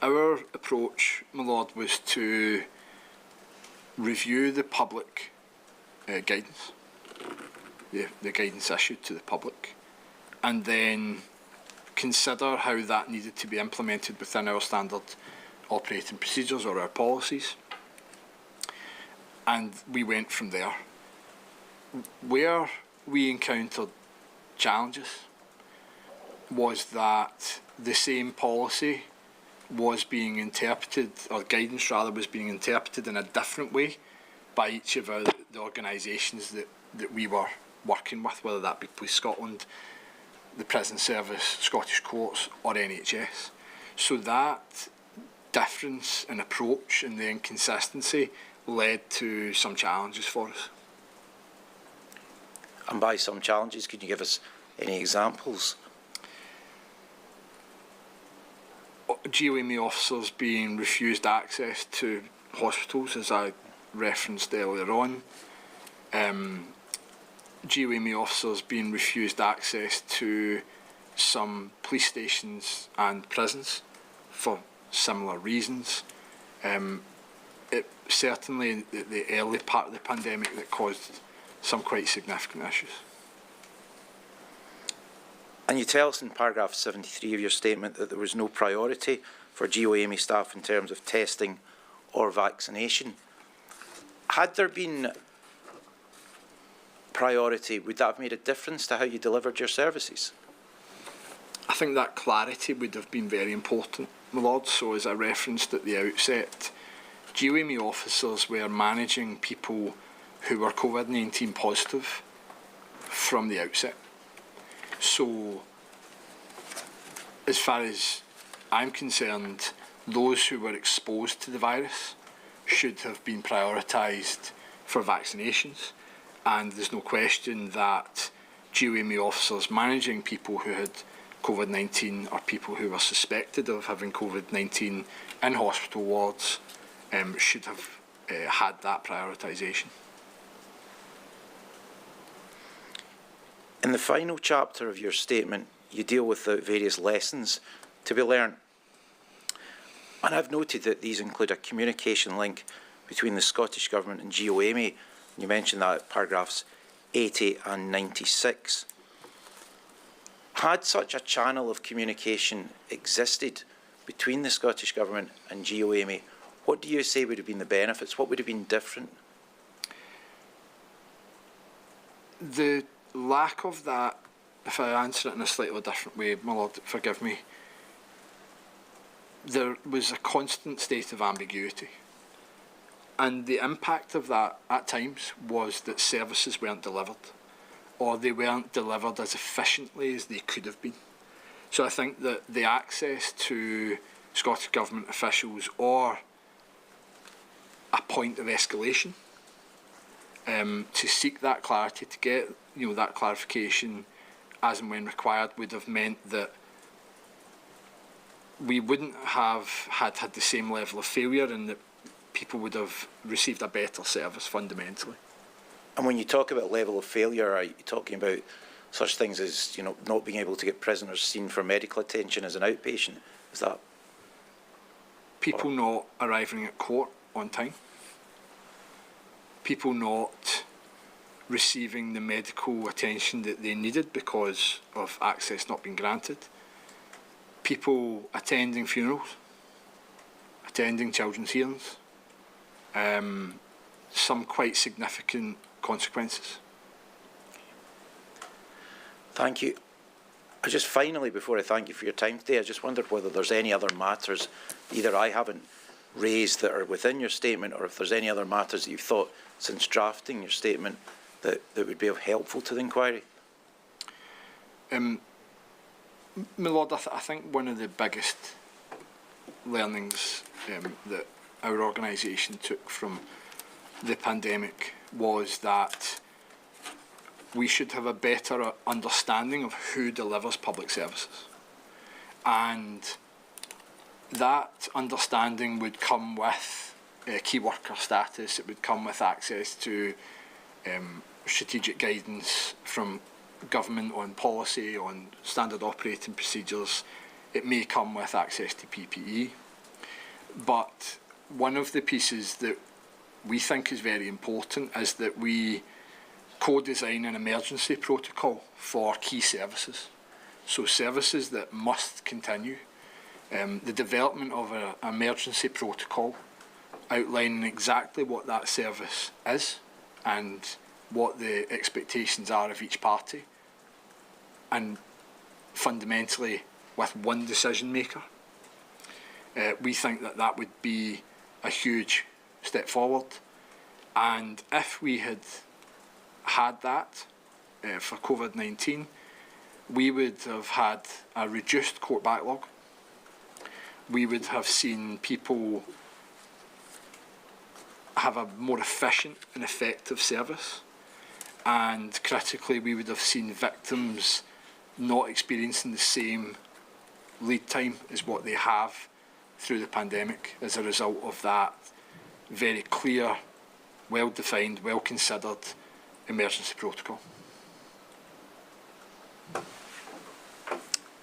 Our approach, my lord, was to review the public guidance, the guidance issued to the public, and then consider how that needed to be implemented within our standard operating procedures or our policies. And we went from there. Where we encountered challenges was that the same policy was being interpreted, or guidance rather, was being interpreted in a different way by each of the organisations that we were working with, whether that be Police Scotland, the Prison Service, Scottish Courts or NHS. So that difference in approach and the inconsistency led to some challenges for us. And by some challenges, can you give us any examples? GEOAmey officers being refused access to hospitals, as I referenced earlier on. GEOAmey officers being refused access to some police stations and prisons for similar reasons. It certainly in the early part of the pandemic that caused some quite significant issues. And you tell us in paragraph 73 of your statement that there was no priority for GEOAmey staff in terms of testing or vaccination. Had there been priority, would that have made a difference to how you delivered your services? I think that clarity would have been very important, my lord. So as I referenced at the outset, GEOAmey officers were managing people who were COVID-19 positive from the outset. So, as far as I'm concerned, those who were exposed to the virus should have been prioritised for vaccinations, and there's no question that GEOAmey officers managing people who had COVID-19 or people who were suspected of having COVID-19 in hospital wards should have had that prioritisation. In the final chapter of your statement, you deal with the various lessons to be learned. And I've noted that these include a communication link between the Scottish Government and GEOAmey. You mentioned that at paragraphs 80 and 96. Had such a channel of communication existed between the Scottish Government and GEOAmey, what do you say would have been the benefits? What would have been different? The lack of that, if I answer it in a slightly different way, my Lord, forgive me, there was a constant state of ambiguity. And the impact of that at times was that services weren't delivered, or they weren't delivered as efficiently as they could have been. So I think that the access to Scottish Government officials or a point of escalation to seek that clarity, to get that clarification as and when required, would have meant that we wouldn't have had the same level of failure, and that people would have received a better service fundamentally. And when you talk about level of failure, are you talking about such things as not being able to get prisoners seen for medical attention as an outpatient? Is that people not arriving at court on time? People not receiving the medical attention that they needed because of access not being granted? People attending funerals, attending children's hearings, some quite significant consequences. Thank you. I just finally, before I thank you for your time today, I just wondered whether there's any other matters either I haven't raised that are within your statement, or if there's any other matters that you've thought since drafting your statement that would be helpful to the inquiry. My Lord, I think one of the biggest learnings that our organisation took from the pandemic was that we should have a better understanding of who delivers public services. And that understanding would come with key worker status, it would come with access to strategic guidance from government on policy, on standard operating procedures. It may come with access to PPE. But one of the pieces that we think is very important is that we co-design an emergency protocol for key services. So services that must continue. The development of an emergency protocol outlining exactly what that service is and what the expectations are of each party, and fundamentally with one decision maker. We think that that would be a huge step forward, and if we had had that for COVID-19, we would have had a reduced court backlog. We would have seen people have a more efficient and effective service, and critically we would have seen victims not experiencing the same lead time as what they have through the pandemic as a result of that very clear, well-defined, well-considered emergency protocol.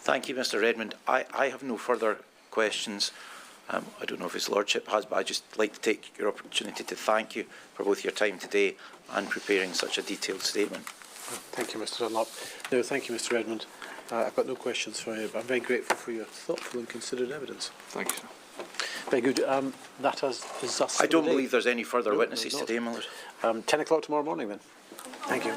Thank you, Mr. Redmond. I have no further questions. I don't know if His Lordship has, but I'd just like to take your opportunity to thank you for both your time today and preparing such a detailed statement. Thank you, Mr. Dunlop. No, thank you, Mr. Redmond. I've got no questions for you, but I'm very grateful for your thoughtful and considered evidence. Thank you, sir. Very good. That is us. I don't believe there's any further witnesses today, my Lord. 10 o'clock tomorrow morning, then. Thank you.